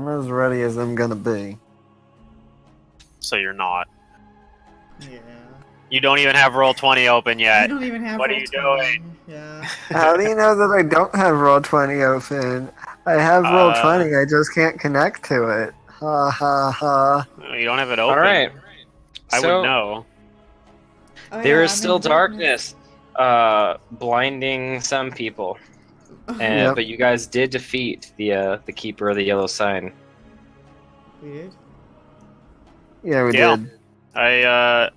I'm as ready as I'm gonna be. So you're not. Yeah. You don't even have Roll20 open yet. I don't even have What are roll you 20. doing? Yeah. How do you know that I don't have Roll20 open? I have Roll20, I just can't connect to it. Ha ha ha. You don't have it open. Alright. I So, would know. Oh, there yeah, is I'm still in darkness, blinding some people. And Yep. but you guys did defeat the keeper of the yellow sign. We did? Yeah, we Yeah. did.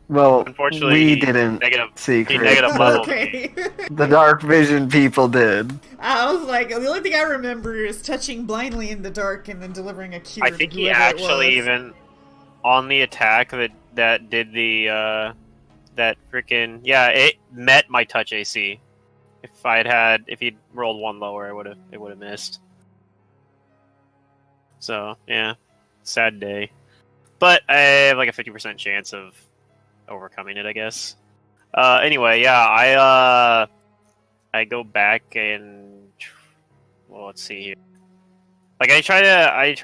Well, we unfortunately, didn't negative, secret, he negative but leveled Okay. me. the dark vision people did. I was like, the only thing I remember is touching blindly in the dark and then delivering a cure I to think he whoever it actually was. even on the attack that did the that freaking it met my touch AC. If he'd rolled one lower, it would have missed. So yeah, sad day. But I have like a 50% chance of overcoming it, I guess. Anyway, yeah, I go back and let's see here. Like I try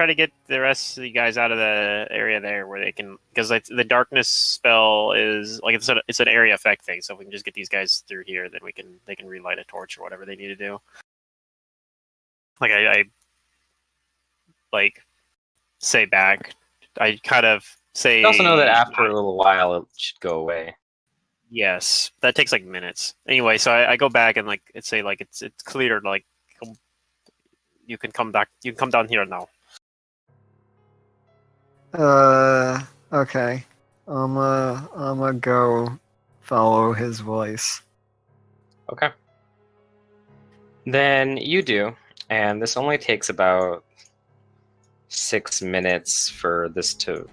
to get the rest of you guys out of the area there where they can, because the darkness spell is like it's an area effect thing. So if we can just get these guys through here, then they can relight a torch or whatever they need to do. Like I like say back. I kind of say. You also know that after a little while it should go away. Yes, that takes like minutes. Anyway, so I go back and like say like it's cleared. Like you can come back. You can come down here now. Okay. I'ma go follow his voice. Okay. Then you do, and this only takes about 6 minutes for this to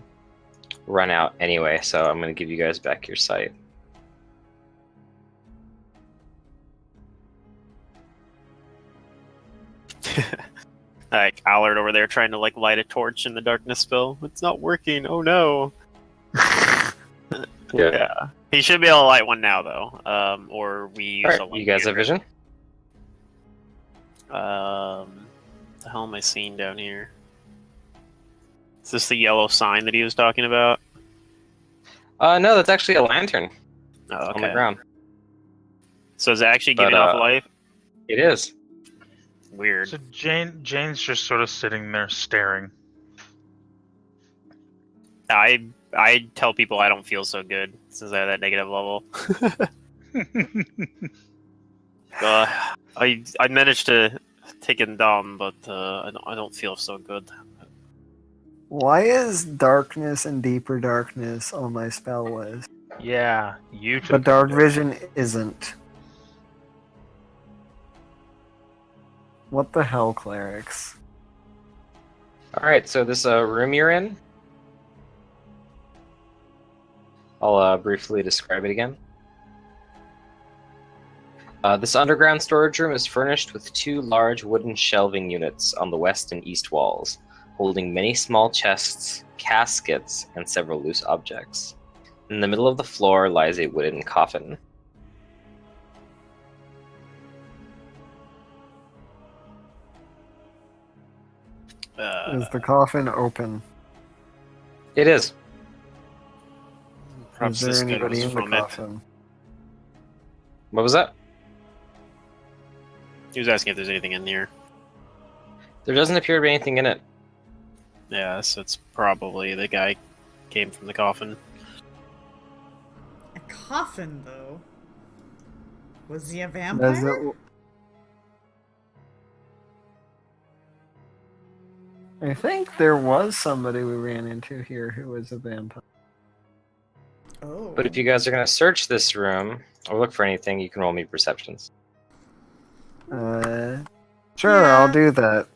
run out anyway, so I'm going to give you guys back your sight. Like Allard over there trying to like light a torch in the darkness spell. It's not working. Oh no. Yeah. He should be able to light one now though. Or we use Alright, you guys have vision? The hell am I seeing down here? Is this the yellow sign that he was talking about? No, that's actually a lantern Oh, on okay. the ground. So is it actually giving off life? It is. Weird. So Jane's just sort of sitting there staring. I tell people I don't feel so good since I have that negative level. I managed to take him down, but I don't feel so good. Why is darkness and deeper darkness on my spell list? Yeah, you took But dark it. vision isn't. What the hell, clerics? Alright, so this room you're in, I'll briefly describe it again. This underground storage room is furnished with 2 large wooden shelving units on the west and east walls, holding many small chests, caskets, and several loose objects. In the middle of the floor lies a wooden coffin. Is the coffin open? It is. Perhaps Is this there guy anybody was in the from it. coffin? What was that? He was asking if there's anything in here. There doesn't appear to be anything in it. Yeah, so it's probably the guy came from the coffin. A coffin, though? Was he a Does vampire? it... I think there was somebody we ran into here who was a vampire. Oh. But if you guys are going to search this room or look for anything, you can roll me perceptions. Sure, Yeah. I'll do that.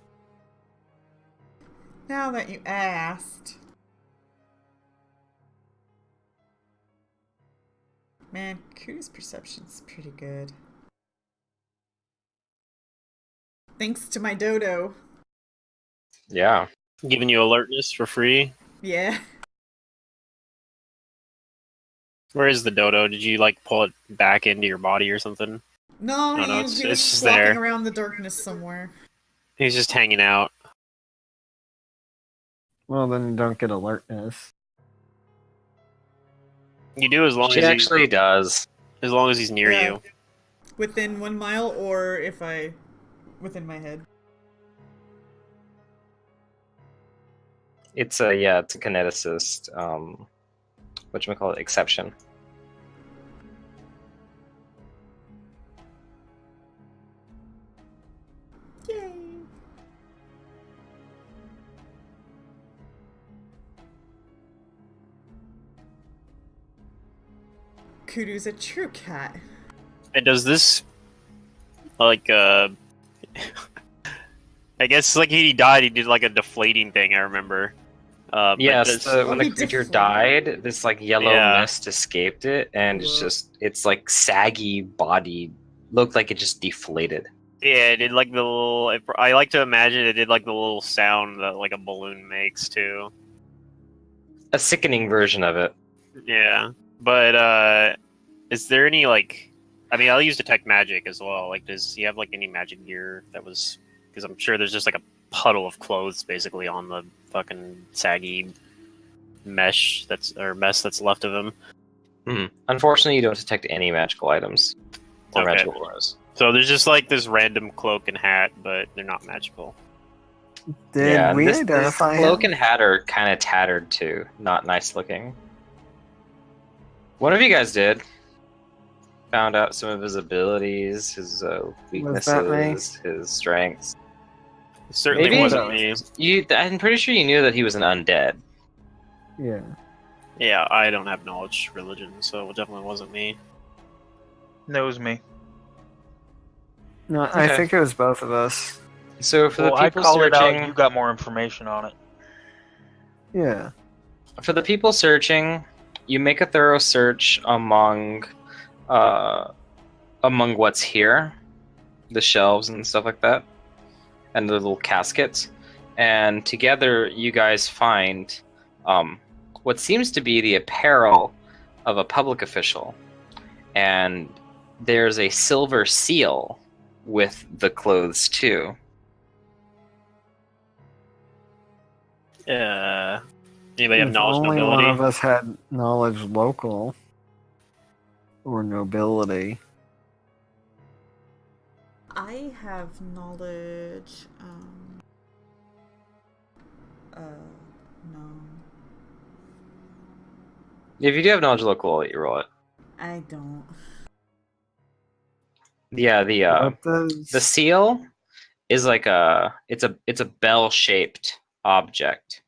Now that you asked. Man, Ku's perception's pretty good. Thanks to my dodo. Yeah. Giving you alertness for free. Yeah. Where is the dodo? Did you like pull it back into your body or something? No, No, he it's was just walking there. around the darkness somewhere. He's just hanging out. Well, then you don't get alertness. You do as long She as actually does. as long as he's near Yeah. you. Within 1 mile, or if I within my head. It's a kineticist. Whatchamacallit, exception. Yay! Kudu's a true cat. And does this like I guess like he died, he did like a deflating thing, I remember. But Yes, when the He creature deflated. died, this like yellow Yeah. mist escaped it, and Whoa. it's like saggy body. Looked like it just deflated. Yeah, it did like the little. I like to imagine it did like the little sound that like a balloon makes too. A sickening version of it. Yeah, but is there any like? I mean, I'll use detect magic as well. Like, does he have like any magic gear that was? Because I'm sure there's just like a puddle of clothes basically on the fucking saggy mess that's left of him. Unfortunately, you don't detect any magical items or Okay. magical auras. So there's just like this random cloak and hat, but they're not magical. Did we this identify cloak him? and hat are kind of tattered too. Not nice looking. One of you guys did. Found out some of his abilities, his weaknesses, his strengths. It certainly Maybe- wasn't me. I'm pretty sure you knew that he was an undead. Yeah. Yeah, I don't have knowledge religion, so it definitely wasn't me. Knows me. No, I Okay. think it was both of us. So for Well, the I people called it searching, out. You got more information on it. Yeah. for the people searching, you make a thorough search among what's here, the shelves and stuff like that, and the little caskets, and together you guys find what seems to be the apparel of a public official, and there's a silver seal with the clothes too. Anybody have If knowledge only nobility? one of us had knowledge local or nobility. I have knowledge. No, If you do have knowledge local, I'll let you roll it. I don't. Yeah, What does the seal is like it's a bell-shaped object.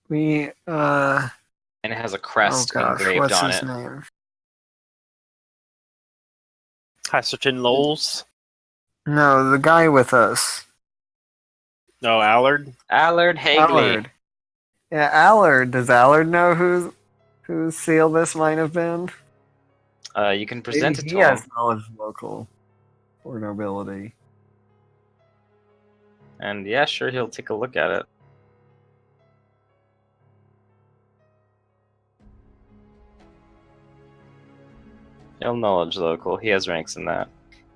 we And it has a oh crest gosh, engraved what's on his it. name? Hasserton Knowles? No, the guy with us. No, Allard? Allard Hagley. Allard. Yeah, Allard. Does Allard know whose seal this might have been? You can present Maybe it he to him. has knowledge local or nobility. And yeah, sure, he'll take a look at it. He'll knowledge local. He has ranks in that.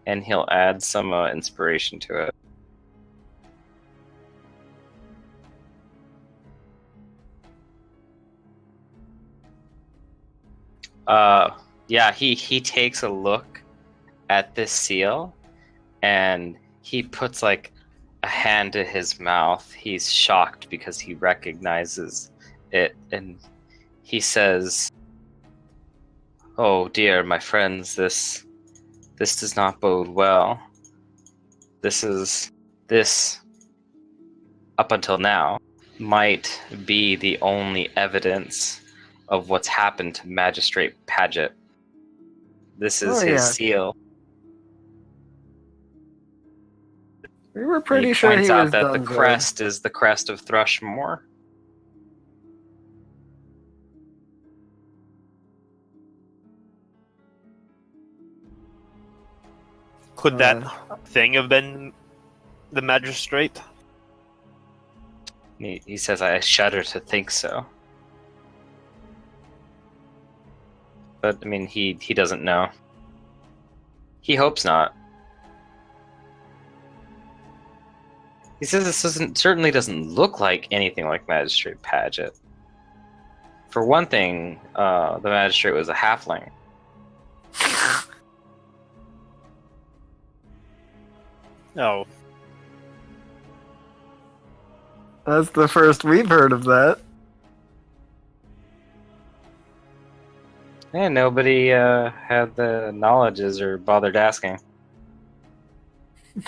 And he'll add some inspiration to it. Yeah, he takes a look at this seal and he puts like a hand to his mouth. He's shocked because he recognizes it, and he says, "Oh dear, my friends, this does not bode well. This up until now might be the only evidence of what's happened to Magistrate Paget. This is Oh, his yeah. seal." We were He pretty sure points he out was that done the good. crest is the crest of Thrushmore. Could that thing have been the magistrate? He says, "I shudder to think so." But, I mean, he doesn't know. He hopes not. He says this certainly doesn't look like anything like Magistrate Paget. For one thing, the magistrate was a halfling. Oh, That's the first we've heard of that. And nobody had the knowledges or bothered asking.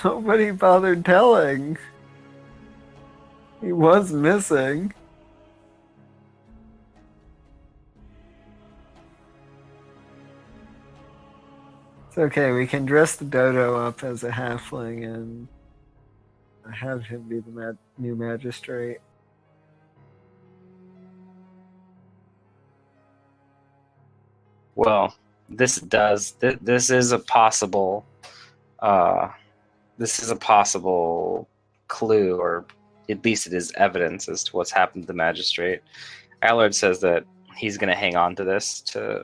Nobody bothered telling. He was missing. It's okay, we can dress the dodo up as a halfling and have him be the new magistrate. Well, this is a possible this is a possible clue, or at least it is evidence as to what's happened to the magistrate. Allard says that he's going to hang on to this to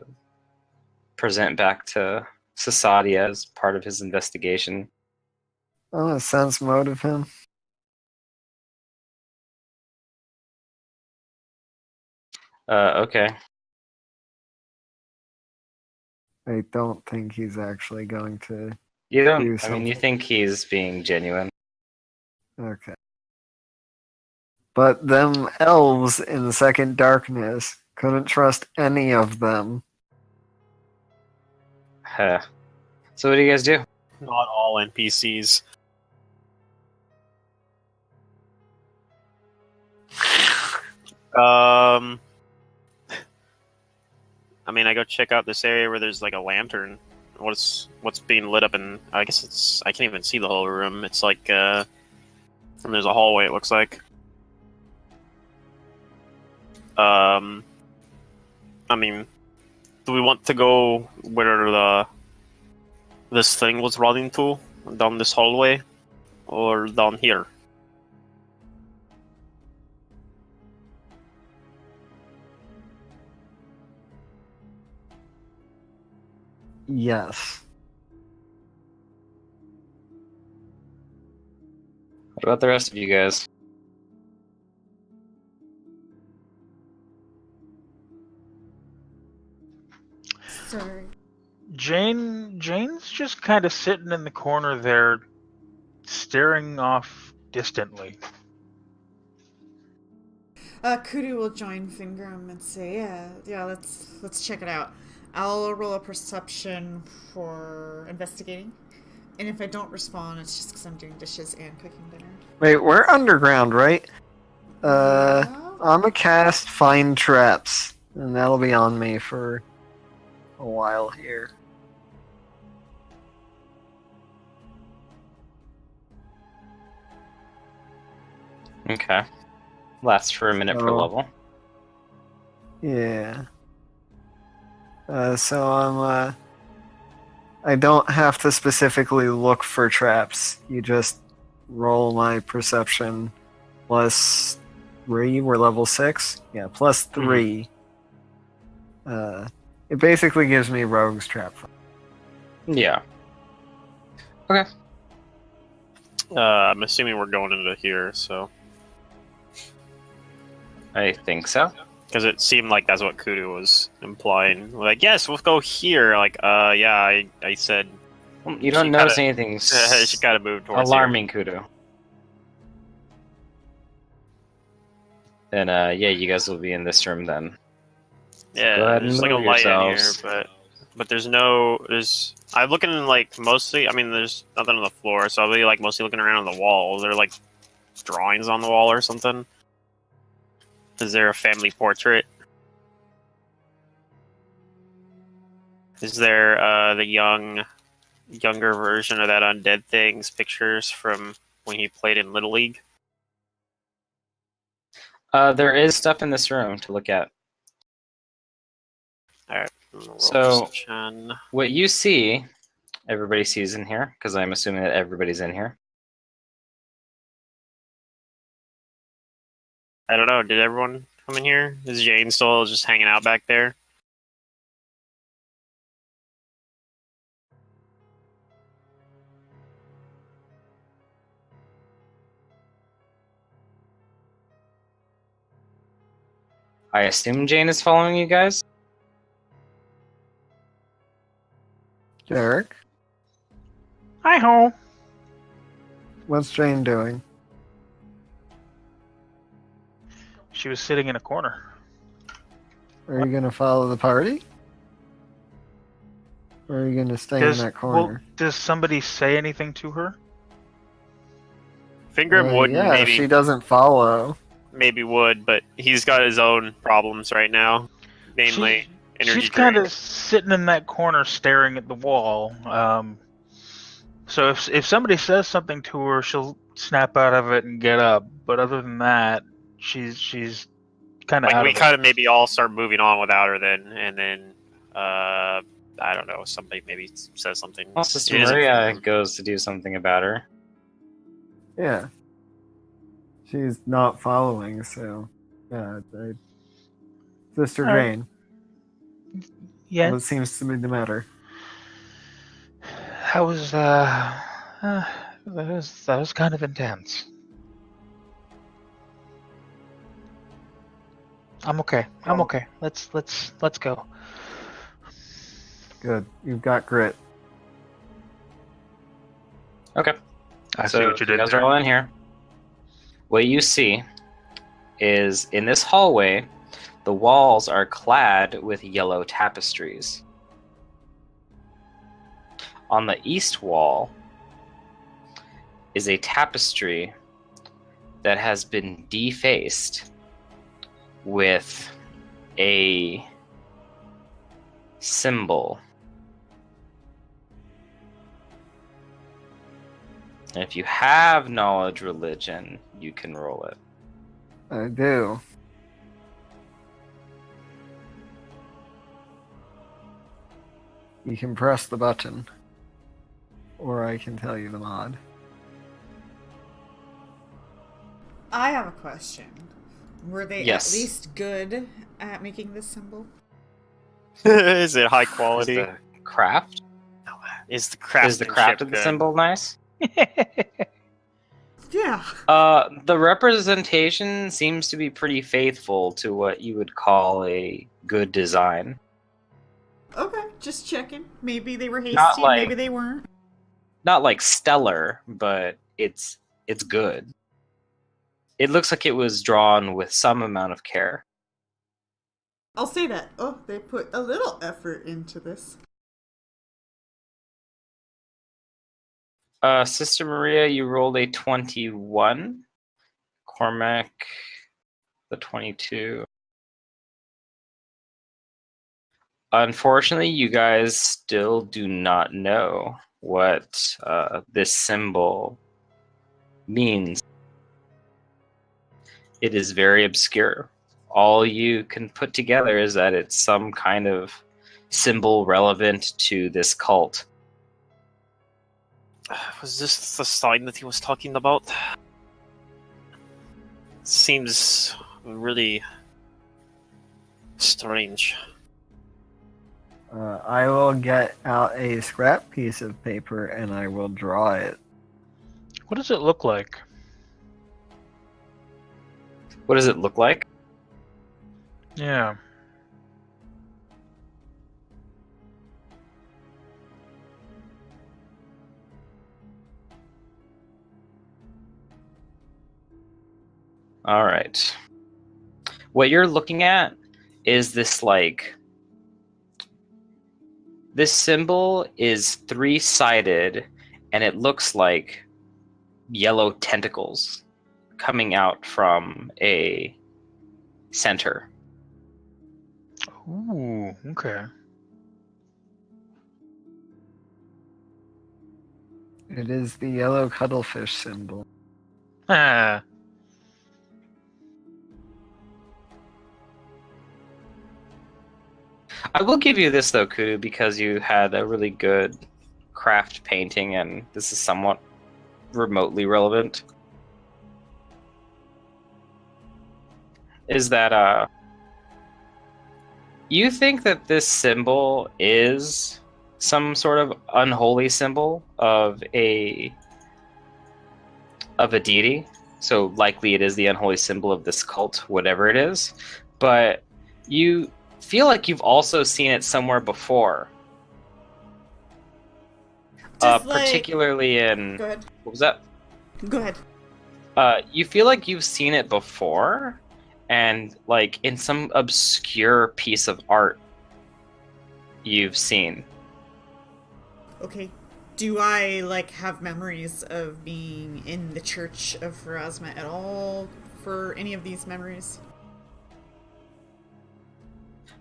present back to society as part of his investigation. Oh, that sounds smart of him. Okay. I don't think he's actually going to You do don't. I mean, something. you think he's being genuine? Okay. But them elves in the second darkness, couldn't trust any of them. Huh. So what do you guys do? not all NPCs. I mean, I go check out this area where there's like a lantern. What's being lit up, and I guess it's I can't even see the whole room. It's like and there's a hallway. It looks like. I mean, do we want to go where this thing was running to, down this hallway, or down here? Yes. What about the rest of you guys? Sorry. Jane's just kind of sitting in the corner there, staring off distantly. Kudu will join Fingram and say, yeah, let's check it out. I'll roll a perception for investigating. And if I don't respond, it's just because I'm doing dishes and cooking dinner. Wait, we're underground, right? Yeah. I'm gonna cast Find Traps, and that'll be on me for a while here. Okay. Lasts for a minute per Oh. level. Yeah. So I don't have to specifically look for traps. You just roll my perception plus 3. We're level 6. Yeah, plus 3. It basically gives me Rogue's Trap. Yeah. Okay. I'm assuming we're going into here, so I think so. because it seemed like that's what Kudu was implying. Like, yes, we'll go here. Like, yeah, I said Well, you don't She notice kinda- anything she gotta move towards alarming, Kudo. Then, yeah, you guys will be in this room then. Here. Go Yeah, ahead and there's like a move light in here, yourselves. but there's I'm looking like mostly. I mean, there's nothing on the floor, so I'll be like mostly looking around on the walls. There are like drawings on the wall or something. Is there a family portrait? Is there the younger version of that Undead Things pictures from when he played in Little League? There is stuff in this room to look at. Alright. So- What you see, everybody sees in here, because I'm assuming that everybody's in here. I don't know. Did everyone come in here? Is Jane still just hanging out back there? I assume Jane is following you guys? Derek, Hi ho. what's Jane doing? She was sitting in a corner. Are you gonna follow the party? Or are you gonna stay in that corner? Does somebody say anything to her? Fingram would Yeah, maybe she doesn't follow. maybe would, but he's got his own problems right now, mainly energy She's kind drain. of sitting in that corner, staring at the wall. So if somebody says something to her, she'll snap out of it and get up. But other than that, she's kind of Like out we of kind it. of maybe all start moving on without her then, and then I don't know, somebody maybe says something. Well, Sister It isn't Maria Fingram. goes to do something about her. Yeah. She's not following, so yeah. Sister All right. Jane, Yeah, what seems to be the matter? that was that was kind of intense. I'm okay. I'm okay. Let's go. Good. You've got grit. Okay. I So see what you did guys there. are all in here. What you see is in this hallway, the walls are clad with yellow tapestries. On the east wall is a tapestry that has been defaced with a symbol. And if you have knowledge religion, you can roll it. I do. You can press the button. Or I can tell you the mod. I have a question. Were they Yes. at least good at making this symbol? Is it high Is quality? the craft? Is the craft Is the craft of the symbol nice? Yeah. The representation seems to be pretty faithful to what you would call a good design. Okay, just checking. Maybe they were hasty, Not like- maybe they weren't. Not like stellar, but it's good. It looks like it was drawn with some amount of care. I'll say that. Oh, they put a little effort into this. Sister Maria, you rolled a 21. Cormac, the 22. Unfortunately, you guys still do not know what this symbol means. It is very obscure. All you can put together is that it's some kind of symbol relevant to this cult. Was this the sign that he was talking about? Seems really strange. I will get out a scrap piece of paper and I will draw it. What does it look like? What does it look like? Yeah. All right. What you're looking at is this this symbol is three-sided and it looks like yellow tentacles coming out from a center. Ooh, okay. It is the yellow cuttlefish symbol. Ah, I will give you this though, Kudu, because you had a really good craft painting and this is somewhat remotely relevant. Is that you think that this symbol is some sort of unholy symbol of a deity? So likely it is the unholy symbol of this cult, whatever it is. but you feel like you've also seen it somewhere before. Just like- Particularly in... Go ahead. What was that? Go ahead. You feel like you've seen it before, and like in some obscure piece of art you've seen. Okay. Do I, like, have memories of being in the Church of Pharasma at all for any of these memories?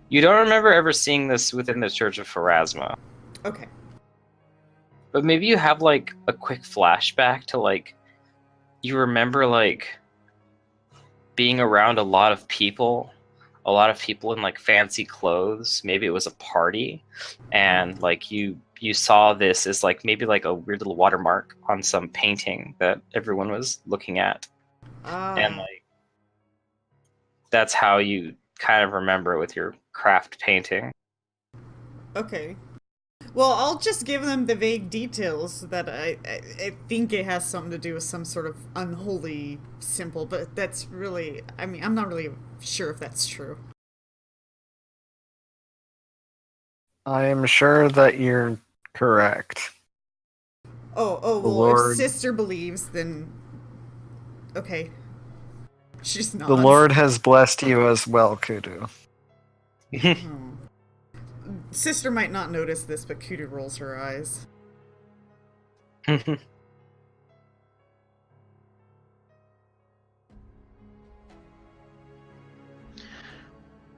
You don't remember ever seeing this within the Church of Pharasma, Okay. but maybe you have like a quick flashback to like you remember like being around a lot of people in like fancy clothes. Maybe it was a party, and like you saw this as like maybe like a weird little watermark on some painting that everyone was looking at, and like that's how you kind of remember it with your craft painting. Okay. Well, I'll just give them the vague details that I think it has something to do with some sort of unholy symbol, but that's really, I mean, I'm not really sure if that's true. I am sure that you're correct. Oh, The well, Lord- if sister believes, then okay. She's not. The Lord has blessed you as well, Kudu. Oh. Sister might not notice this, but Kudu rolls her eyes.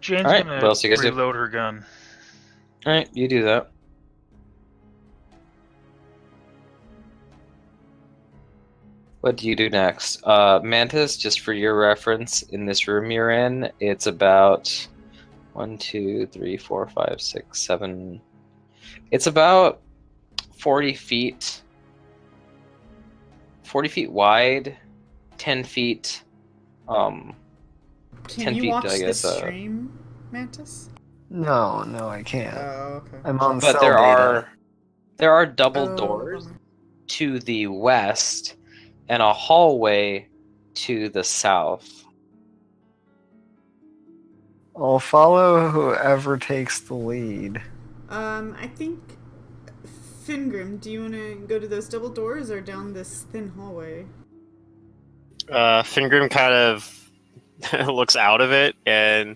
Jane's Alright, gonna what else you guys do? reload her gun. Alright, you do that. What do you do next? Mantis, just for your reference, in this room you're in, it's about 1, 2, 3, 4, 5, 6, 7. It's about 40 feet. 40 feet wide, 10 feet. Can 10 you feet, watch I the guess, stream, Mantis? No, I can't. Oh, okay. I'm on But cell there data. are double Oh, doors bummer. to the west and a hallway to the south. I'll follow whoever takes the lead. I think Fingrim, do you want to go to those double doors or down this thin hallway? Fingrim kind of looks out of it and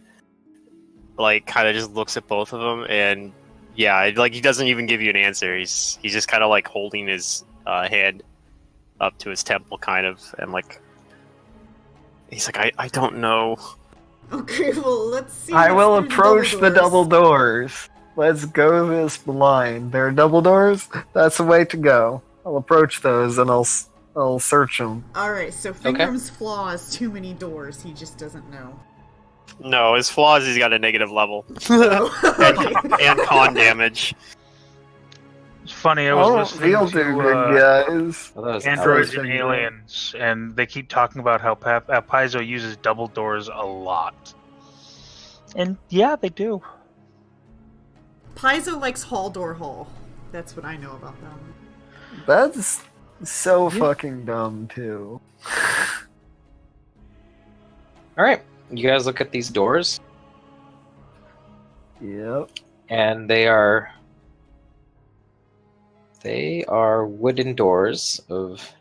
like kind of just looks at both of them, and yeah, like he doesn't even give you an answer. He's just kind of like holding his hand up to his temple, kind of, and like he's like, I don't know. Okay, well, let's see. I what's will through approach the double doors. doors. Let's go this blind. There are double doors. That's the way to go. I'll approach those and I'll search them. Alright, so Fingrim's flaw is too many doors. He just doesn't know. No, his flaws, he's got a negative level Oh, okay. and con damage. It's funny, I I was don't feel listening too to good, guys. Oh, that was Androids Alex. and Aliens, and they keep talking about how Paizo uses double doors a lot. And yeah, they do. Paizo likes hall door hall. That's what I know about them. That's so fucking dumb, too. Alright, you guys look at these doors, Yep. and they are wooden doors of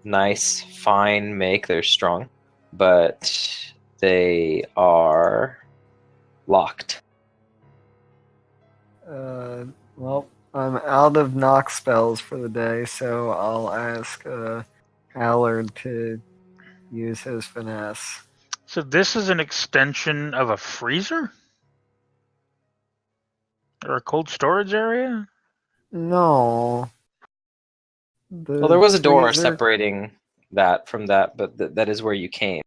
nice, fine make. They're strong, but they are locked. Well, I'm out of knock spells for the day, so I'll ask Hallard to use his finesse. So this is an extension of a freezer? Or a cold storage area? No. Well, there was a door freezer- separating that from that, but that is where you came.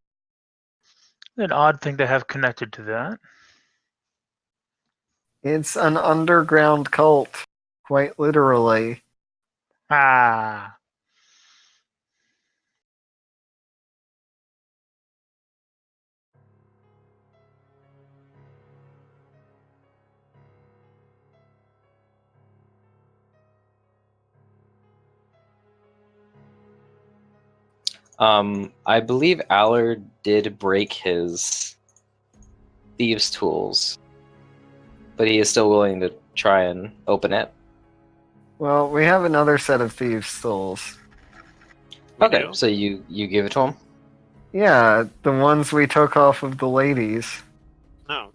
An odd thing to have connected to that. It's an underground cult, quite literally. Ah. I believe Allard did break his thieves' tools, but he is still willing to try and open it. Well, we have another set of thieves' tools. We Okay, do? so you give it to him. Yeah, the ones we took off of the ladies. No.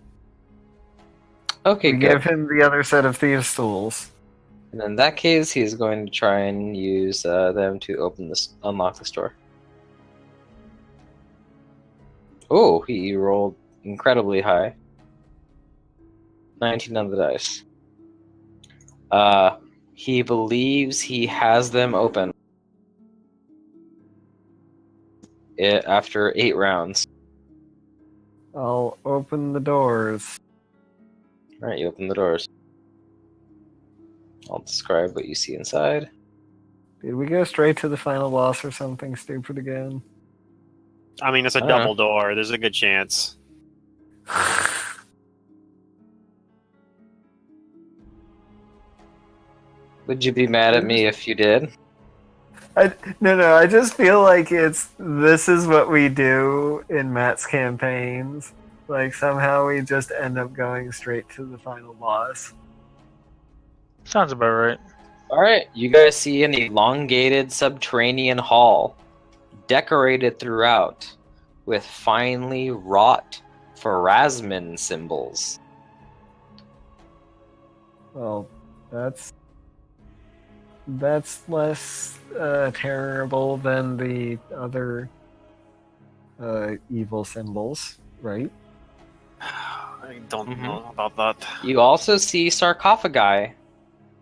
Okay, We good. give him the other set of thieves' tools. And in that case, he's going to try and use them to unlock this door. Oh, he rolled incredibly high. 19 on the dice. He believes he has them open after 8 rounds. I'll open the doors. Alright, you open the doors. I'll describe what you see inside. Did we go straight to the final boss or something stupid again? I mean, it's a I don't know. double door. There's a good chance. Would you be mad at me if you did? No, I just feel like this is what we do in Matt's campaigns. Like, somehow we just end up going straight to the final boss. Sounds about right. Alright, you guys see an elongated subterranean hall, decorated throughout with finely wrought Pharasmin symbols. Well, that's less terrible than the other evil symbols, right? I don't Mhm. know about that. You also see sarcophagi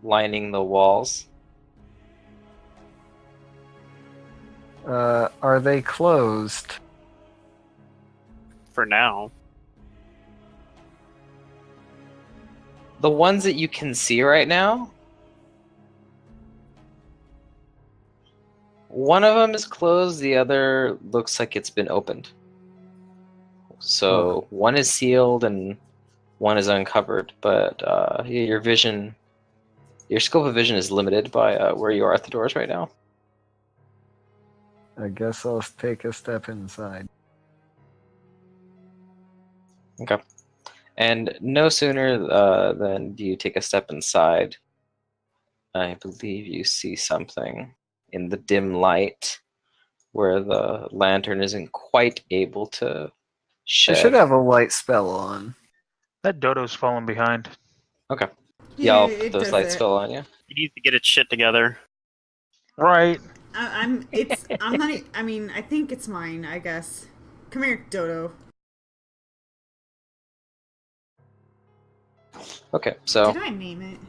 lining the walls. Are they closed? For now. The ones that you can see right now, one of them is closed, the other looks like it's been opened. So one is sealed and one is uncovered, but your scope of vision is limited by where you are at the doors right now. I guess I'll take a step inside. Okay. And no sooner than do you take a step inside, I believe you see something in the dim light where the lantern isn't quite able to I shed. should have a light spell on. That dodo's falling behind. Okay. Yeah, I'll put it those does lights it. spell on you. He needs to get its shit together. Right. I'm not. I mean, I think it's mine. I guess. Come here, Dodo. Okay, so Did I name it?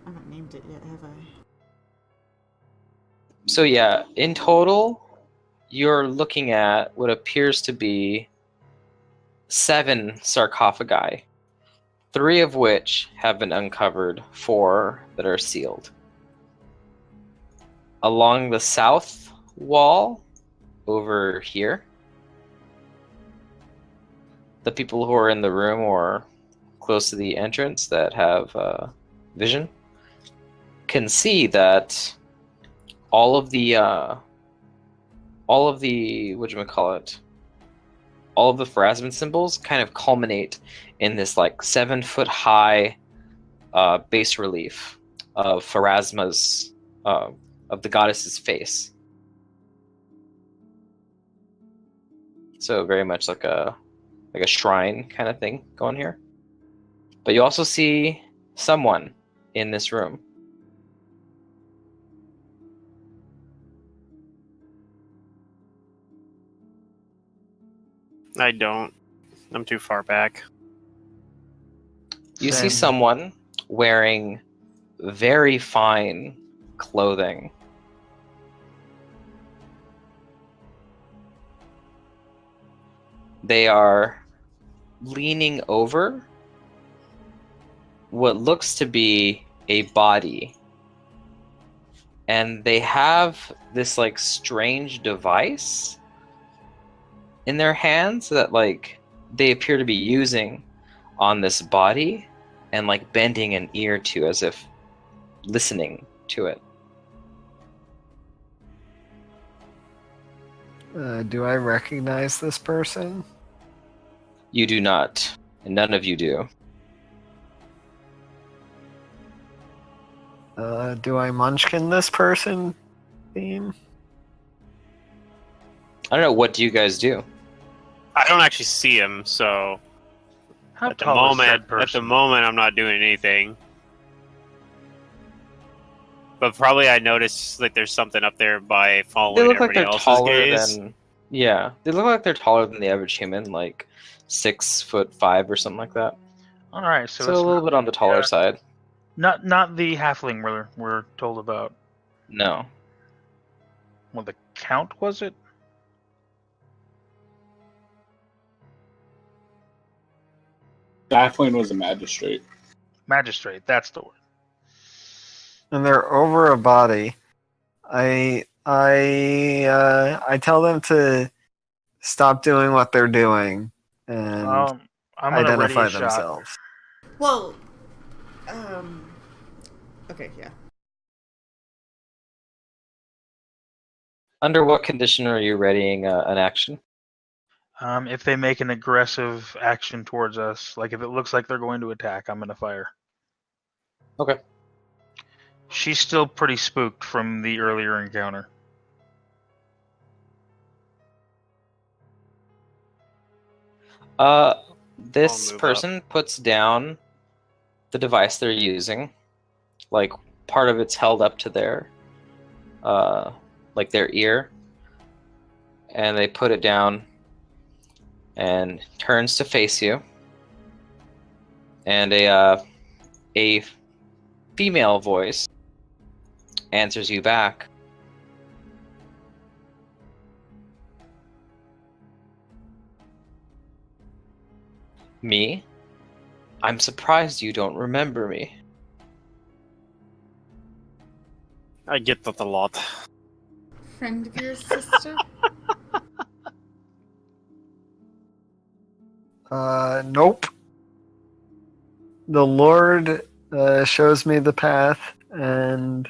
I haven't named it yet, have I? so yeah, in total, you're looking at what appears to be 7 sarcophagi, 3 of which have been uncovered, 4 that are sealed. Along the south wall, over here, the people who are in the room or close to the entrance that have vision can see that all of the whatchamacallit, all of the Pharasmin symbols kind of culminate in this like 7-foot high bas relief of Pharasma's of the goddess's face. So very much like a shrine kind of thing going here. But you also see someone in this room. I don't. I'm too far back. You see Same. someone wearing very fine clothing. They are leaning over what looks to be a body. And they have this like strange device in their hands that like they appear to be using on this body and like bending an ear to as if listening to it. Do I recognize this person? You do not. and none of you do. Do I munchkin this person? Theme? I don't know. What do you guys do? I don't actually see him, so How at the tall is said moment, person? I'm not doing anything. But probably I noticed like there's something up there by They following look like everybody they're else's taller gaze. than. Yeah, they look like they're taller than the average human, like 6'5" or something like that. All right, so So a it's little bit on the taller side. not the halfling we're told about. No. Well, the count was it? Daphne was a magistrate. Magistrate. That's the word. And they're over a body. I tell them to stop doing what they're doing and I'm gonna ready identify a shot. themselves. Well, okay, yeah. Under what condition are you readying an action? If they make an aggressive action towards us, like if it looks like they're going to attack, I'm gonna fire. Okay. She's still pretty spooked from the earlier encounter. This I'll move person puts down the device they're using. Like part of it's held up to their like their ear. And they put it down and turns to face you. And a female voice answers you back. Me? I'm surprised you don't remember me. I get that a lot. Friend of your sister? Nope. The Lord shows me the path and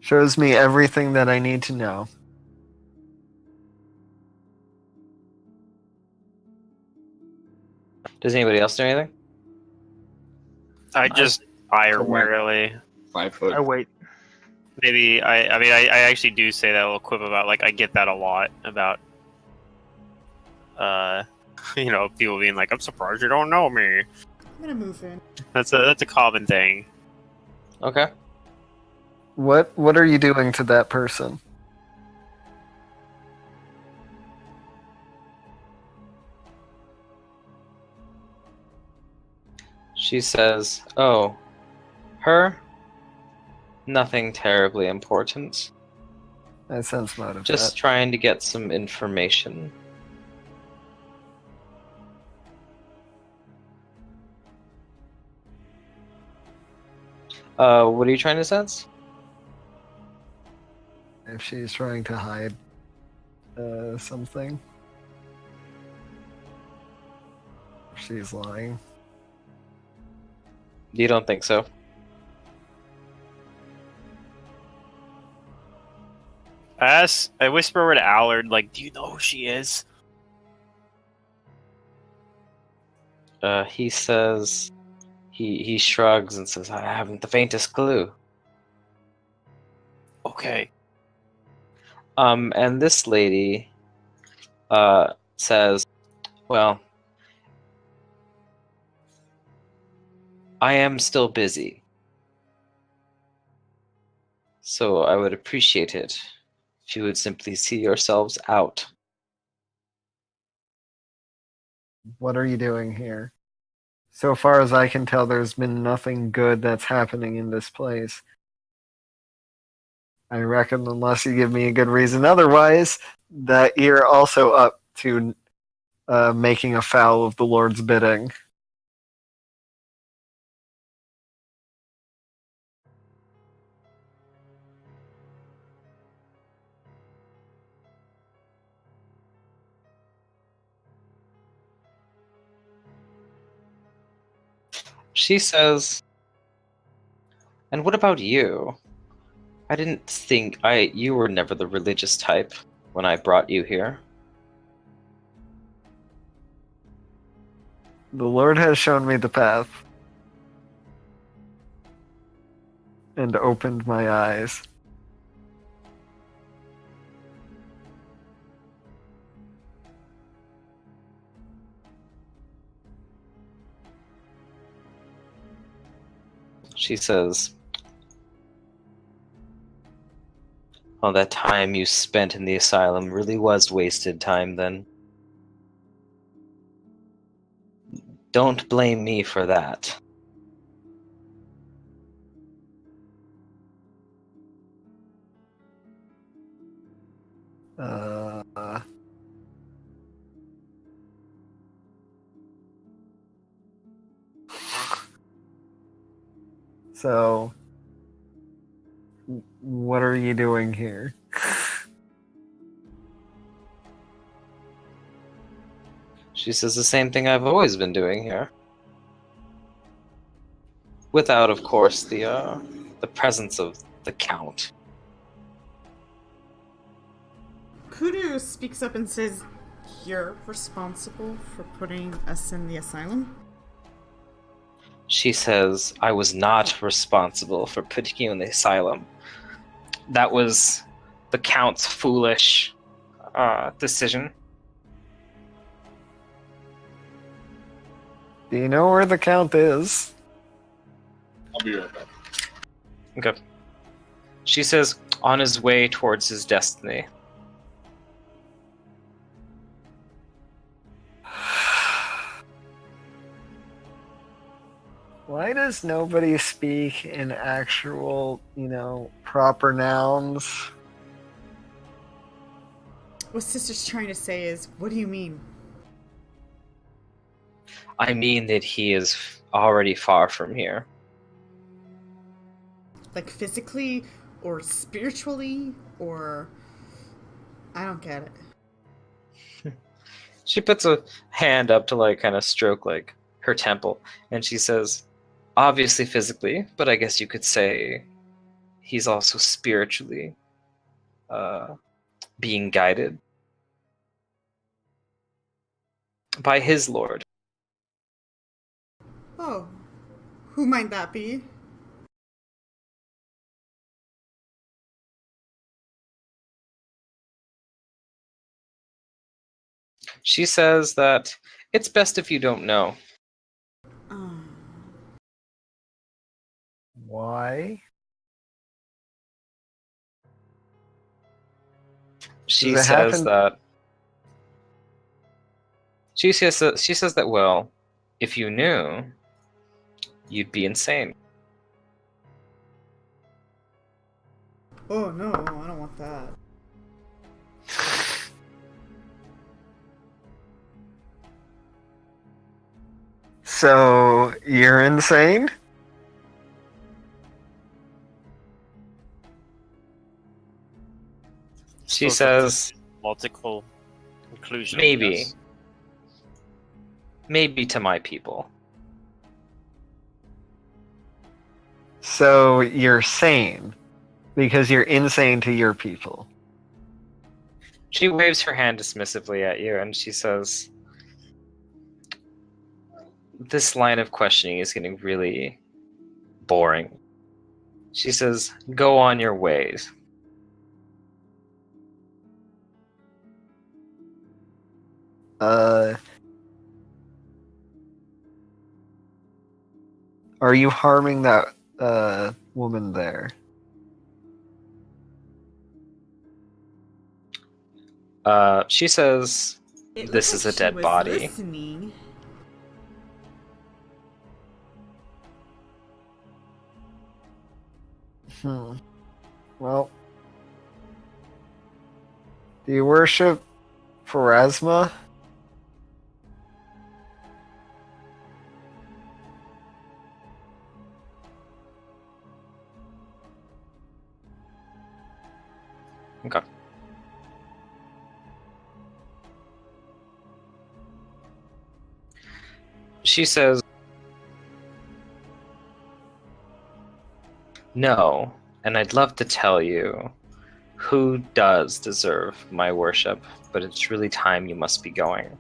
shows me everything that I need to know. Does anybody else do anything? I just fire Come on. warily. 5 foot. I wait. Maybe I mean I actually do say that little quip about like I get that a lot about you know, people being like, I'm surprised you don't know me. I'm gonna move in. That's a common thing. Okay. What are you doing to that person? She says, "Oh, her? Nothing terribly important. I sense motive. Just trying to get some information." What are you trying to sense? If she's trying to hide something. She's lying. You don't think so? I whisper over to Allard, like, do you know who she is? He says, he shrugs and says, "I haven't the faintest clue." Okay. And this lady, says, "Well, I am still busy, so I would appreciate it if you would simply see yourselves out." What are you doing here? So far as I can tell, there's been nothing good that's happening in this place. I reckon unless you give me a good reason otherwise, that you're also up to making a foul of the Lord's bidding. She says, "And what about you? I didn't think you were never the religious type when I brought you here." The Lord has shown me the path and opened my eyes. She says, "All that time you spent in the asylum really was wasted time then. Don't blame me for that." Uh, so, what are you doing here? She says the same thing I've always been doing here. Without, of course, the presence of the Count. Kudu speaks up and says, "You're responsible for putting us in the asylum?" She says, "I was not responsible for putting you in the asylum. That was the Count's foolish decision." Do you know where the Count is? I'll be right back. Okay. She says, "On his way towards his destiny." Why does nobody speak in actual, proper nouns? What Sister's trying to say is, what do you mean? I mean that he is already far from here. Like physically or spiritually or... I don't get it. She puts a hand up to kind of stroke her temple, and she says, "Obviously physically, but I guess you could say he's also spiritually being guided by his lord." Oh, who might that be? She says that it's best if you don't know. Why? She Does it says happen- that she says that, well, if you knew, you'd be insane. Oh no, I don't want that. So, you're insane? She So it's says, a logical conclusion. maybe. Yes. Maybe to my people. So, you're sane. Because you're insane to your people. She waves her hand dismissively at you and she says, "This line of questioning is getting really boring." She says, "Go on your ways." Are you harming that woman there? She says, It "This looked is a like she dead was body." Listening. Well, do you worship Pharasma? Okay. She says, "No, and I'd love to tell you who does deserve my worship, but it's really time you must be going.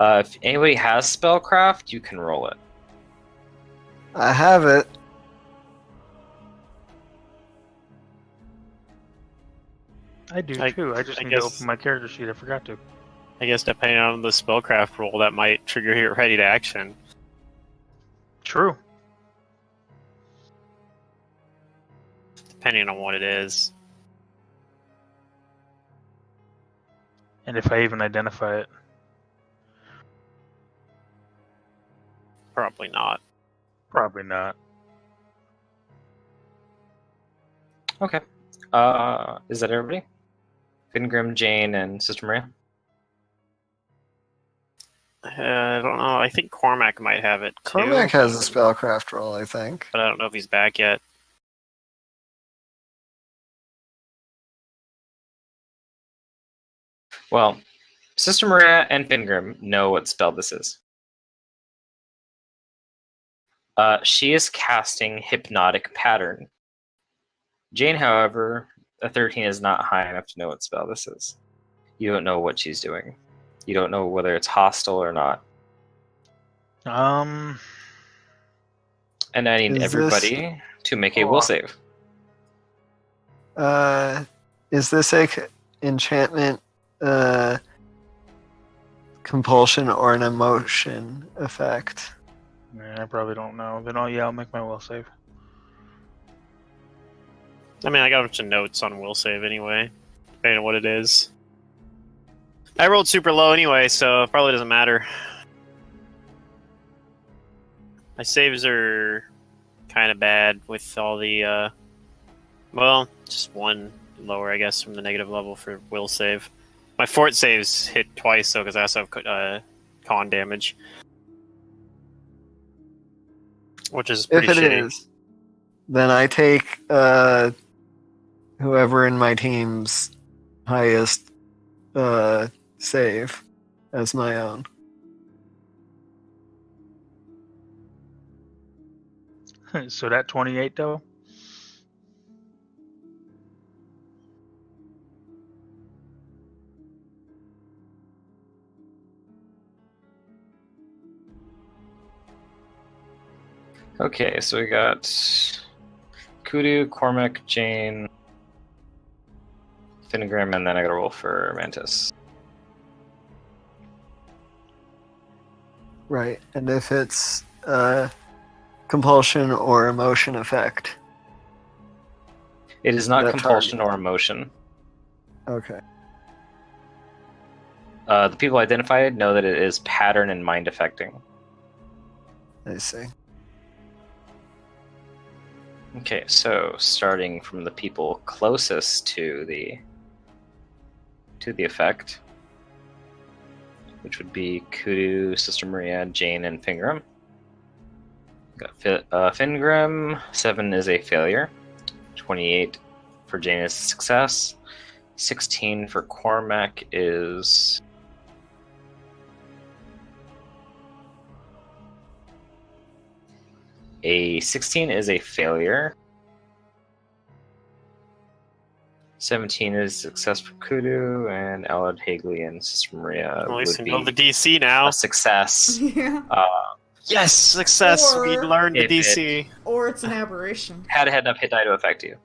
If anybody has spellcraft, you can roll it. I have it. I do I- too. I just I need to guess- open my character sheet. I forgot to. I guess depending on the spellcraft roll, that might trigger your ready to action. True. Depending on what it is. And if I even identify it. Probably not. Probably not. Okay. Is that everybody? Fingrim, Jane, and Sister Maria? I don't know. I think Cormac might have it too. Cormac has a spellcraft roll, I think. But I don't know if he's back yet. Well, Sister Maria and Fingrim know what spell this is. She is casting Hypnotic Pattern. Jane, however, a 13 is not high enough to know what spell this is. You don't know what she's doing. You don't know whether it's hostile or not. And I need Is everybody to make a will save. Is this a enchantment, compulsion, or an emotion effect? Man, I probably don't know. Then I'll make my will save. I mean, I got a bunch of notes on will save anyway, depending on what it is. I rolled super low anyway, so it probably doesn't matter. My saves are kind of bad with all the, well, just one lower, I guess, from the negative level for will save. My fort saves hit twice, though, because I also have con damage. Which is pretty If it shitty. is, then I take whoever in my team's highest save as my own. So that 28 though? Okay, so we got Kudu, Cormac, Jane, Finnegram, and then I gotta roll for Mantis. Right, and if it's compulsion or emotion effect. It is not That compulsion target. or emotion. Okay. The people identified know that it is pattern and mind affecting. I see. Okay, so starting from the people closest to the effect, which would be Kudu, Sister Maria, Jane, and Fingram. Got Fingram, 7 is a failure. 28 for Jane is a success. 16 for Cormac is a 16 is a failure. 17 is success for Kudu, and Alad Hagley and Sister Maria At least would we know be the DC now. a success. Yeah. Yes, success. We Or- learned the If it- DC. Or it's an aberration. Had enough hit die to affect you.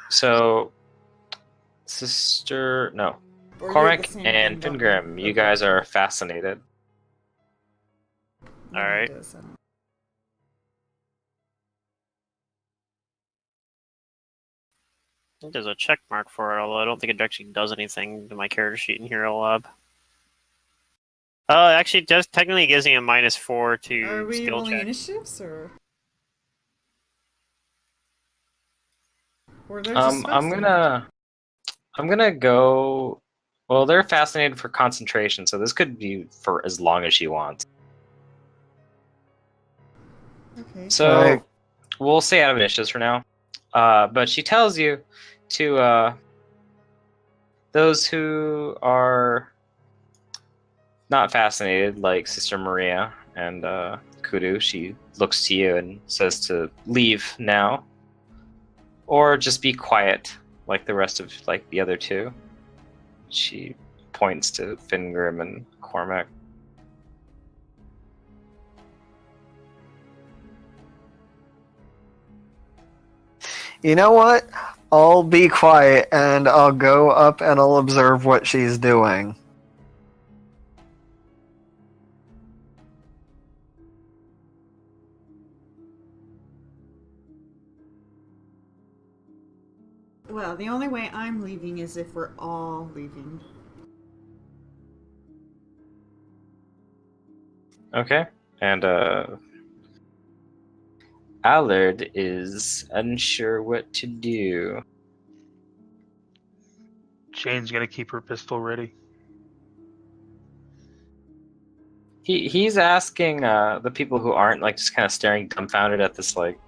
So, Or you're Cormac the same and thing, don't Fingram, you Okay. guys are fascinated. No, Alright. it doesn't. I think there's a check mark for it, although I don't think it actually does anything to my character sheet in Hero Lab. Actually, it does technically gives me a -4 Are to we skill rolling check. initiatives or? Or they're just I'm fascinated? gonna go. Well, they're fascinated for concentration, so this could be for as long as she wants. Okay. So Alright. we'll stay out of initiatives for now. But she tells you to those who are not fascinated, like Sister Maria and Kudu, she looks to you and says to leave now, or just be quiet, like the rest of the other two. She points to Fingrim and Cormac. You know what? I'll be quiet and I'll go up and I'll observe what she's doing. Well, the only way I'm leaving is if we're all leaving. Okay. And Allard is unsure what to do. Jane's gonna keep her pistol ready. He's asking the people who aren't like just kind of staring dumbfounded at this like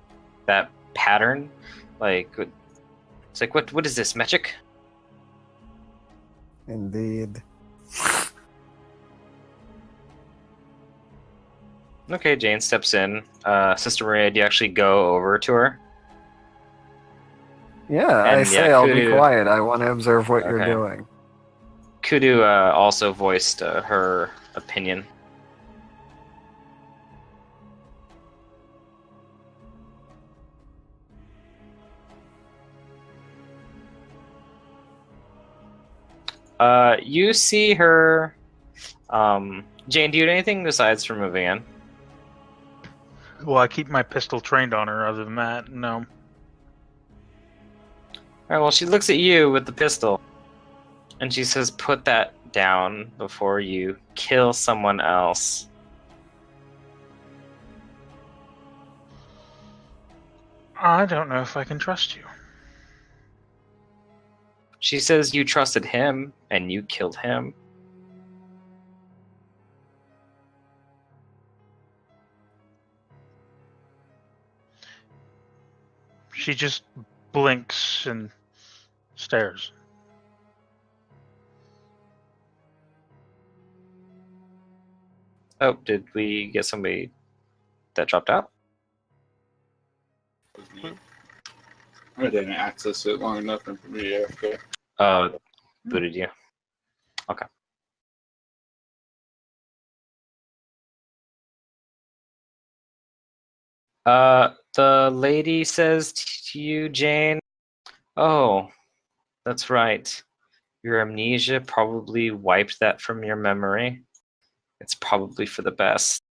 that pattern, like it's like what is this magic? Indeed. Okay, Jane steps in. Sister Maria, do you actually go over to her? Yeah, I And, say yeah, I'll be Kudu- quiet. I want to observe what you're Okay. doing. Kudu also voiced her opinion. You see her. Jane, do you do anything besides from moving in? Well, I keep my pistol trained on her. Other than that, no. Alright, well, she looks at you with the pistol, and she says, "Put that down before you kill someone else." I don't know if I can trust you. She says, "You trusted him, and you killed him." She just blinks and stares. Oh, did we get somebody that dropped out? I didn't access it long enough for me to AFK. Oh, booted you. Okay. The lady says to you, Jane, "Oh, that's right. Your amnesia probably wiped that from your memory. It's probably for the best."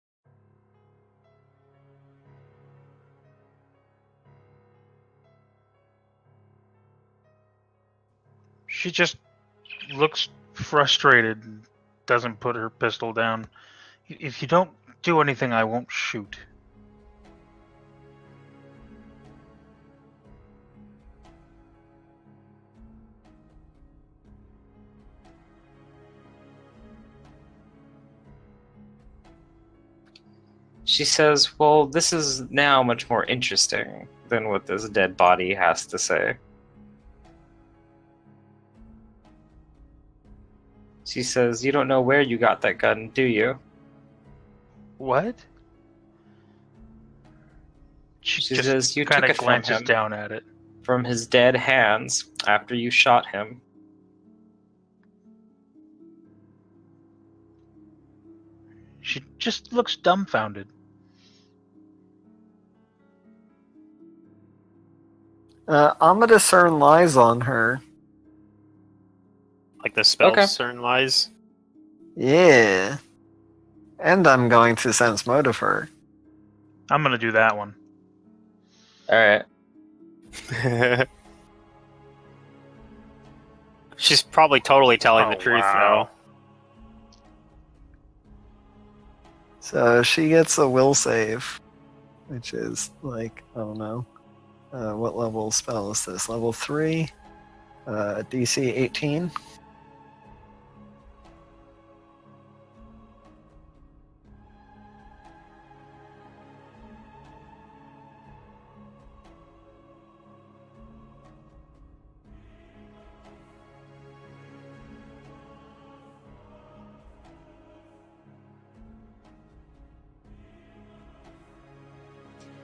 She just looks frustrated and doesn't put her pistol down. If you don't do anything, I won't shoot. She says, "Well, this is now much more interesting than what this dead body has to say." She says, "You don't know where you got that gun, do you?" What? She She just says, "You kind took of it from glances him, down at it. from his dead hands, after you shot him." She just looks dumbfounded. I'm gonna discern lies on her. Like the spell Okay. certain lies. Yeah. And I'm going to sense motive her. I'm gonna do that one. Alright. She's probably totally telling the Oh, truth, wow. So she gets a will save, which is like, I don't know. What level spell is this? Level 3? DC 18?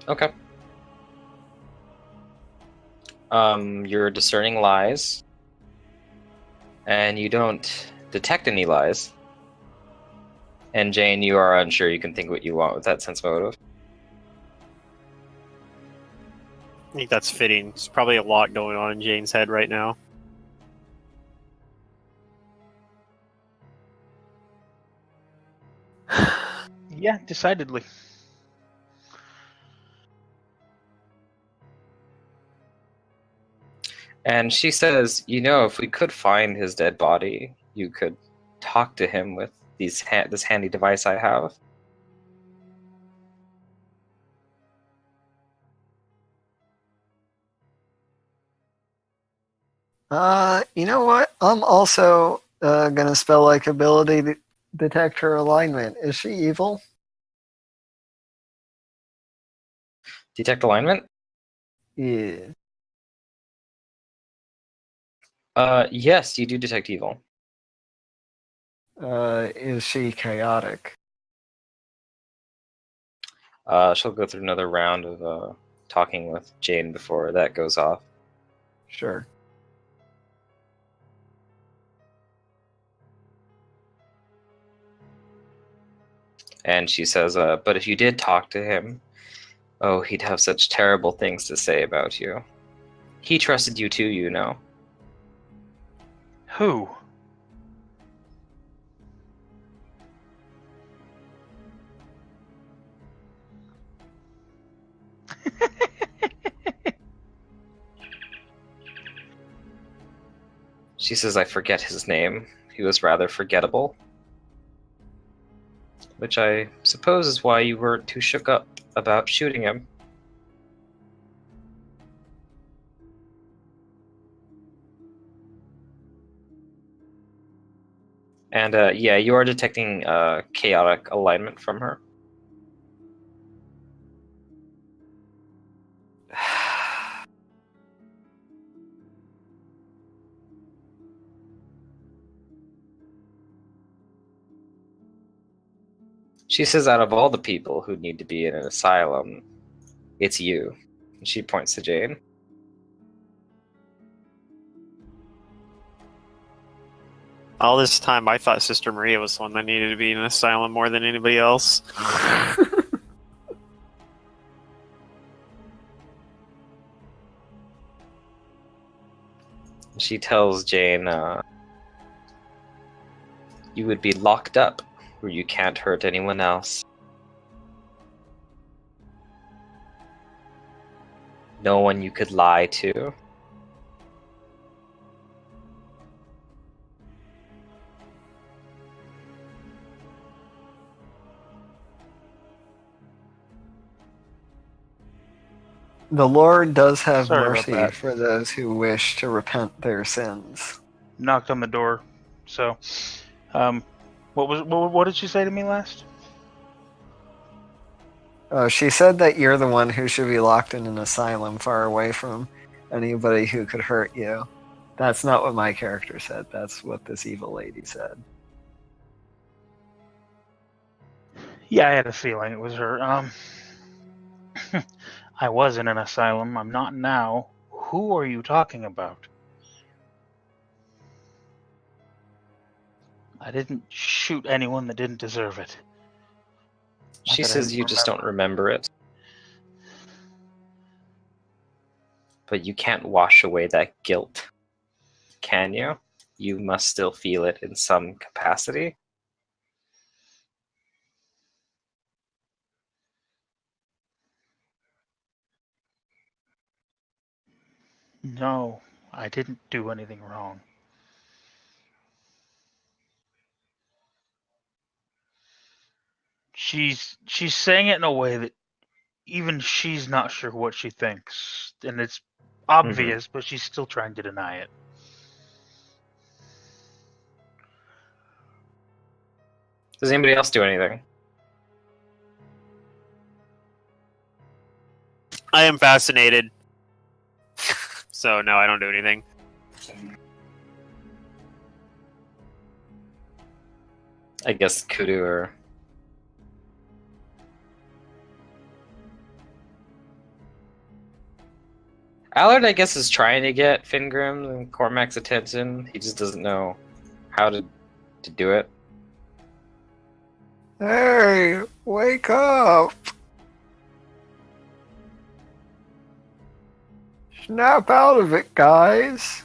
Okay. You're discerning lies, and you don't detect any lies. And Jane, you are unsure. You can think what you want with that sense motive. I think that's fitting. There's probably a lot going on in Jane's head right now. Yeah, decidedly. And she says, if we could find his dead body, you could talk to him with this handy device I have. You know what? I'm also gonna spell like ability to detect her alignment. Is she evil? Detect alignment? Yeah. Yes, you do detect evil. Is she chaotic? She'll go through another round of talking with Jane before that goes off. Sure. And she says, but if you did talk to him, oh, he'd have such terrible things to say about you. He trusted you too, you know. Who? She says, I forget his name. He was rather forgettable. Which I suppose is why you weren't too shook up about shooting him. And yeah, you are detecting chaotic alignment from her. She says out of all the people who need to be in an asylum, it's you. And she points to Jane. All this time, I thought Sister Maria was the one that needed to be in an asylum more than anybody else. She tells Jane, you would be locked up where you can't hurt anyone else. No one you could lie to. The Lord does have Sorry about mercy that. for those who wish to repent their sins. Knocked on the door. So, what did she say to me last? She said that you're the one who should be locked in an asylum far away from anybody who could hurt you. That's not what my character said. That's what this evil lady said. Yeah, I had a feeling it was her. I was in an asylum. I'm not now. Who are you talking about? I didn't shoot anyone that didn't deserve it. Not She that I says you just don't remember it. But you can't wash away that guilt, can you? You must still feel it in some capacity. No, I didn't do anything wrong. She's saying it in a way that even she's not sure what she thinks, and it's obvious, but she's still trying to deny it. Does anybody else do anything? I am fascinated. So, no, I don't do anything. I guess Kudu or... Allard, I guess, is trying to get Fingrim and Cormac's attention. He just doesn't know how to do it. Hey, wake up! Snap out of it, guys.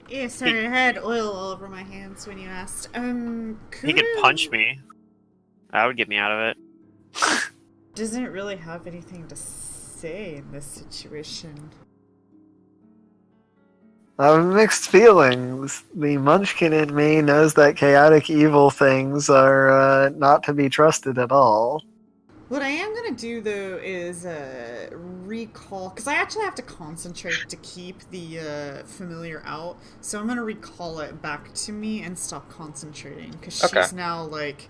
Yeah, sorry, I had oil all over my hands when you asked. He could punch me. That would get me out of it. Doesn't really have anything to say in this situation. I have mixed feelings. The Munchkin in me knows that chaotic evil things are not to be trusted at all. What I am gonna do though is recall, because I actually have to concentrate to keep the familiar out. So I'm gonna recall it back to me and stop concentrating, because Okay. she's now like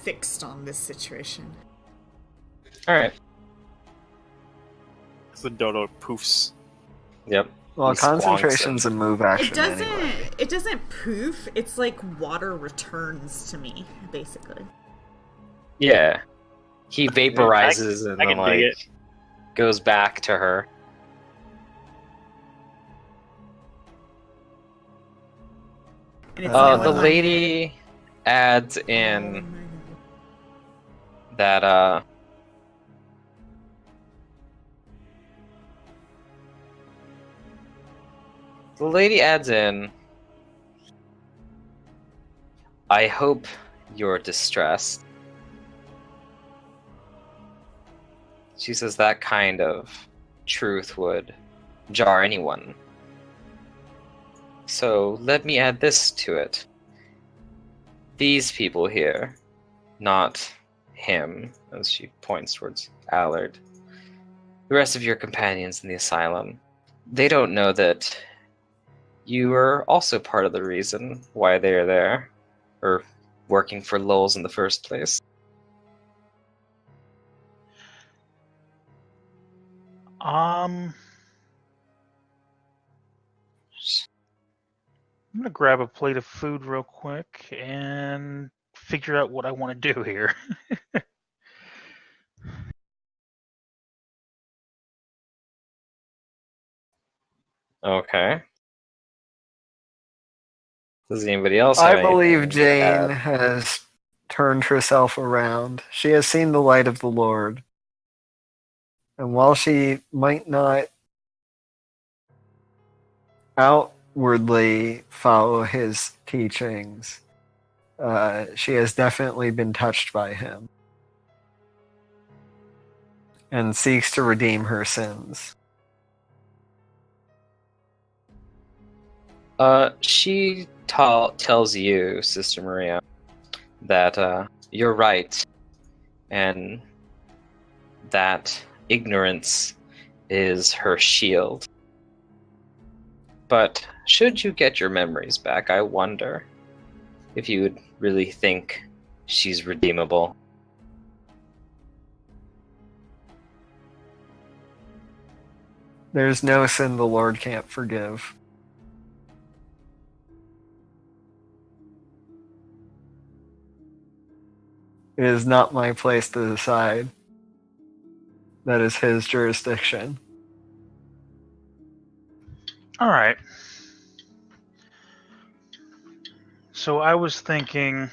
fixed on this situation. All right. The dodo poofs. Yep. Well, He squonks concentration's a move action It doesn't. anyway. It doesn't poof. It's like water returns to me, basically. Yeah. He vaporizes and I then can dig it. like goes back to her. And it's now The in my lady adds head. in Oh my God. that the lady adds in, I hope you're distressed. She says that kind of truth would jar anyone. So let me add this to it. These people here, not him, as she points towards Allard, the rest of your companions in the asylum, they don't know that you are also part of the reason why they are there, or working for Lowell's in the first place. I'm gonna grab a plate of food real quick and figure out what I want to do here. Okay. Does anybody else I have believe anything to Jane add? has turned herself around. She has seen the light of the Lord. And while she might not outwardly follow his teachings, she has definitely been touched by him and seeks to redeem her sins. She tells you, Sister Maria, that you're right, and that ignorance is her shield. But should you get your memories back, I wonder if you would really think she's redeemable. There's no sin the Lord can't forgive. It is not my place to decide. That is his jurisdiction. All right. So I was thinking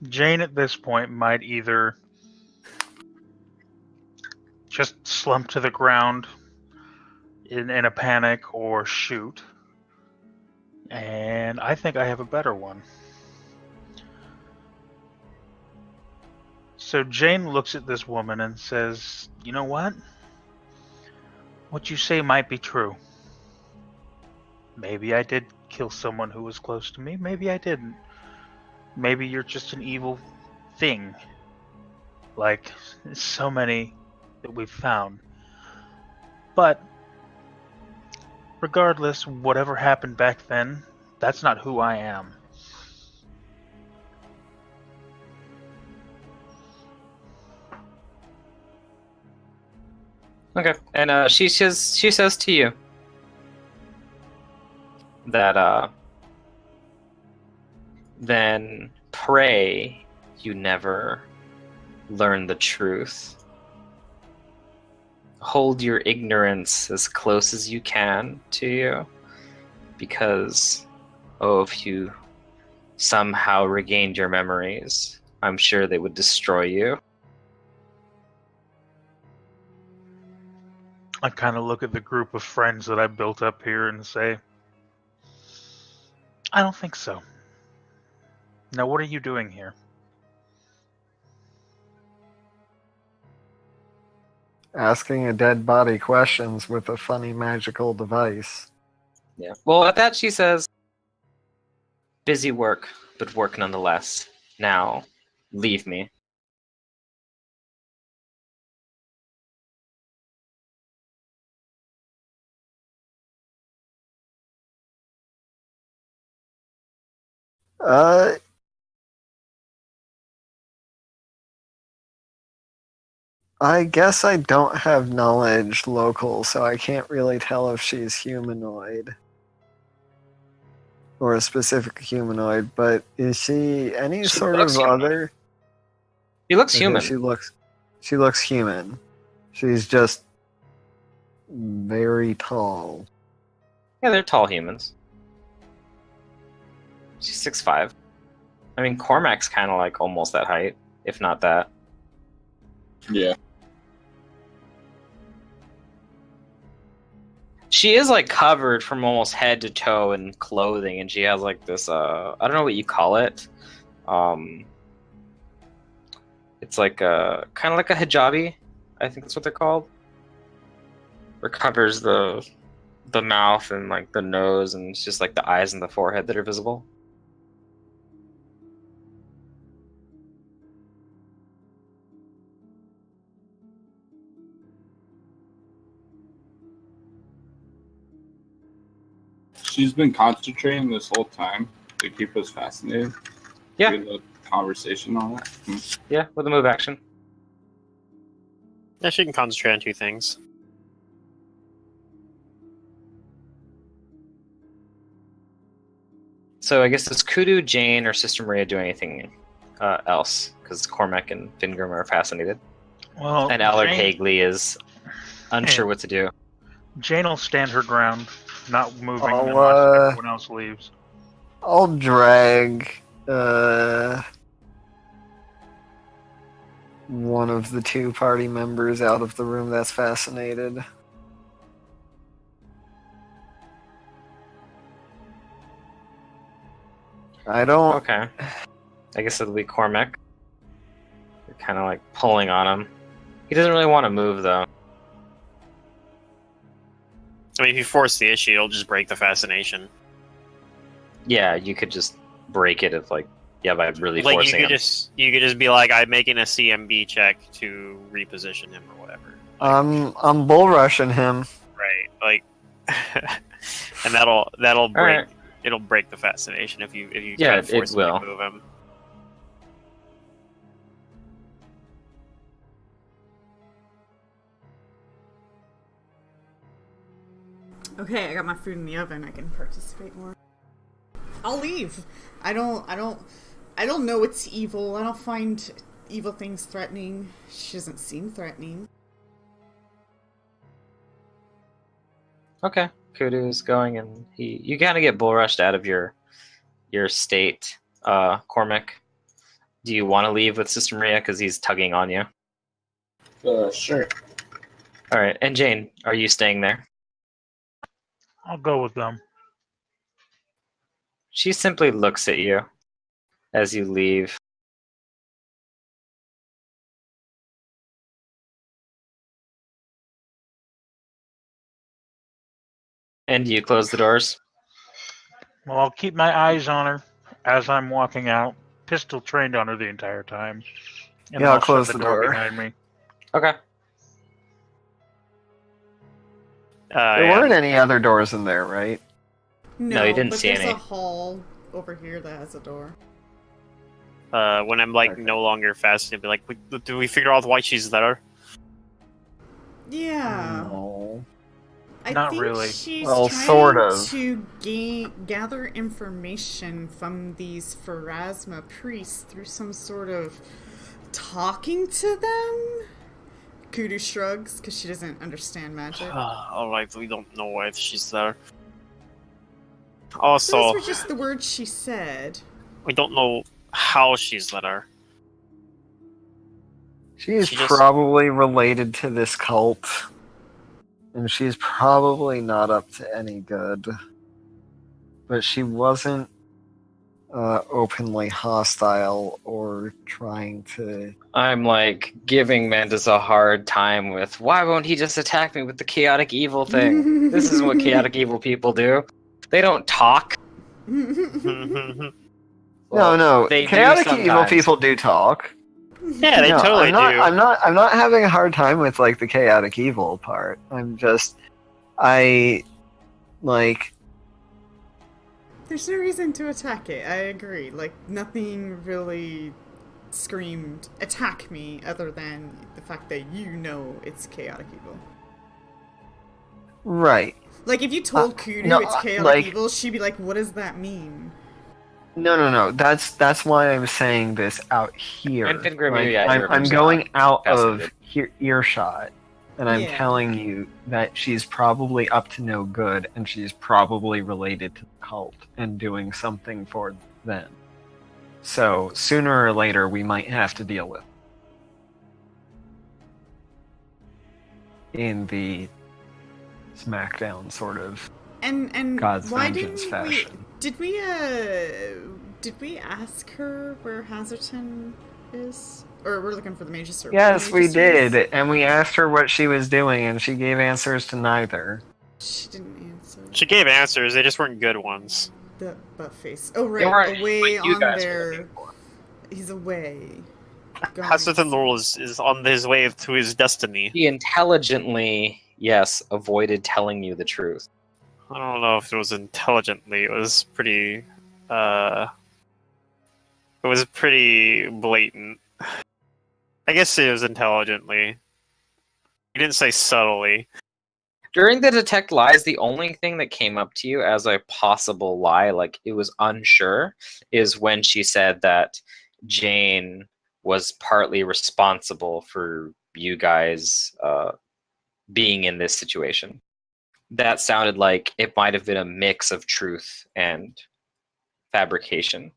Jane at this point might either just slump to the ground in a panic or shoot. And I think I have a better one. So Jane looks at this woman and says, you know what? What you say might be true. Maybe I did kill someone who was close to me. Maybe I didn't. Maybe you're just an evil thing. Like so many that we've found. But regardless, whatever happened back then, that's not who I am. Okay, and she says to you that then pray you never learn the truth. Hold your ignorance as close as you can to you, because if you somehow regained your memories, I'm sure they would destroy you. I kind of look at the group of friends that I built up here and say, I don't think so. Now, what are you doing here? Asking a dead body questions with a funny magical device. Yeah. Well, at that she says, busy work, but work nonetheless. Now, leave me. Uh, I guess I don't have knowledge local, so I can't really tell if she's humanoid. Or a specific humanoid, but is she any She sort looks of human. other? He looks Okay, human. she looks human. She's just very tall. Yeah, they're tall humans. She's 6'5". I mean, Cormac's kind of like almost that height, if not that. Yeah. She is like covered from almost head to toe in clothing, and she has like this I don't know what you call it. It's like a kind of like a hijabi, I think that's what they're called. Where it covers the mouth and like the nose, and it's just like the eyes and the forehead that are visible. She's been concentrating this whole time to keep us fascinated. Yeah. With the conversation on it. Yeah, with a move action. Yeah, she can concentrate on two things. So I guess does Kudu, Jane, or Sister Maria do anything else? Because Cormac and Fingrim are fascinated. Well, And Allard Jane, Hagley is unsure what to do. Jane will stand her ground, not moving I'll, unless everyone else leaves. I'll drag one of the two party members out of the room that's fascinated. I don't. Okay. I guess it'll be Cormac. You're kind of like pulling on him. He doesn't really want to move, though. I mean, if you force the issue, it'll just break the fascination. Yeah, you could just break it if, like, yeah, by really Like forcing you could him. you could just be like, I'm making a CMB check to reposition him or whatever. I'm bull rushing him. Right, like, and that'll break. right. It'll break the fascination if you Yeah, try to force it him will. to move him. Okay, I got my food in the oven. I can participate more. I'll leave. I don't know it's evil. I don't find evil things threatening. She doesn't seem threatening. Okay. Kudu's going, and you kind of get bull rushed out of your state, Cormac. Do you want to leave with Sister Maria because he's tugging on you? Sure. All right. And Jane, are you staying there? I'll go with them. She simply looks at you as you leave. And you close the doors? Well, I'll keep my eyes on her as I'm walking out. Pistol trained on her the entire time. And Yeah, I'll shut close the door. behind me. Okay. There Yeah. weren't any other doors in there, right? No, you didn't but see there's any. a hall over here that has a door. When I'm like Okay. no longer fascinated, be like, do we figure out why she's there? Yeah. No. I Not think really. she's Well, trying sort of. to gather information from these Pharasma priests through some sort of talking to them. Kudu shrugs because she doesn't understand magic. Alright, we don't know why she's there. Those Also, were just the words she said. we don't know how she's there. She's She just- probably related to this cult. And she's probably not up to any good. But she wasn't openly hostile or trying to... I'm like giving Mantis a hard time with, why won't he just attack me with the chaotic evil thing? This is what chaotic evil people do. They don't talk. No. They do Chaotic evil sometimes. people do talk. Yeah, they No, totally I'm not, do. I'm not having a hard time with like the chaotic evil part. There's no reason to attack it. I agree. Like, nothing really screamed attack me other than the fact that you know it's chaotic evil. Right. Like, if you told Kudu no, it's chaotic like- evil, she'd be like, what does that mean? No. That's why I'm saying this out here. And Fingrim, Like, yeah, you're I'm going out of fascinated. earshot, and I'm Yeah. telling you that she's probably up to no good, and she's probably related to the cult and doing something for them. So sooner or later, we might have to deal with it. In the SmackDown sort of And God's why vengeance didn't fashion. did we ask her where Hazerton is? Or we're looking for the Magus? Yes, we did, and we asked her what she was doing, and she gave answers to neither. She didn't answer. She gave answers, they just weren't good ones. The butt face. Oh They right, weren't away what you on guys were their. looking for. He's away. Gone. Hasselton Lowell is on his way to his destiny. He intelligently, yes, avoided telling you the truth. I don't know if it was intelligently. It was pretty. It was pretty blatant. I guess it was intelligently. He didn't say subtly. During the detect lies, the only thing that came up to you as a possible lie, like it was unsure, is when she said that Jane was partly responsible for you guys being in this situation. That sounded like it might have been a mix of truth and fabrication.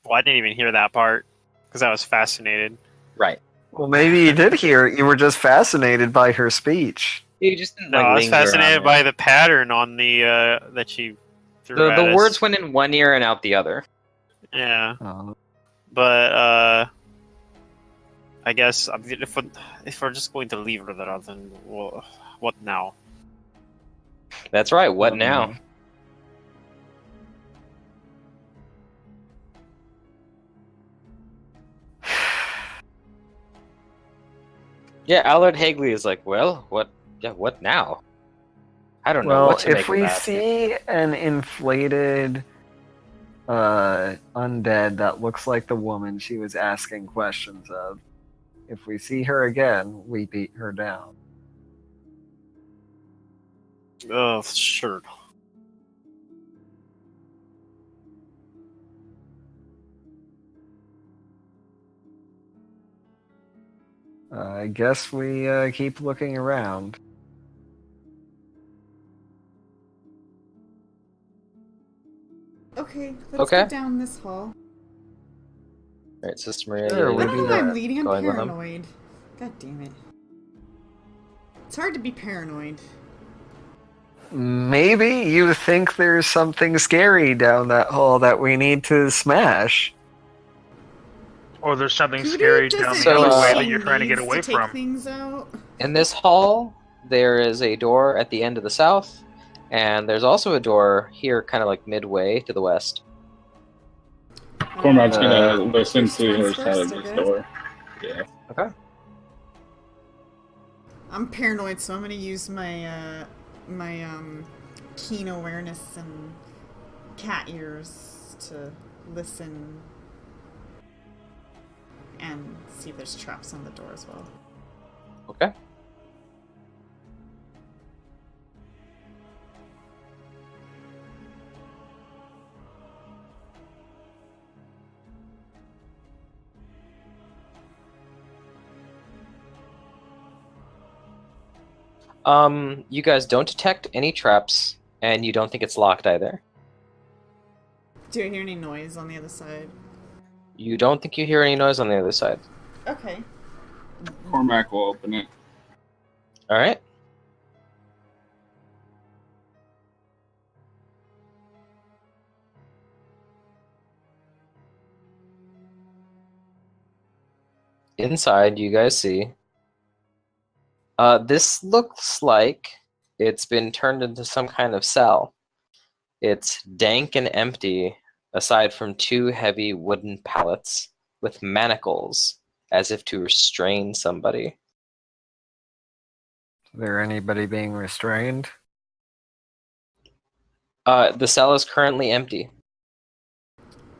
Well, I didn't even hear that part because I was fascinated. Right. Well, maybe you did hear it. You were just fascinated by her speech. You just didn't, No, like, I was linger on fascinated it. by the pattern on the that she threw at The us. words went in one ear and out the other. Yeah, Oh. but I guess if we're just going to leave her there, then well, what now? That's right. What now? Yeah, Allard Hagley is like, well, what? Yeah, what now? I don't know Well, what to make if of we that. see an inflated undead that looks like the woman she was asking questions of, if we see her again, we beat her down. Oh, sure. I guess we keep looking around. Okay, let's Okay. go down this hall. All right, Sister Maria. Sure, I we don't know do why I'm that. leading. I'm Going with him? paranoid. God damn it. It's hard to be paranoid. Maybe you think there's something scary down that hall that we need to smash. Or there's something Kudu scary down doesn't the other know way she that you're trying to get needs away take from. things out. In this hall, there is a door at the end of the south, and there's also a door here, kind of like midway to the west. Cormac's gonna listen first to her things side first, of I the guess. door. Yeah. Okay. I'm paranoid, so I'm gonna use my keen awareness and cat ears to listen and see if there's traps on the door as well. Okay. You guys don't detect any traps, and you don't think it's locked either. Do I hear any noise on the other side? You don't think you hear any noise on the other side. Okay. Cormac will open it. All right. Inside, you guys see. This looks like it's been turned into some kind of cell. It's dank and empty, aside from 2 heavy wooden pallets with manacles, as if to restrain somebody. Is there anybody being restrained? The cell is currently empty.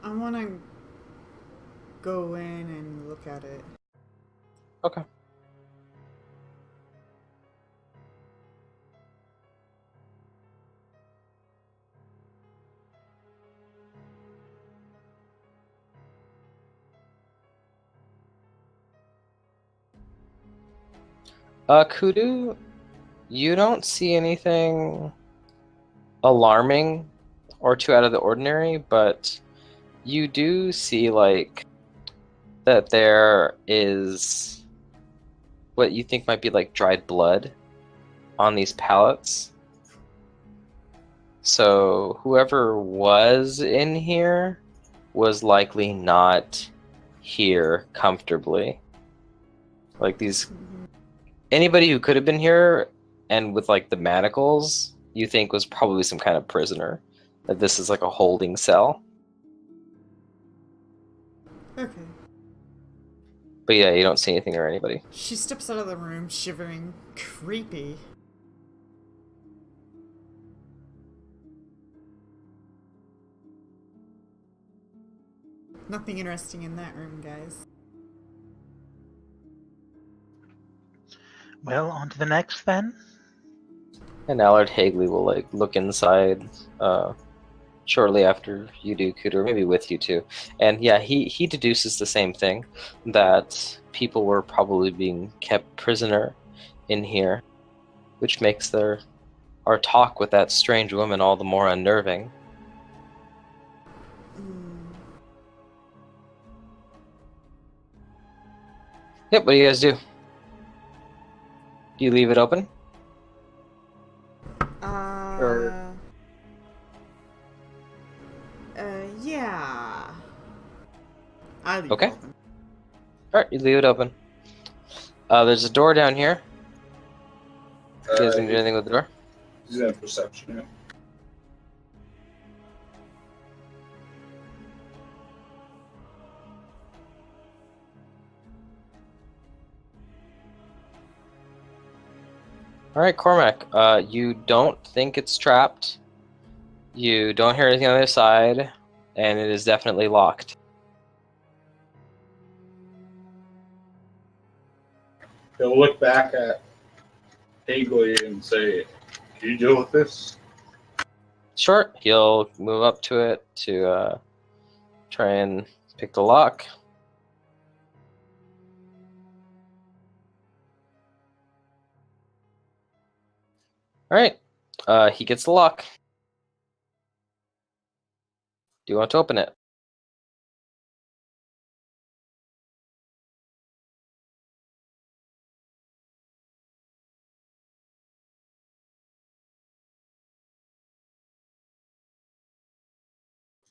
I want to go in and look at it. Okay. Kudu, you don't see anything alarming or too out of the ordinary, but you do see, like, that there is what you think might be like dried blood on these pallets. So whoever was in here was likely not here comfortably. Like anybody who could have been here and with like the manacles, you think was probably some kind of prisoner. That this is like a holding cell. Okay. But yeah, you don't see anything or anybody. She steps out of the room, shivering. Creepy. Nothing interesting in that room, guys. Well, on to the next then. And Allard Hagley will like look inside shortly after you do, Cooter, maybe with you too. And yeah, he deduces the same thing, that people were probably being kept prisoner in here, which makes our talk with that strange woman all the more unnerving. Yep, what do you guys do? Do you leave it open? Or- Yeah. I leave Okay. it open. Alright, you leave it open. There's a door down here. You guys gonna do anything with the door? He's in perception. Yeah. Alright, Cormac, you don't think it's trapped. You don't hear anything on the other side, and it is definitely locked. He'll look back at Hagley and say, "Can you deal with this?" Sure, he'll move up to it to try and pick the lock. Alright, he gets the lock. Do you want to open it?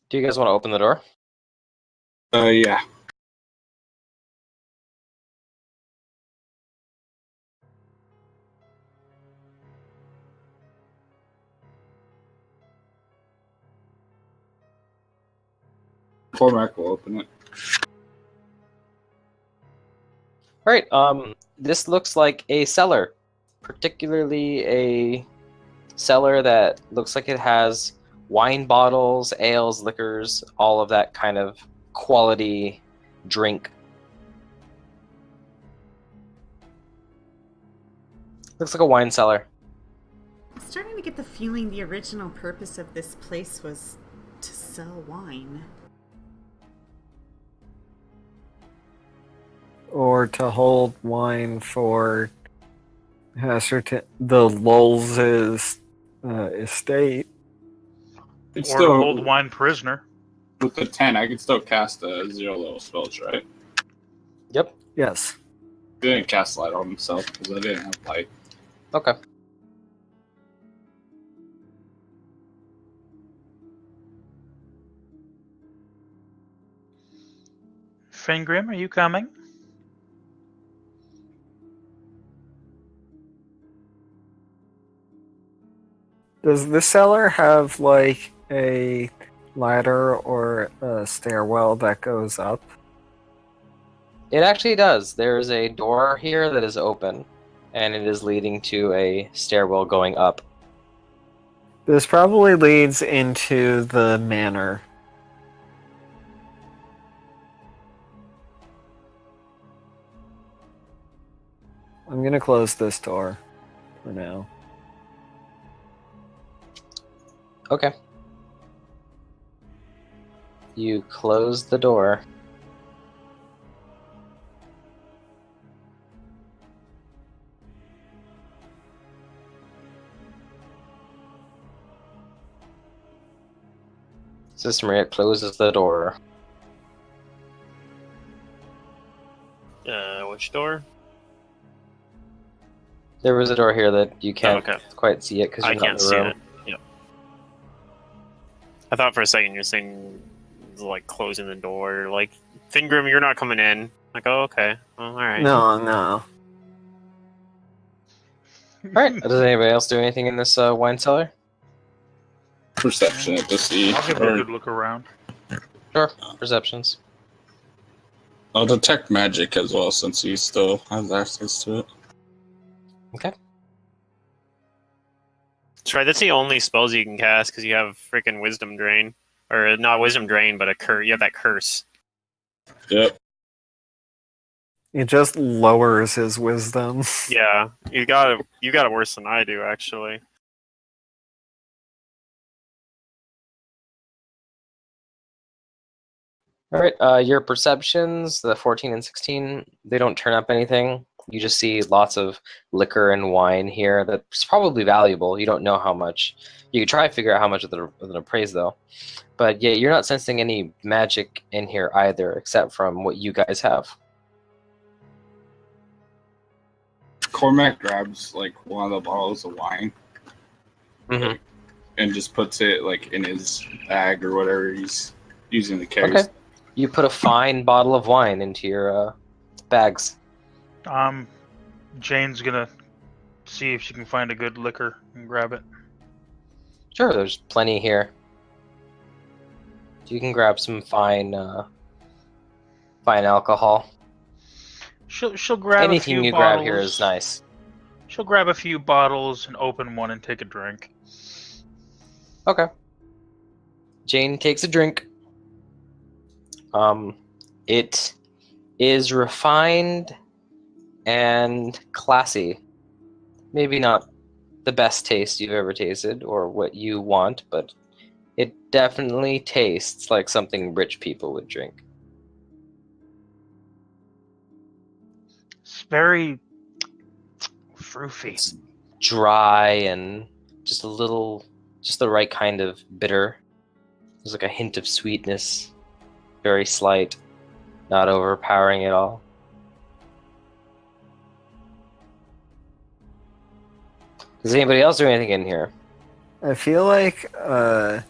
Do you guys want to open the door? Yeah. Cormac will open it. Alright, this looks like a cellar. Particularly a cellar that looks like it has wine bottles, ales, liquors, all of that kind of quality drink. Looks like a wine cellar. I'm starting to get the feeling the original purpose of this place was to sell wine. Or to hold wine for the Lulz' estate. It's Or still to hold wine prisoner. with the 10. I can still cast a 0 level spells, right? Yep. Yes. He didn't cast light on himself because I didn't have light. Okay. Fingrim, are you coming? Does this cellar have like a ladder or a stairwell that goes up? It actually does. There is a door here that is open, and it is leading to a stairwell going up. This probably leads into the manor. I'm gonna close this door for now. Okay. You close the door. Sister Maria closes the door. Which door? There was a door here that you can't okay. quite see it because I you're not can't in the see room. it. Yep. I thought for a second you're saying like closing the door, like Fingram, you're not coming in. Like, oh, okay, well, all right. No. Alright, does anybody else do anything in this wine cellar? Perception to see. I'll give it a good look around. Sure, perceptions. I'll detect magic as well since he still has access to it. Okay. That's right. That's the only spells you can cast because you have freaking Wisdom Drain, or not Wisdom Drain, but a curse. You have that curse. Yep. It just lowers his wisdom. Yeah, you got it worse than I do, actually. Alright, your perceptions, the 14 and 16, they don't turn up anything. You just see lots of liquor and wine here that's probably valuable. You don't know how much. You could try to figure out how much of an appraise, though. But yeah, you're not sensing any magic in here either, except from what you guys have. Cormac grabs like one of the bottles of wine Mm-hmm. and just puts it like in his bag or whatever he's using to carry. Okay. You put a fine bottle of wine into your bags. Jane's gonna see if she can find a good liquor and grab it. Sure, there's plenty here. You can grab some fine alcohol. She'll grab a Anything few you bottles. grab here is nice. She'll grab a few bottles and open one and take a drink. Okay. Jane takes a drink. It is refined and classy. Maybe not the best taste you've ever tasted or what you want, but it definitely tastes like something rich people would drink. It's very froofy. It's dry and just the right kind of bitter. There's like a hint of sweetness, very slight, not overpowering at all. Does anybody else do anything in here? I feel like the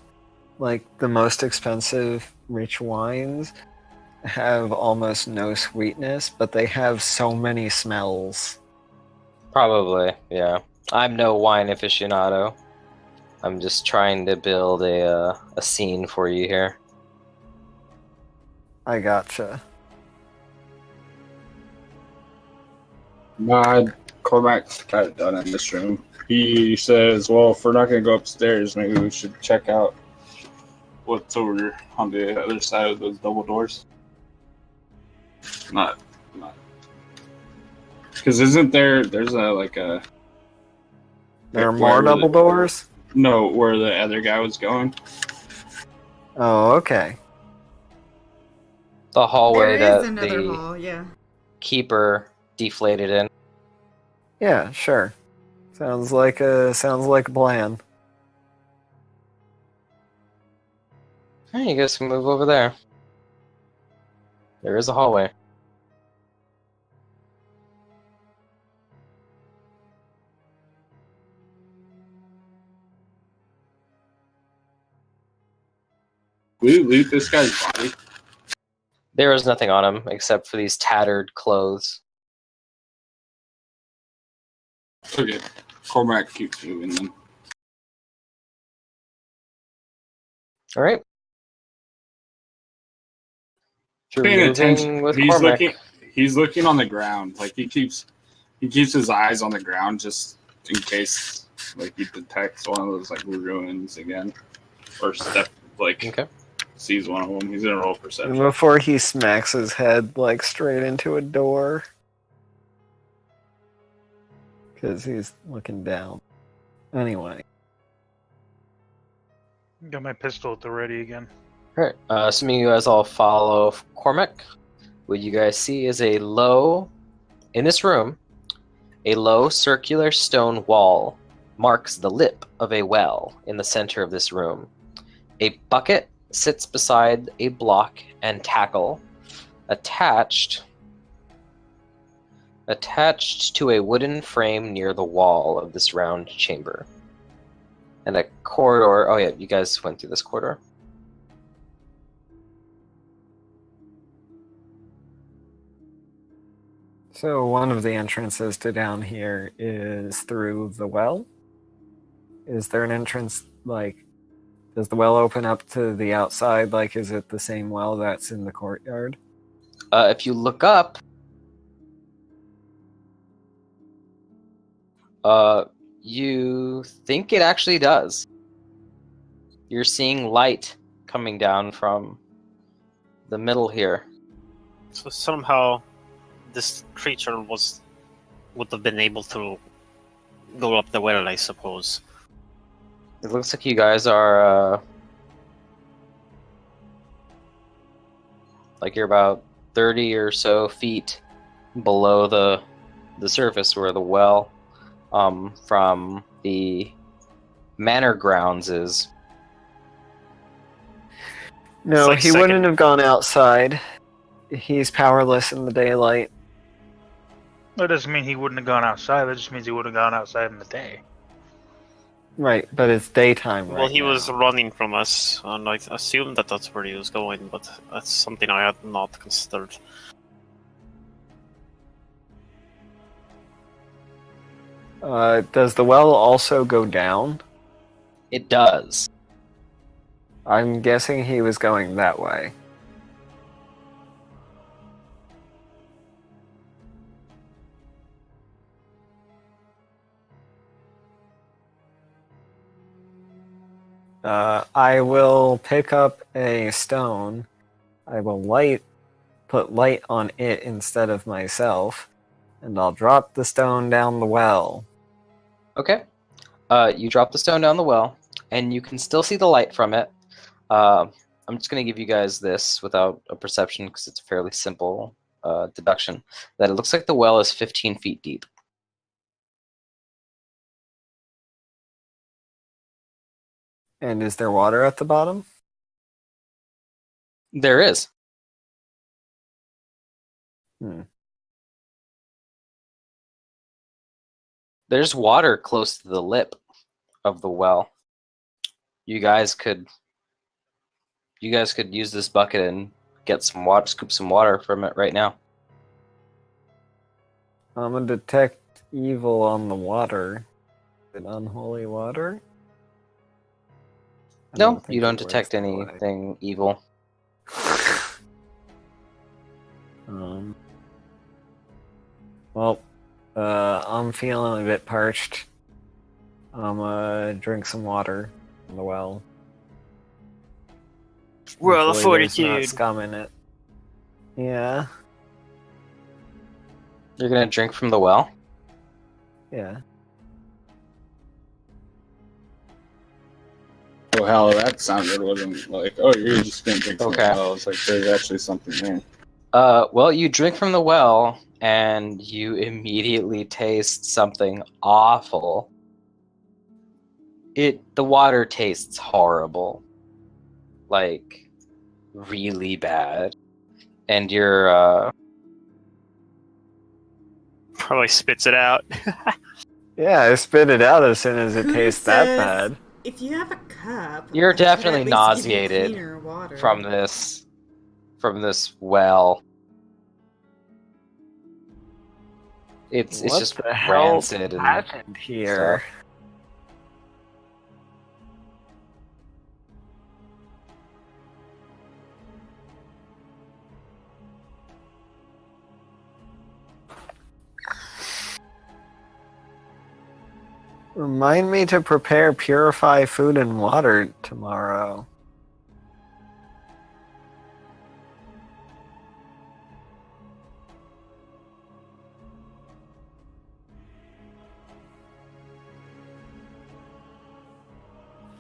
most expensive rich wines have almost no sweetness, but they have so many smells. Probably, yeah. I'm no wine aficionado. I'm just trying to build a scene for you here. I gotcha. Nah, Cormac's got it done in this room. He says, well, if we're not going to go upstairs, maybe we should check out what's over on the other side of those double doors. Not. Because isn't there's a... There are where more the- double doors? No, where the other guy was going. Oh, okay. The hallway There is that another the hall, yeah. keeper deflated in. Yeah, sure. Sounds like a plan. Hey, you guys can move over there. There is a hallway. We loot this guy's body. There is nothing on him except for these tattered clothes. Okay. Cormac keeps moving then. All right. You're Paying moving attention. with Cormac. He's looking on the ground. Like he keeps his eyes on the ground just in case like he detects one of those like ruins again, or Okay. sees one of them. He's gonna roll And perception. before he smacks his head like straight into a door. Because he's looking down. Anyway. Got my pistol at the ready again. All right. Assuming you guys all follow Cormac, what you guys see is in this room, a low circular stone wall marks the lip of a well in the center of this room. A bucket sits beside a block and tackle, attached to a wooden frame near the wall of this round chamber. And a corridor. Oh yeah, you guys went through this corridor. So one of the entrances to down here is through the well. Is there an entrance, like, does the well open up to the outside? Like, is it the same well that's in the courtyard? If you look up, you think it actually does. You're seeing light coming down from the middle here. So somehow this creature would have been able to go up the well, I suppose. It looks like you guys are like you're about 30 or so feet below the surface where the well from the manor grounds is. No, It's like he second- wouldn't have gone outside. He's powerless in the daylight. That doesn't mean he wouldn't have gone outside. That just means he would have gone outside in the day. Right, but it's daytime right Well, he now. was running from us, and I assumed that that's where he was going, but that's something I had not considered. Does the well also go down? It does. I'm guessing he was going that way. I will pick up a stone. I will put light on it instead of myself, and I'll drop the stone down the well. Okay. You drop the stone down the well, and you can still see the light from it. I'm just going to give you guys this without a perception because it's a fairly simple deduction. That it looks like the well is 15 feet deep. And is there water at the bottom? There is. There's water close to the lip of the well. You guys could use this bucket and get some water, scoop some water from it right now. I'm gonna detect evil on the water. Is it unholy water? I No, think you don't it works detect that way. anything evil. Well, I'm feeling a bit parched. I'm gonna drink some water from the well. Roll a Hopefully there's not fortitude. scum in it. Yeah, You're gonna drink from the well? yeah. Oh hell, that sounded wasn't like, oh, you're just gonna drink from Okay. the well. It's like there's actually something there. Well, you drink from the well, and you immediately taste something awful. The water tastes horrible. Like, really bad. And you're, Probably spits it out. Yeah, I spit it out as soon as it Who tastes that says- bad. If you have a cup, You're I could definitely at least nauseated give you cleaner water. from this well. It's What just the hell rancid and happened here? Remind me to prepare purify food and water tomorrow.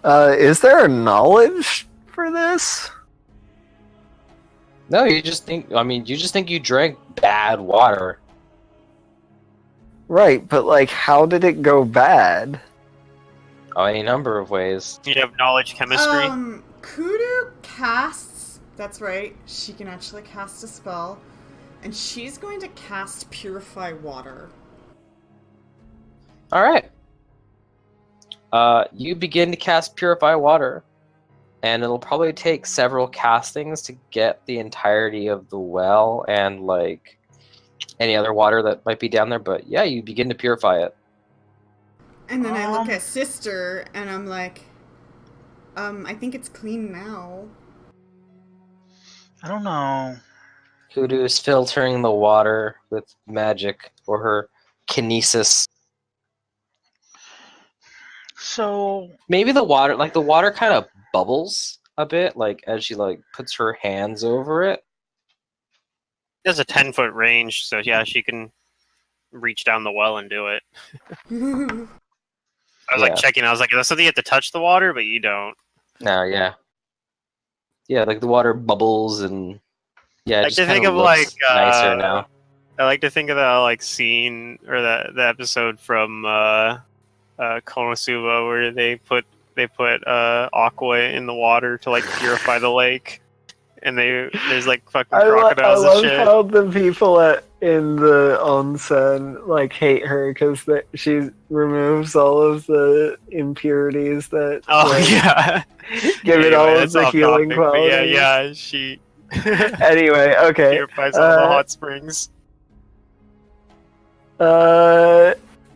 Is there a knowledge for this? No, you just think. I mean, you just think you drank bad water. Right, but like, how did it go bad? Oh, any number of ways. You have knowledge chemistry. Kudu casts. That's right. She can actually cast a spell, and she's going to cast Purify Water. All right. You begin to cast Purify Water, and it'll probably take several castings to get the entirety of the well and like any other water that might be down there. But yeah, you begin to purify it. And then I look at Sister, and I'm like, I think it's clean now. I don't know. Kudu is filtering the water with magic or her kinesis. So Maybe the water kind of bubbles a bit, like as she like puts her hands over it. There's a 10-foot range, so yeah, she can reach down the well and do it. I was like checking. I was like, "Is that something you have to touch the water?" But you don't. No, yeah, like the water bubbles and yeah, I it like just to think kind of of looks like nicer now. I like to think of that like scene or the episode from Konosuba where they put aqua in the water to like purify the lake, and there's like fucking I crocodiles love and shit. how the people in the onsen like hate her because she removes all of the impurities that Yeah, give it Anyway, all of that's the off healing topic, but qualities. yeah, she Anyway, okay. purifies all the hot springs.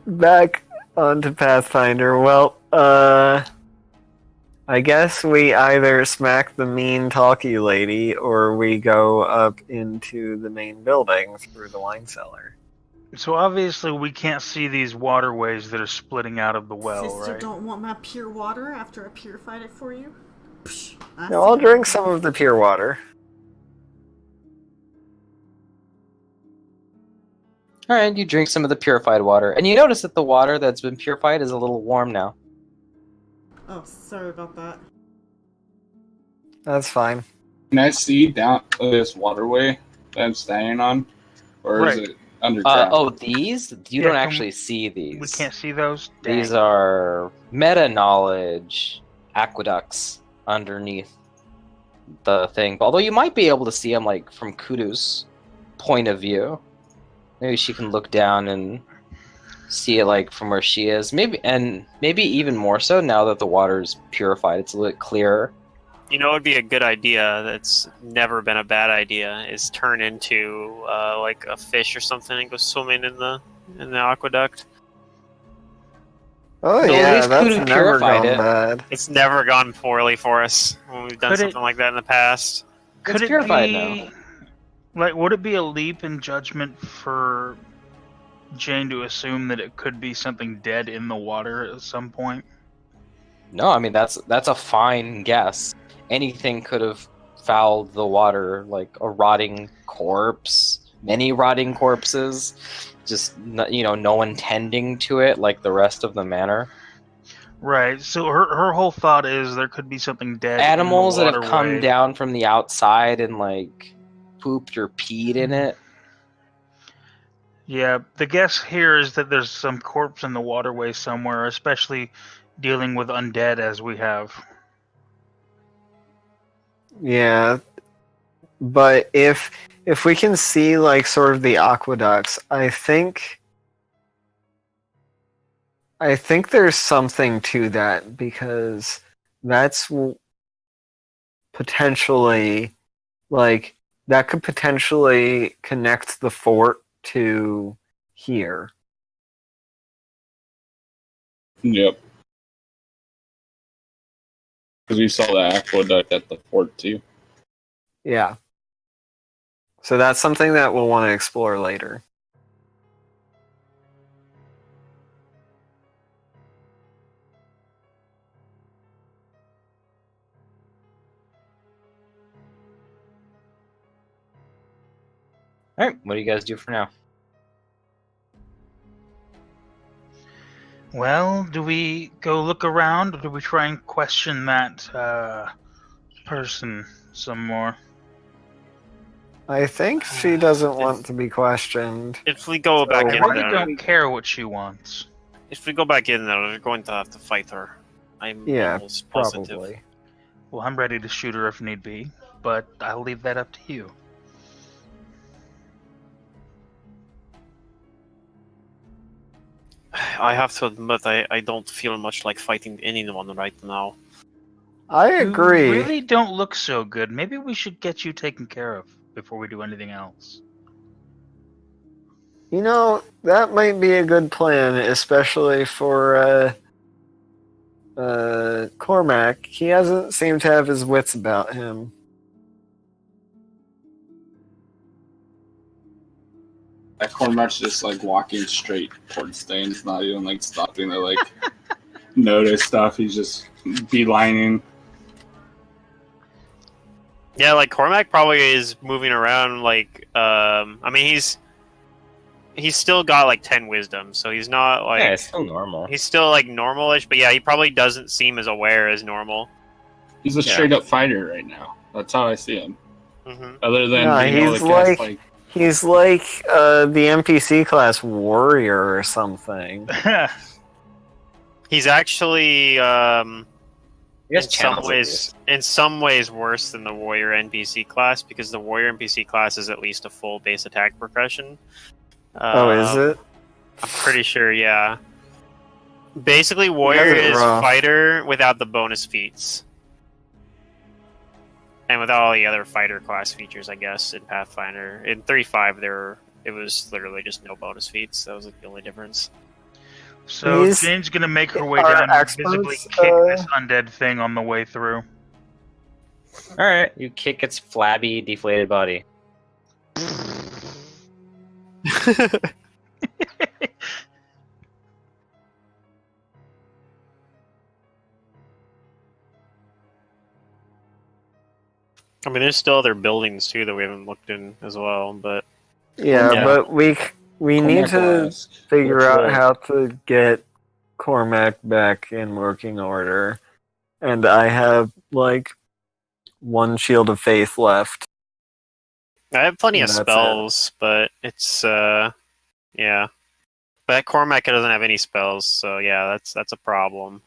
Back onto Pathfinder. Well, I guess we either smack the mean talky lady or we go up into the main building through the wine cellar. So obviously we can't see these waterways that are splitting out of the well, Sister, right? don't want my pure water after I purified it for you? No, I'll drink some of the pure water. All right, you drink some of the purified water, and you notice that the water that's been purified is a little warm now. Oh, sorry about that. That's fine. Can I see down this waterway that I'm standing on? Or is Right. it underground? These? You Yeah, don't can actually see these. We can't see those? These Dang. are meta-knowledge aqueducts underneath the thing. Although you might be able to see them like from Kudu's point of view. Maybe she can look down and see it like from where she is. Maybe even more so now that the water's purified. It's a little bit clearer. You know, it would be a good idea. That's never been a bad idea. Is turn into like a fish or something and go swimming in the aqueduct. Oh So at yeah, least that's Kudu never purified gone it. bad. It's never gone poorly for us when we've done Could it- something like that in the past. Could It's it purified be now. like would it be a leap in judgment for Jane to assume that it could be something dead in the water at some point? No, I mean that's a fine guess. Anything could have fouled the water, like a rotting corpse, many rotting corpses, just no one tending to it like the rest of the manor. Right. So her whole thought is there could be something dead. Animals in that the have come waterway. down from the outside and like pooped or peed in it. Yeah, the guess here is that there's some corpse in the waterway somewhere, especially dealing with undead as we have. Yeah, but if we can see like sort of the aqueducts, I think there's something to that because that's potentially like that could potentially connect the fort to here. Yep. Because we saw the aqueduct at the fort too. Yeah. So that's something that we'll want to explore later. Alright, what do you guys do for now? Well, do we go look around, or do we try and question that person some more? I think she doesn't want to be questioned. If we go So back I in really there, don't care what she wants. if we go back in there, we're going to have to fight her. I'm Yeah, almost positive. probably. Well, I'm ready to shoot her if need be, but I'll leave that up to you. I have to admit, I don't feel much like fighting anyone right now. I agree. You really don't look so good. Maybe we should get you taken care of before we do anything else. You know, that might be a good plan, especially for Cormac. He hasn't seemed to have his wits about him. That Cormac's just like walking straight towards things, not even like stopping to like notice stuff. He's just beelining. Yeah, like Cormac probably is moving around like I mean he's still got like 10 wisdom, so he's not like Yeah, it's still normal. he's still like normalish, but yeah, he probably doesn't seem as aware as normal. He's a straight up fighter right now. That's how I see him. Hmm. Other than No, being able he's to cast, like- He's like the NPC class warrior or something. He's actually He has in channels at some ways worse than the warrior NPC class, because the warrior NPC class is at least a full base attack progression. Is it? I'm pretty sure, yeah. Basically, warrior it is rough. fighter without the bonus feats. And without all the other fighter class features, I guess, in Pathfinder. In 3.5, it was literally just no bonus feats. That was like the only difference. So He's- Jane's gonna make her way our down and experts, visibly kick this undead thing on the way through. Alright, you kick its flabby, deflated body. I mean, there's still other buildings too that we haven't looked in as well, but Yeah, Yeah. but we need to figure out how to get Cormac back in working order. And I have like one shield of faith left. I have plenty And of that's it. spells, but it's yeah. But Cormac doesn't have any spells, so yeah, that's a problem.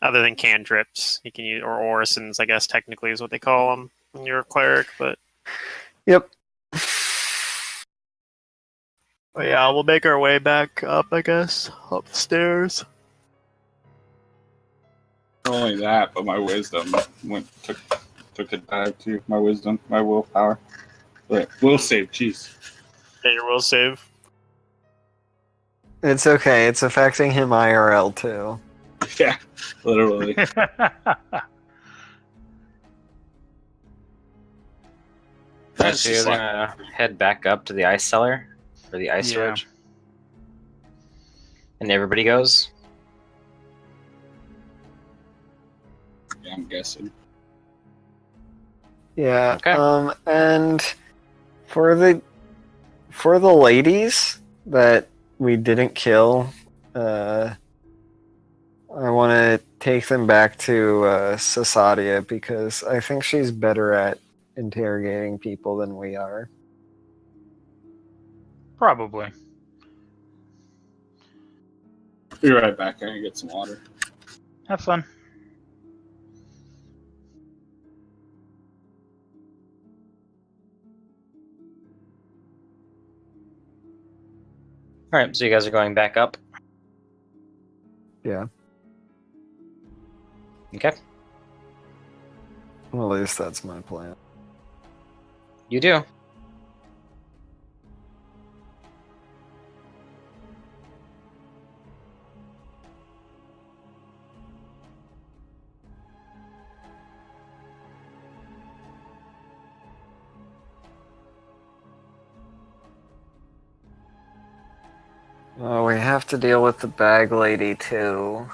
Other than cantrips, he can use, or orisons, I guess technically is what they call them when you're a cleric. But Yep. yeah, we'll make our way back up, I guess, up the stairs. Not only that, but my wisdom took a dive too. My wisdom, my willpower. But will save. Jeez. And your will save. It's okay. It's affecting him IRL too. Yeah, literally. That's So you're just like, gonna head back up to the ice cellar, or the ice Yeah. storage. And everybody goes? yeah, I'm guessing. Yeah. Okay. And for the ladies that we didn't kill, I want to take them back to Sasadia because I think she's better at interrogating people than we are. Probably. Be right back. I'm gonna get some water. Have fun. Alright, so you guys are going back up? Yeah. Okay. Well, at least that's my plan. You do. Oh, we have to deal with the bag lady too.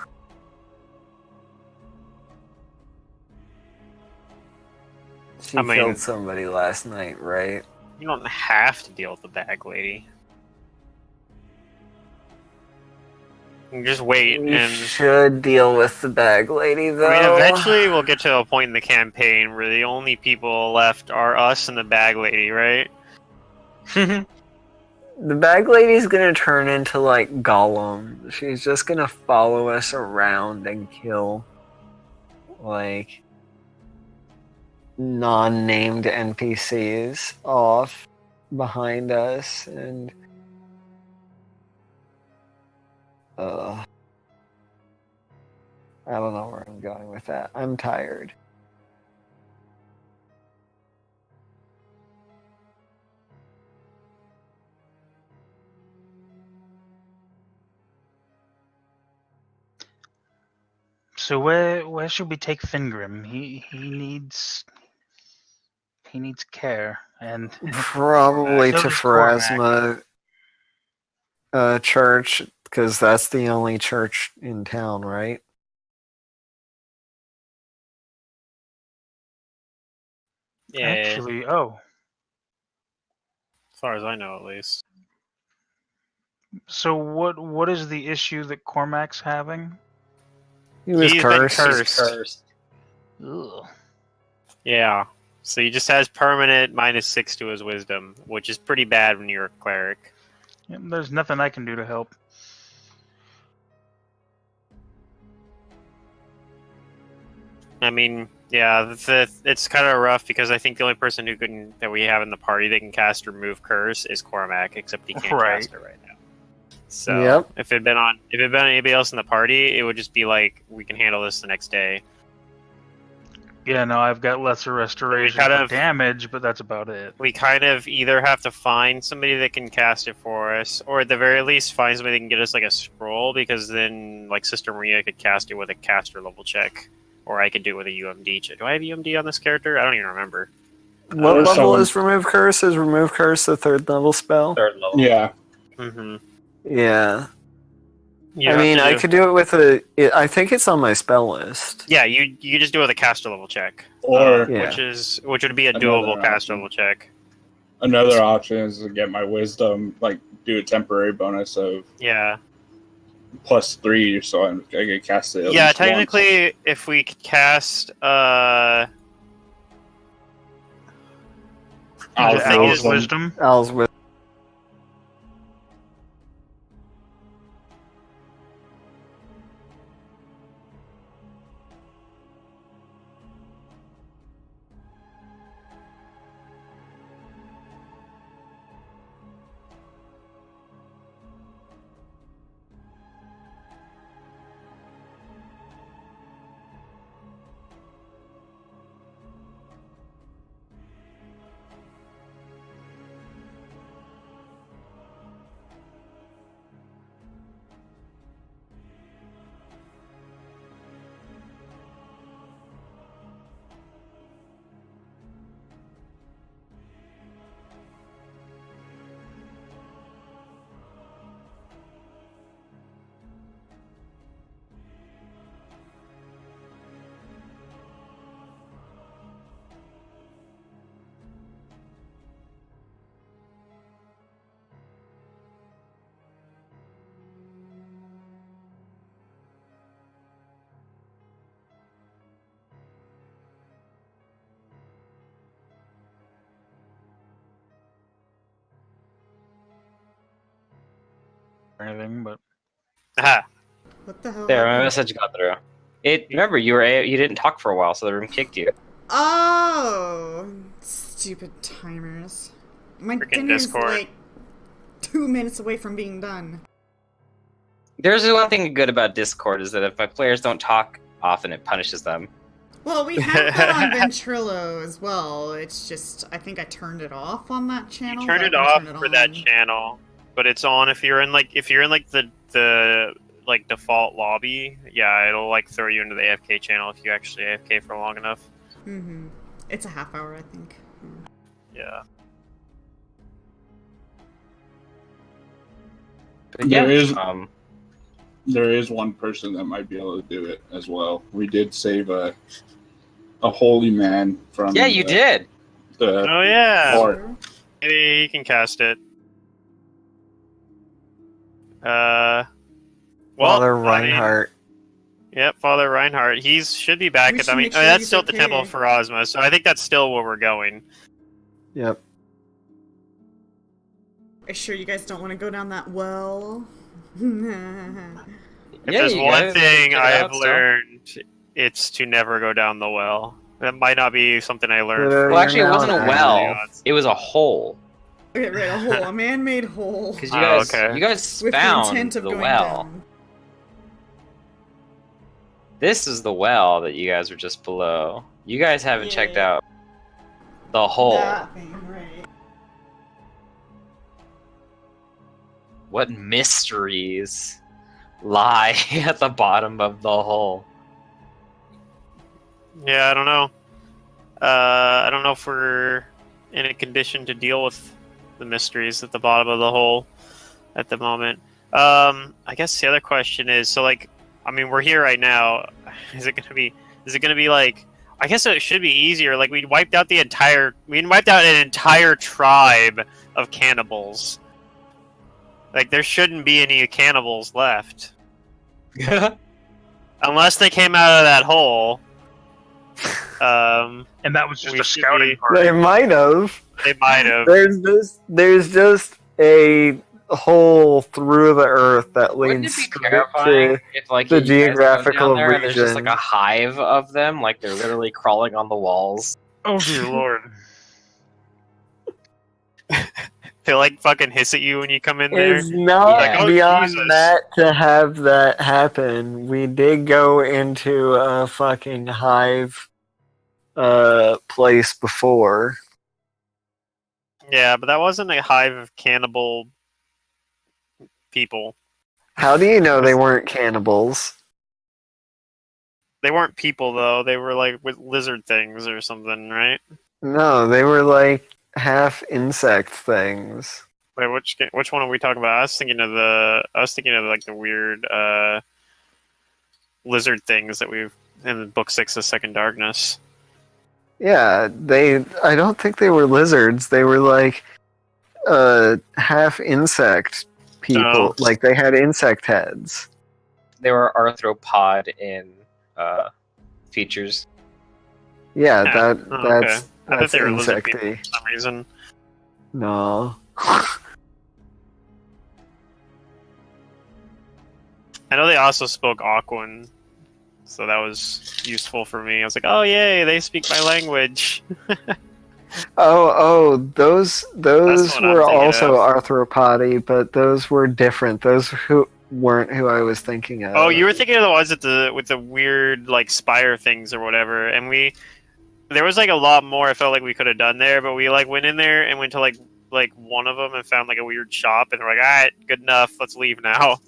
She I mean- killed somebody last night, right? You don't have to deal with the bag lady. You just wait We and. should deal with the bag lady, though. I mean, eventually we'll get to a point in the campaign where the only people left are us and the bag lady, right? The bag lady's gonna turn into, like, Gollum. She's just gonna follow us around and kill, like, non-named NPCs off behind us, and... I don't know where I'm going with that. I'm tired. So where should we take Fingrim? He needs care, and Probably so to does Cormac. Pharasma Church, because that's the only church in town, right? Yeah. Actually, As far as I know, at least. so what is the issue that Cormac's having? He was He's been cursed. cursed. Ugh. Yeah. So he just has permanent -6 to his wisdom, which is pretty bad when you're a cleric. Yeah, there's nothing I can do to help. I mean, yeah, it's kind of rough because I think the only person that we have in the party that can cast Remove Curse is Cormac, except he can't Right. cast it right now. So Yep. if it had been anybody else in the party, it would just be like we can handle this the next day. Yeah, no, I've got lesser restoration kind for of- damage, but that's about it. We kind of either have to find somebody that can cast it for us, or at the very least find somebody that can get us like a scroll, because then like Sister Maria could cast it with a caster level check, or I could do it with a UMD check. Do I have UMD on this character? I don't even remember. What There's level someone- is Remove Curse? Is Remove Curse the 3rd level spell? Third level. Yeah. Mm-hmm. Yeah. I mean, I could do it with I think it's on my spell list. Yeah, you just do it with a caster level check, Or Yeah. which would be a Another doable caster option. level check. another option is to get my wisdom, like do a temporary bonus of Yeah. +3, so I get cast it. At Yeah, least technically, if we could cast, once. the thing is Wisdom. Al's with. Or anything, but aha, What the hell? There, my happened? message got through. Remember, you didn't talk for a while, so the room kicked you. Oh, stupid timers. My Frickin' dinner's Discord. like 2 minutes away from being done. There's one thing good about Discord is that if my players don't talk often, it punishes them. Well, we have that on Ventrilo as well. It's just, I think I turned it off on that channel. you turn but it I can off turn it for that on. channel, but it's on if you're in the like default lobby. Yeah, it'll like throw you into the AFK channel if you actually AFK for long enough. Mm-hmm. It's a half hour, I think. Yeah. But There is- um, Once. 'Cause- There is one person that might be able to do it as well. We did save a. I think it was 2 hours ago. But I don't know if it's still active. Uh-huh. There is one person that might be able to do it as well. We did save a. I think it was 2 hours ago. But I don't know if it's still active. We did save a a holy man from. Yeah, you did. The Oh yeah, Lord. maybe he can cast it. Well, Father I mean, Reinhardt. yep, Father Reinhardt. He should be back We at. should I mean, make sure that's he's still at the Temple okay. of Pharasma, so I think that's still where we're going. Yep. Are you sure you guys don't want to go down that well? If Yeah, there's you one guys thing check it I have out still. learned, it's to never go down the well. That might not be something I learned. Well, from Well, actually, it You're wasn't a now well. Aeons. It was a hole. Okay, right, a hole, a man-made hole. Because Oh, okay. you guys With the found intent of the going well. down. This is the well that you guys were just below. You guys haven't checked Yeah. out the hole. That thing, right. What mysteries lie at the bottom of the hole? Yeah, I don't know. I don't know if we're in a condition to deal with the mysteries at the bottom of the hole at the moment. I guess the other question is, so like, I mean, we're here right now. Is it gonna be like? I guess it should be easier. Like we wiped out an entire tribe of cannibals. Like there shouldn't be any cannibals left, unless they came out of that hole. And that was just We a should scouting be- party. They might have. They might have. There's just a hole through the earth that Wouldn't leads it be straight terrifying to if, like, the you guys go geographical down there and there's just like region. a hive of them, like they're literally crawling on the walls? Oh dear lord. They like fucking hiss at you when you come in there. It's not Yeah. beyond Jesus. that to have that happen. We did go into a fucking hive place before. Yeah, but that wasn't a hive of cannibal people. How do you know they weren't cannibals? They weren't people though. They were like with lizard things or something, right? No, they were like half insect things. Wait, which one are we talking about? I was thinking of like the weird lizard things that we've in book 6 of Second Darkness. Yeah, I don't think they were lizards. They were like half insect people. Oh. Like they had insect heads. They were arthropod in features. Yeah, Yeah. that Oh, okay. that's I thought that's they were lizard people insecty. for some reason. No. I know they also spoke Aquan, so that was useful for me. I was like, oh yay, they speak my language. Those That's what I'm were thinking also of. arthropody, but those were different. Those who weren't who I was thinking of. Oh, you were thinking of the ones with the weird like spire things or whatever, and there was like a lot more I felt like we could have done there, but we like went in there and went to like one of them and found like a weird shop, and we're like, all right, good enough, let's leave now.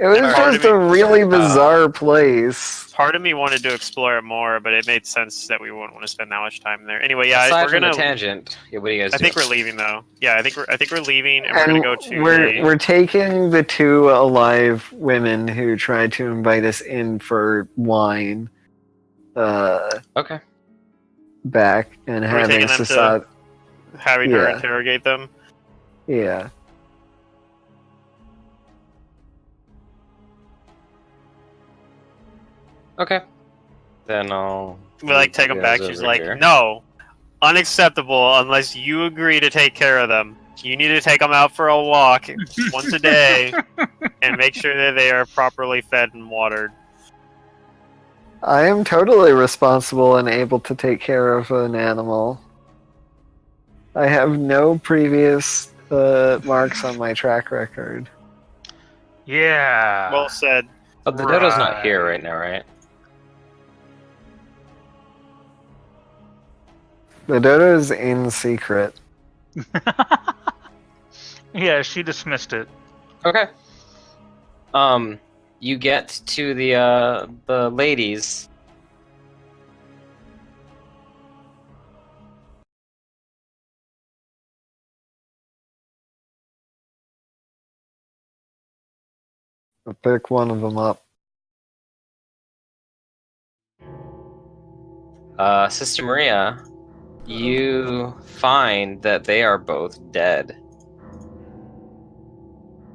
It was Part just of a really bizarre place. Part of me wanted to explore it more, but it made sense that we wouldn't want to spend that much time there. Anyway, yeah, Aside we're from gonna. the tangent, yeah, what do you guys I do? think we're leaving though. Yeah, I think we're leaving, and we're And gonna go to. we're taking the two alive women who tried to invite us in for wine Okay. back and We're having taking them to- society. having her Yeah. interrogate them. Yeah. Okay. Then I'll. We like take you them guys back. She's over like, here. no, unacceptable unless you agree to take care of them. You need to take them out for a walk once a day and make sure that they are properly fed and watered. I am totally responsible and able to take care of an animal. I have no previous marks on my track record. Yeah. Well said. Oh, the dodo's not Right. here right now, right? The dodo's in secret. Yeah, she dismissed it. Okay. You get to the ladies. I'll pick one of them up. Sister Maria, you find that they are both dead.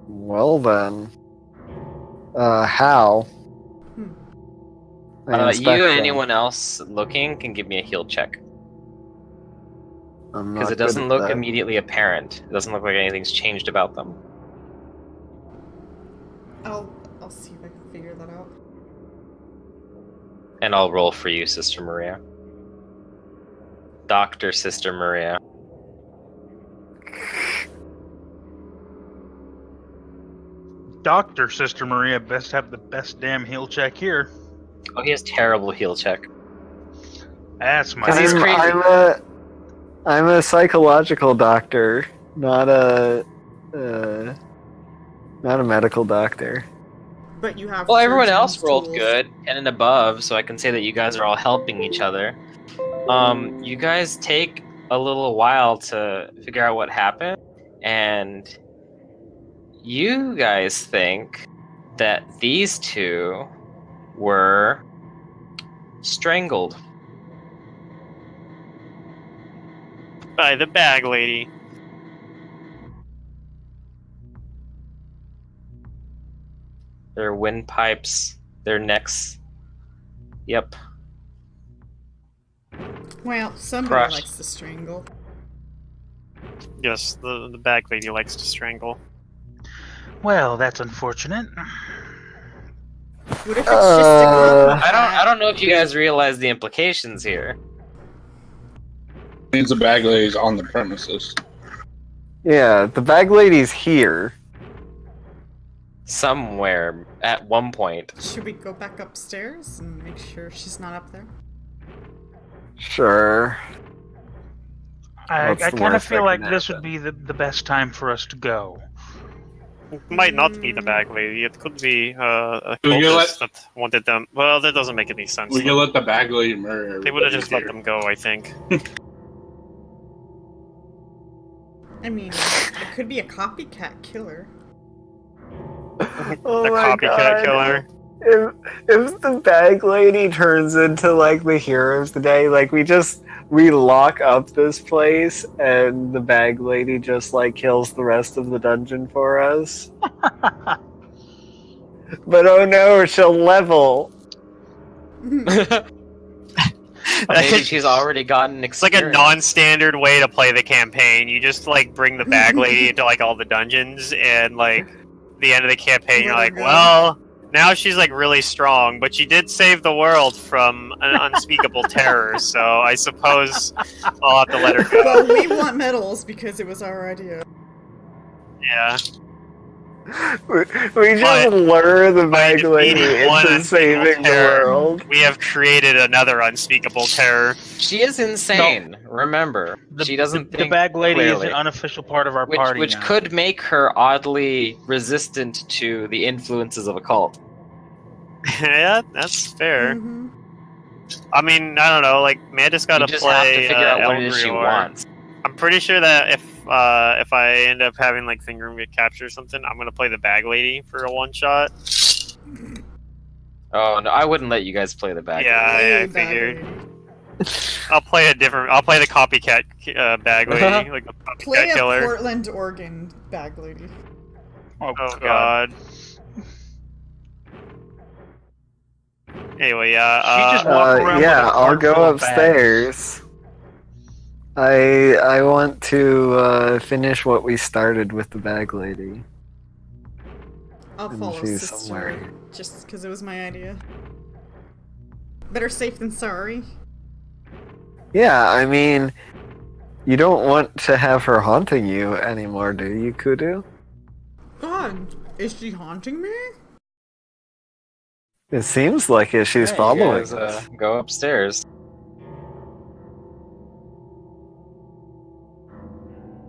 Well then. How? I inspect You and them. anyone else looking can give me a heal check. I'm Because not it doesn't good look at that. immediately apparent. It doesn't look like anything's changed about them. I'll see if I can figure that out. And I'll roll for you, Sister Maria. Dr. Sister Maria. Doctor Sister Maria best have the best damn heal check here. Oh, he has terrible heal check. That's my. 'Cause he's crazy. I'm a psychological doctor, not a medical doctor. But you have. Well, everyone surgeon's else rolled tools. good, 10 and above, so I can say that you guys are all helping each other. You guys take a little while to figure out what happened, and you guys think that these two were strangled. By the bag lady. Their windpipes, their necks. Yep. Well, somebody Crushed. likes to strangle. Yes, the bag lady likes to strangle. Well, that's unfortunate. What if it's just a group of I don't know if you guys realize the implications here. Means the bag lady's on the premises. Yeah, the bag lady's here. Somewhere at one point. Should we go back upstairs and make sure she's not up there? Sure. I What's the kind of worst feel that like can this would happen? be the best time for us to go. It might not be the bag lady. It could be a We can cultist that wanted them. Well, that doesn't make any sense. We though. can let the bag lady murder. They would have just let everybody them go, I think. I mean, it could be a copycat killer. Oh The my copycat God. killer. If the bag lady turns into like the hero of the day, like we lock up this place and the bag lady just like kills the rest of the dungeon for us. But oh no, she'll level. Maybe she's already gotten It's like a experience. non-standard way to play the campaign. You just like bring the bag lady into like all the dungeons, and like the end of the campaign, you're Let her like, go. well, now she's like really strong, but she did save the world from an unspeakable terror. So I suppose I'll have to let her go. Well, we want medals because it was our idea. Yeah. We just But lure the by bag lady defeating one into unspeakable saving the terror, world. we have created another unspeakable terror. She is insane. Remember, The, she doesn't the think bag lady is clearly, an unofficial part of our which party which now. could make her oddly resistant to the influences of a cult. Yeah, that's fair. Mhm. I mean, I don't know. Like, Manda's got You to just play have to figure out what it is she Elgrior. wants. I'm pretty sure that if I end up having like Finger Room get captured or something, I'm gonna play the bag lady for a one shot. Oh no, I wouldn't let you guys play the bag. Yeah, Hey, I bag figured. lady. I'll play the copycat bag lady, like the Play copycat a killer. Portland, Oregon bag lady. Oh, Oh god. Anyway, yeah. She just walk around with a I'll cart go full of bags. upstairs. I want to finish what we started with the bag lady. I'll And follow she's sister somewhere. just because it was my idea. Better safe than sorry. Yeah, I mean, you don't want to have her haunting you anymore, do you, Kudu? God, is she haunting me? It seems like it. She's Yeah, you following guys, us. go upstairs.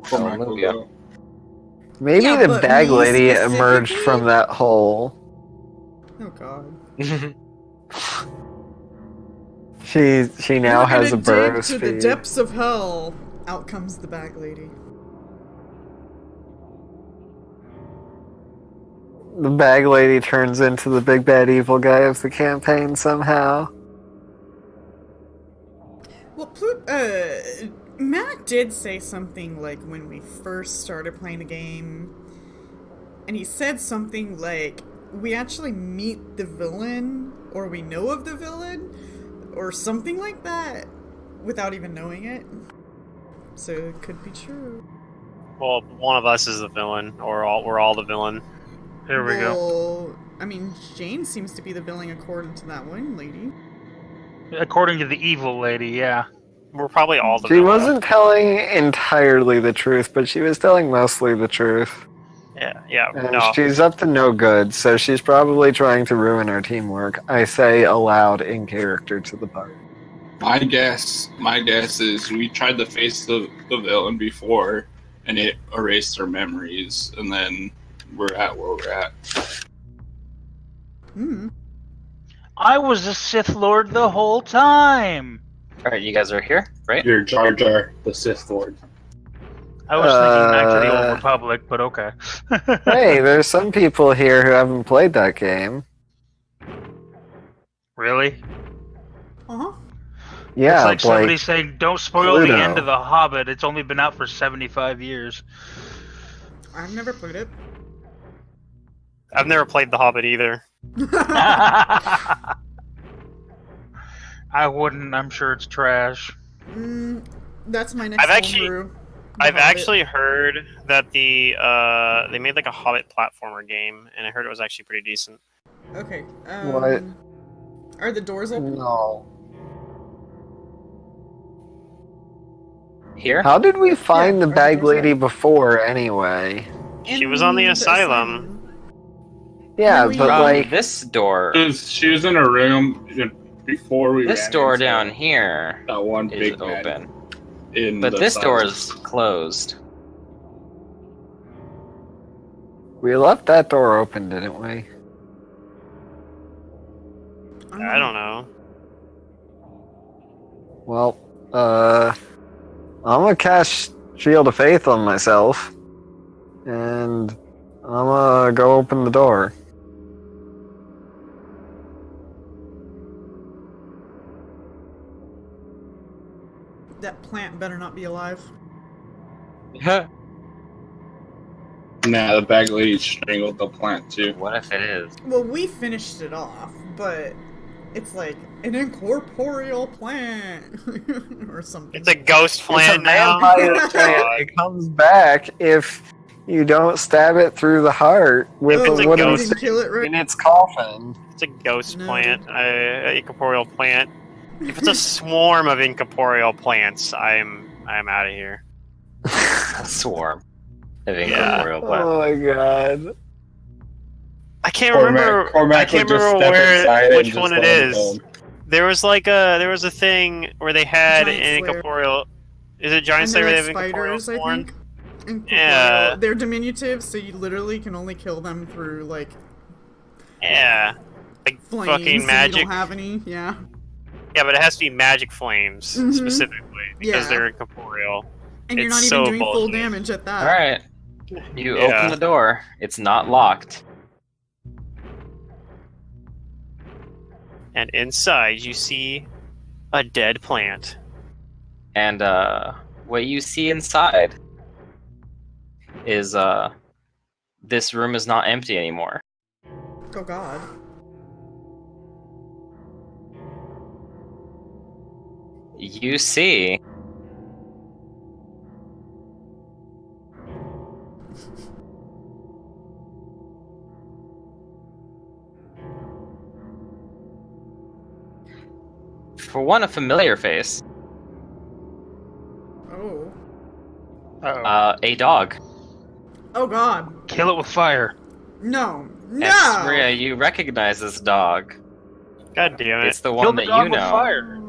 Pull my I'll move clothes you. out. Maybe Yeah, the but bag me lady emerged specifically? from that hole. Oh god. She now We're has a gonna burrow dig to the speed. depths of hell. Out comes the bag lady. The bag lady turns into the big bad evil guy of the campaign somehow. Well, Matt did say something like when we first started playing the game, and he said something like, we actually meet the villain, or we know of the villain, or something like that, without even knowing it. So it could be true. Well, one of us is the villain, or we're all the villain. Here we go. Well, I mean, Jane seems to be the villain according to that one lady. According to the evil lady, yeah. We're probably all the She villain. wasn't telling entirely the truth, but she was telling mostly the truth. Yeah, And no. she's up to no good, so she's probably trying to ruin our teamwork. I say aloud in character to the party. My guess is we tried to face the villain before, and it erased our memories, and then we're at where we're at. Hmm. I was a Sith Lord the whole time. Alright, you guys are here, right? You're Jar Jar, the Sith Lord. I was thinking Knights of the Old Republic, but okay. Hey, there's some people here who haven't played that game. Really? Uh-huh. Yeah, It's like somebody saying, don't spoil Pluto. the end of The Hobbit. It's only been out for 75 years. I've never played it. I've never played The Hobbit either. I wouldn't. I'm sure it's trash. That's my next I've actually- homebrew. I've Hobbit. actually heard that they made like a Hobbit platformer game, and I heard it was actually pretty decent. Okay. What? Are the doors open? No. Here? How did we find Yeah, the are bag the doors lady before, anyway? She was on the asylum. Yeah, Really? but From like, this door. She was in a room before we This ran door into down here that one is big man open. in But the this door asylum. is closed. we left that door open, didn't we? I don't know. Well, I'm gonna cast Shield of Faith on myself, and I'm gonna go open the door. That plant better not be alive. Nah, the bag lady strangled the plant too. What if it is? Well, we finished it off, but it's like an incorporeal plant or something. It's a ghost It's plant a now. vampire plant. It comes back if you don't stab it through the heart with It's a a wooden ghost. Didn't kill it right. in its coffin. It's a ghost No. plant, a incorporeal plant. If it's a swarm of incorporeal plants, I'm out of here. A swarm of Yeah. incorporeal plants. Oh my god. I can't remember. I can't remember which one it is. There was a thing where they had Giant an Slayer. incorporeal. Is it giant And slayer? they're They have like incorporeal spiders, I sworn? think. Incorporeal. Yeah. They're diminutive, so you literally can only kill them through like Yeah, like flames. fucking and you magic. don't have any. Yeah. Yeah, but it has to be magic flames Mhm. specifically because Yeah. they're incorporeal. And you're It's not so even doing full bullshit. damage at that. Alright. You Yeah. open the door. It's not locked. And inside you see a dead plant. And what you see inside is this room is not empty anymore. Oh god. You see for one a familiar face, Oh. Uh-oh. a dog. Oh god. Kill it with fire. No. No. And Maria, you recognize this dog. God damn it! It's the Kill one the that dog you with know. fire.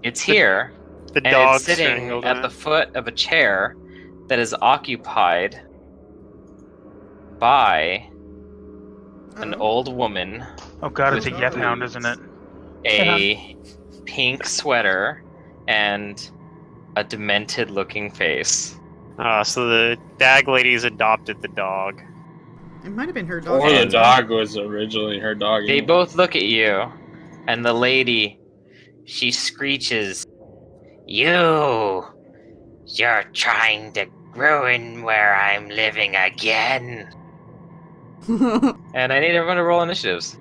It's here, The and dog it's sitting strangled at it. the foot of a chair that is occupied by an Uh-oh. old woman, Oh god, it's a Oh, Yep God. Hound, isn't it? a pink sweater, and a demented-looking face. So the bag lady's adopted the dog. It might have been her dog. Or the And- dog was originally her dog. They both look at you, and the lady, she screeches, You're trying to ruin where I'm living again. And I need everyone to roll initiatives.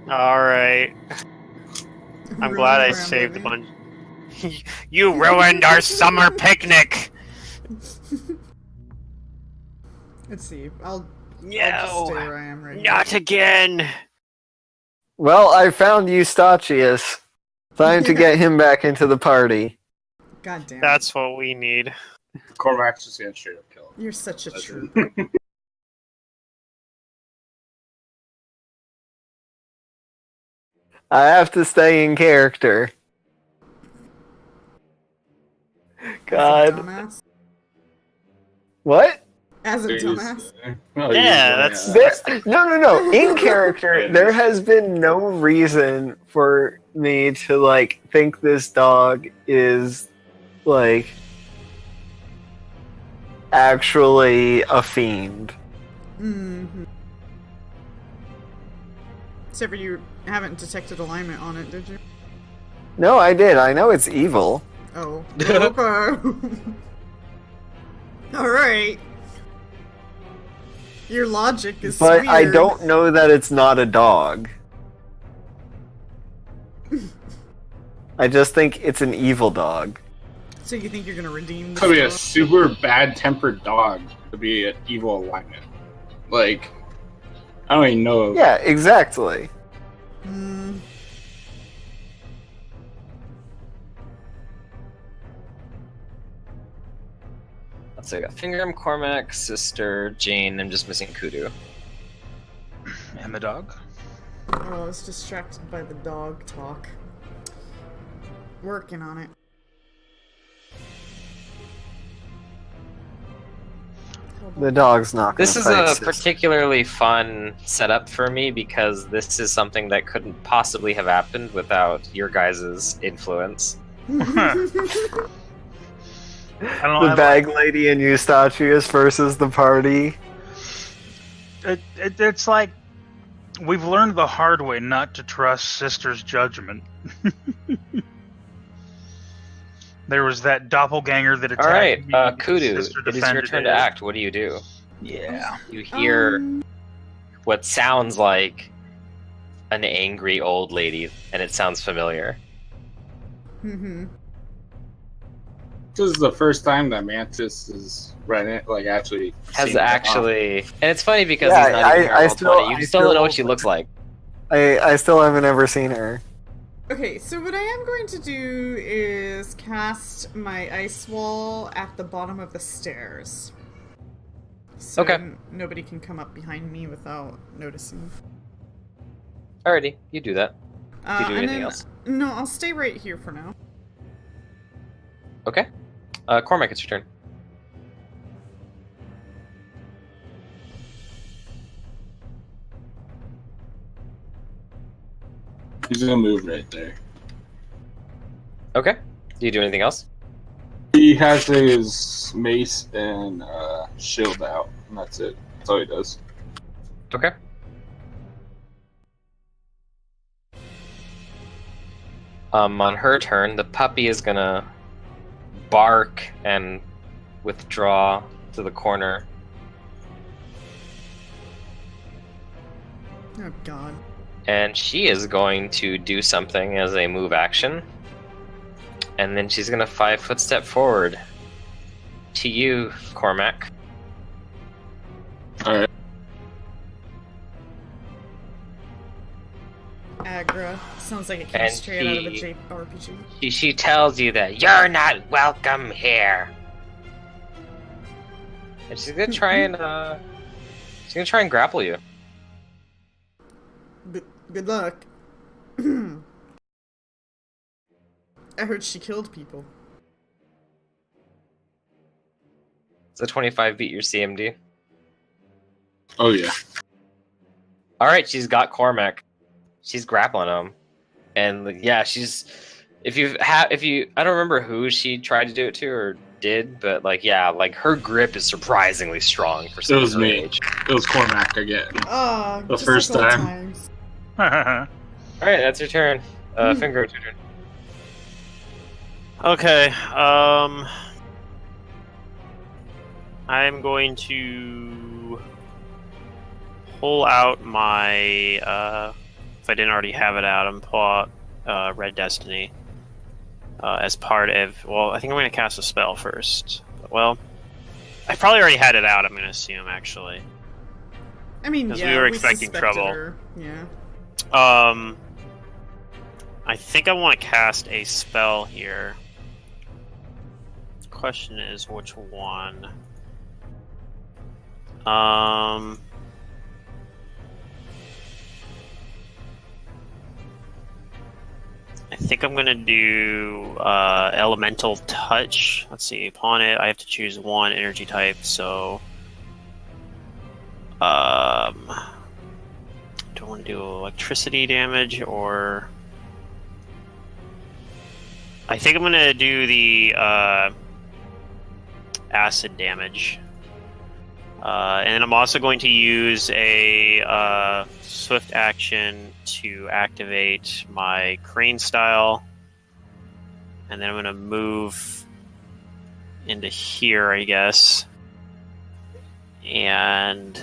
Alright. I'm glad I saved a bunch. You ruined our summer picnic! Let's see. I'll just No! stay where I am right Not again! Well, I found Eustachius. Time to get him back into the party. God damn. That's what we need. Cormac's just gonna straight up kill him. You're such a That's trooper. it. I have to stay in character. God. Dumbass. What? As a dumbass. Oh, Yeah, that's- No. In character, there has been no reason for me to, like, think this dog is, like, actually a fiend. Mm-hmm. Except for you haven't detected alignment on it, did you? No, I did. I know it's evil. Oh. Okay. Alright. Your logic is But weird. I don't know that it's not a dog. I just think it's an evil dog. So you think you're gonna redeem this Could be a dog? super bad-tempered dog to be an evil alignment. Like, I don't even know. Yeah, exactly. Hmm. Let's see, I got Fingram, Cormac, Sister, Jane. I'm just missing Kudu. And the dog. Oh, I was distracted by the dog talk. Working on it. The dog's not gonna This is fight a Sister. particularly fun setup for me because this is something that couldn't possibly have happened without your guys' influence. I don't The know. bag lady and Eustachius versus the party. It's like we've learned the hard way not to trust Sister's judgment. There was that doppelganger that attacked All right, me. Kudu, Sister it is your defended turn to it. act. What do you do? Yeah. You hear Um, what sounds like an angry old lady, and it sounds familiar. mm-hmm. This is the first time that Mantis is running, like, actually Has seen it. actually, and it's funny because Yeah, he's not even here I on still- 20. You I still don't know still- what she looks like. I still haven't ever seen her. Okay, so what I am going to do is cast my ice wall at the bottom of the stairs. So Okay. Nobody can come up behind me without noticing. Alrighty, you do that. Do you do and anything then, else? No, I'll stay right here for now. Okay. Cormac, it's your turn. He's gonna move right there. Okay. Do you do anything else? He has his mace and shield out, and that's it. That's all he does. Okay. On her turn, the puppy is gonna bark and withdraw to the corner. Oh god. And she is going to do something as a move action. And then she's gonna 5-foot step forward to you, Cormac. All right. Agra. Sounds like it came And straight out of a he- JRPG. She tells you that you're not welcome here. And she's gonna try and grapple you. Good luck. I heard she killed people. Does a 25 beat your CMD? Oh yeah. Alright, she's got Cormac. She's grappling him. And like, yeah, she's if you I don't remember who she tried to do it to or did, but like yeah, like her grip is surprisingly strong for It someone was her me. age. It was Cormac again. Oh, The just first like old time. times. Alright, that's your turn. Finger, it's your turn. Okay. I'm going to pull out my. If I didn't already have it out, I'm pull out Red Destiny as part of. Well, I think I'm going to cast a spell first. Well, I probably already had it out. I'm going to assume actually. I mean, 'Cause yeah, we were expecting suspected trouble. her. Yeah. I think I want to cast a spell here. Question is which one. I think I'm gonna do Elemental Touch. Let's see. Upon it, I have to choose one energy type. So, do I want to do electricity damage or? I think I'm gonna do the acid damage. And I'm also going to use a swift action to activate my crane style. And then I'm going to move into here, I guess. And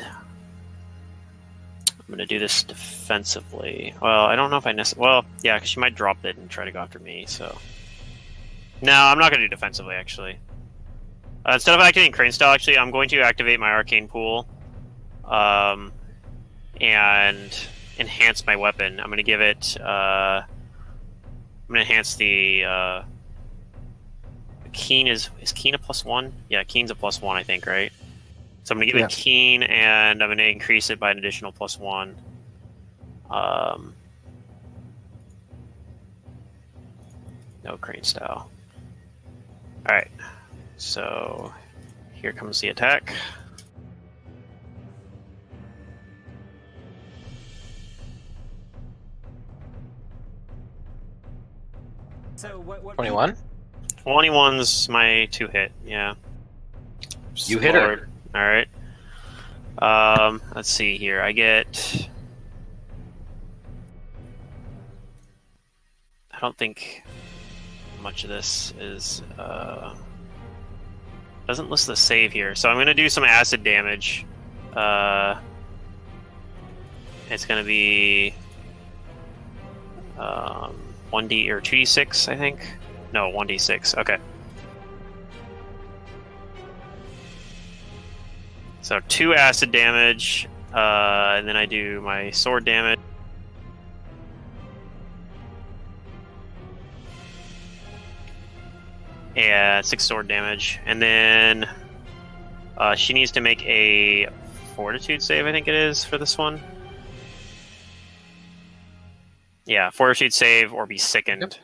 I'm going to do this defensively. Well, I don't know if I necessarily... Well, yeah, because she might drop it and try to go after me, so... No, I'm not going to do defensively, actually. Instead of activating Crane Style, actually, I'm going to activate my Arcane Pool and enhance my weapon. I'm going to give it... I'm going to enhance the... Keen is Keen a +1? Yeah, Keen's a +1, I think, right? So I'm going to give it Keen, and I'm going to increase it by an additional +1. No Crane Style. Alright. So, here comes the attack. So what 21? 21's my 2-hit, yeah. You hit her. Alright. Let's see here. I get... I don't think much of this is... Doesn't list the save here, so I'm going to do some acid damage. It's going to be 1d or 2d6, I think. No, 1d6. Okay. So 2 acid damage, and then I do my sword damage. Yeah, 6 sword damage. And then she needs to make a fortitude save, I think it is, for this one. Yeah, fortitude save or be sickened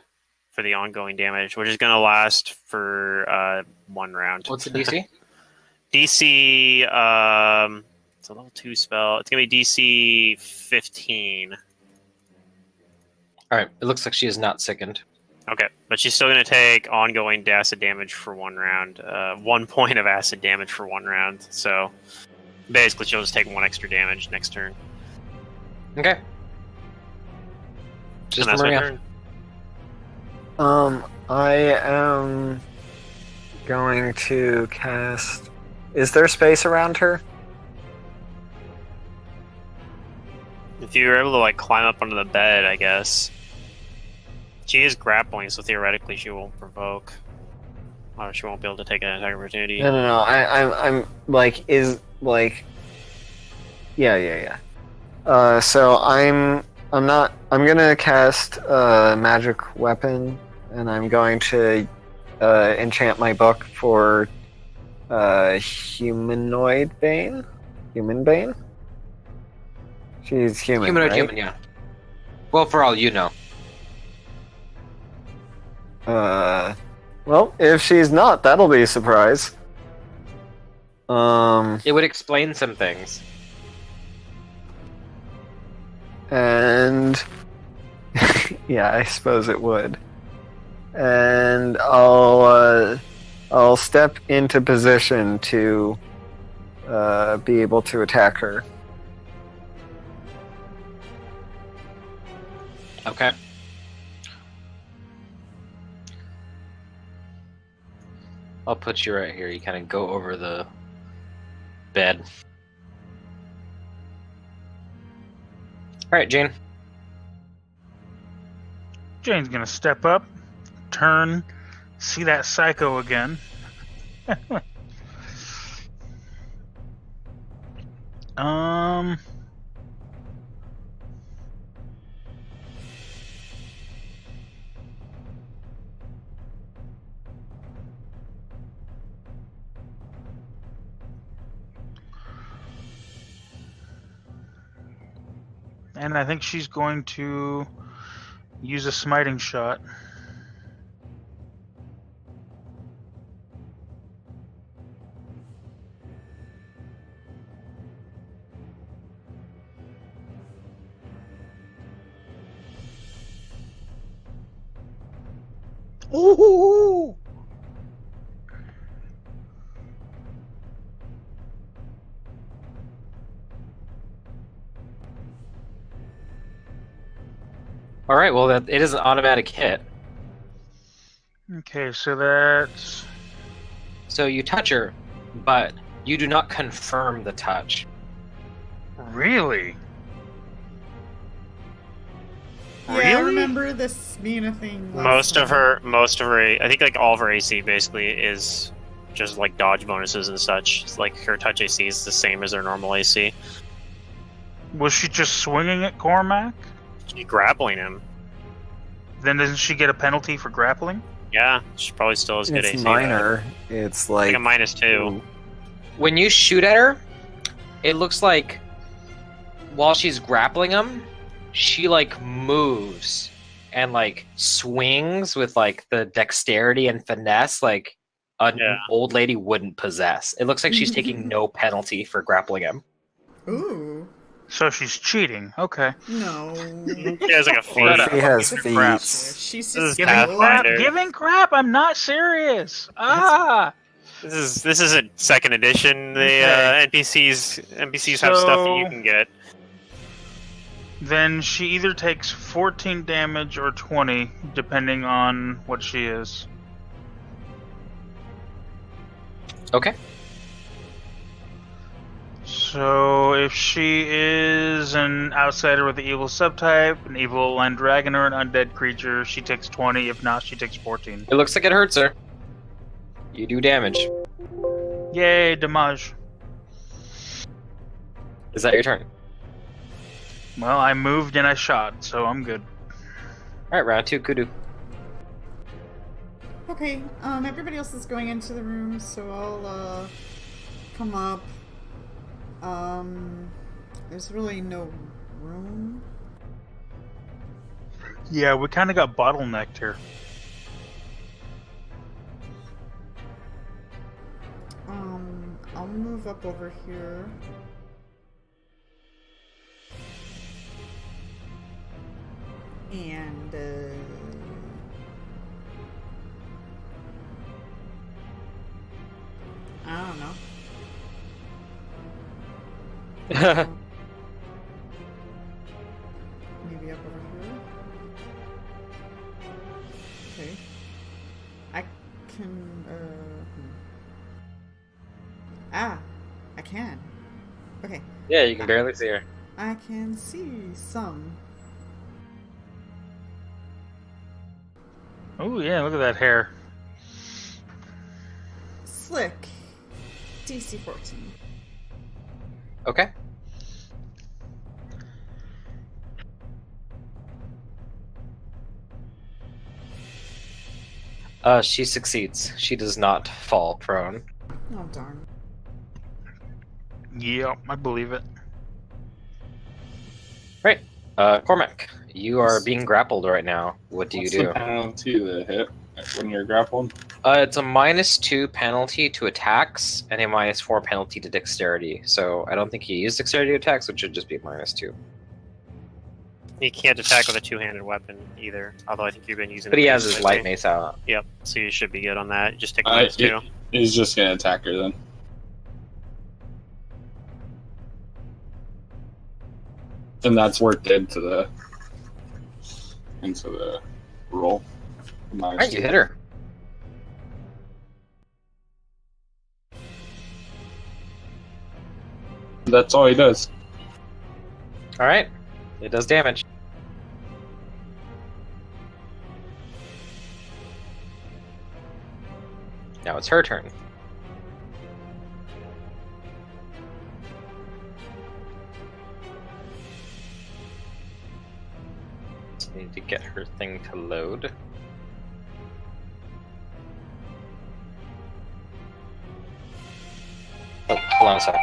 for the ongoing damage, which is going to last for 1 round. What's the DC? DC, it's a level 2 spell. It's going to be DC 15. Alright, it looks like she is not sickened. Okay, but she's still going to take ongoing acid damage for 1 round. 1 point of acid damage for 1 round. So basically, she'll just take 1 extra damage next turn. Okay. Just and that's my Maria. turn. I am going to cast... Is there space around her? If you're able to like climb up onto the bed, I guess. She is grappling, so theoretically she won't provoke. Or she won't be able to take an attack opportunity. No. I'm like, yeah. So I'm gonna cast a magic weapon, and I'm going to enchant my book for Human Bane. She's human, Humanoid right? human, yeah. Well, for all you know. Well, if she's not, that'll be a surprise. It would explain some things. And yeah, I suppose it would. And I'll step into position to be able to attack her. Okay. I'll put you right here. You kind of go over the bed. All right, Jane. Jane's gonna step up, turn, see that psycho again. um. And I think she's going to use a smiting shot. Ooh! All right. Well, it is an automatic hit. Okay, so that's... So you touch her, but you do not confirm the touch. Really? Yeah, I Really? remember this being a thing. last Most of time. her, I think like all of her AC basically is just like dodge bonuses and such. It's like her touch AC is the same as her normal AC. Was she just swinging at Cormac? She's grappling him. Then doesn't she get a penalty for grappling? Yeah, she probably still has good It's AC. minor. It's Like like a -2. When you shoot at her, it looks like while she's grappling him, she like moves and like swings with like the dexterity and finesse like an Yeah. old lady wouldn't possess. It looks like she's taking no penalty for grappling him. Ooh, So she's cheating. Okay. no. She has like a or feat. she has Give it crap. feats. She's This is just Giving Pathfinder. crap. Giving crap. I'm not serious. Ah. This is a second edition. The Okay. NPCs have stuff that you So- can get. Then she either takes 14 damage or 20, depending on what she is. Okay. So if she is an outsider with the evil subtype, an evil land dragon, or an undead creature, she takes 20. If not, she takes 14. It looks like it hurts her. You do damage. Yay, damage. Is that your turn? Well, I moved and I shot, so I'm good. All right, round 2, Kudu. Okay, everybody else is going into the room, so I'll, come up. There's really no room. Yeah, we kind of got bottlenecked here. I'll move up over here. And, I don't know. Maybe up over here. Okay. I can, Ah, I can. Okay. Yeah, you can barely see her. I can see some. Oh yeah, look at that hair. Slick. DC 14. Okay. She succeeds. She does not fall prone. Oh, darn. Yep, I believe it. Right. Cormac, you are being grappled right now. What do you What's do? the penalty to the hit when you're grappled? It's a -2 penalty to attacks and a -4 penalty to dexterity. So I don't think he used dexterity attacks, which should just be -2. He can't attack with a two-handed weapon either. Although I think you've been using. But it he has his lately. light mace out. Yep. So you should be good on that. Just take -2. He's just gonna attack her then. And that's worked into the roll. Alright, you hit her. That's all he does. All right, it does damage. Now it's her turn. Just need to get her thing to load. Oh, hold on a sec.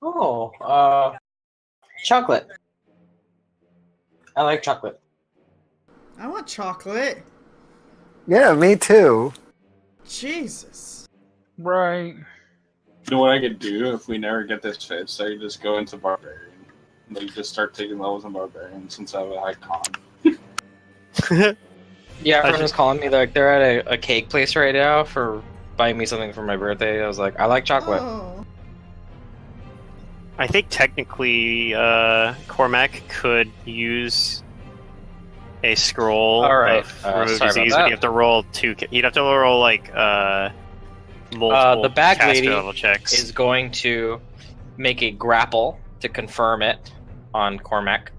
Oh, chocolate. I like chocolate. I want chocolate. Yeah, me too. Jesus. Right. You know what I could do if we never get this fixed? I could just go into Barbarian. Like, just start taking levels in Barbarian since I have a high con. Yeah, I everyone just- was calling me like they're at a cake place right now for buying me something for my birthday. I was like, I like chocolate. Oh. I think technically, Cormac could use a scroll All right, of sorry remove about disease, that. but you have to roll you'd have to roll like multiple The bag caster lady level checks. Is going to make a grapple to confirm it on Cormac.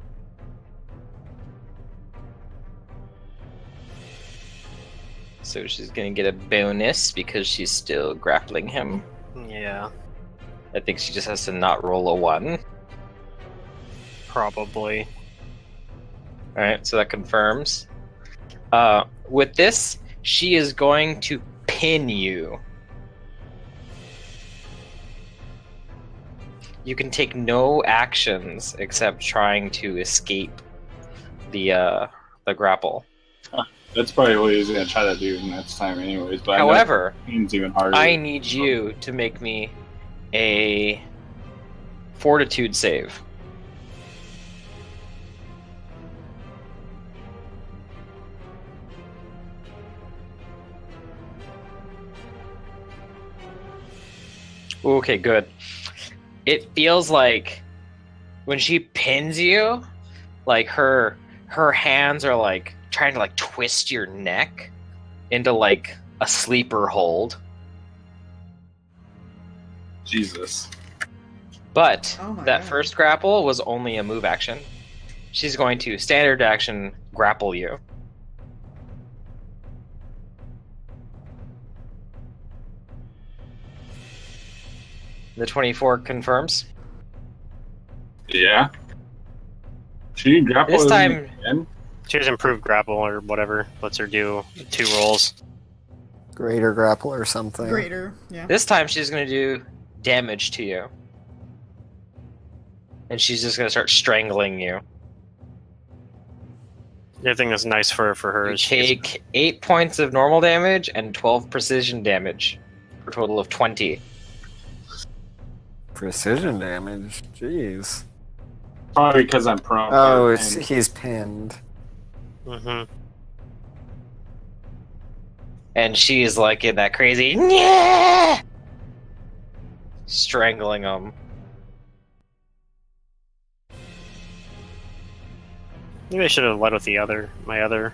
So she's gonna get a bonus because she's still grappling him. Yeah, I think she just has to not roll a 1. probably. Alright, so that confirms. With this, she is going to pin you. You can take no actions except trying to escape the grapple. That's probably what he's gonna try to do next time, anyways. But However, it's even harder. I need you to make me a fortitude save. Okay, good. It feels like when she pins you, like her hands are like trying to like twist your neck into like a sleeper hold. Jesus. But Oh my that God. first grapple was only a move action. She's going to standard action grapple you. The 24 confirms. Yeah. She grapple This time- again? She has improved grapple or whatever. Lets her do 2 rolls. Greater grapple or something. Greater. Yeah. This time she's going to do damage to you. And she's just going to start strangling you. The other thing that's nice for her You is she gets- take 8 points of normal damage and 12 precision damage. For a total of 20. Precision damage. Jeez. Probably because I'm prone. Oh, and he's pinned. Mhm. And she's like in that crazy "Nyeh!" strangling him. Maybe I should have led with my other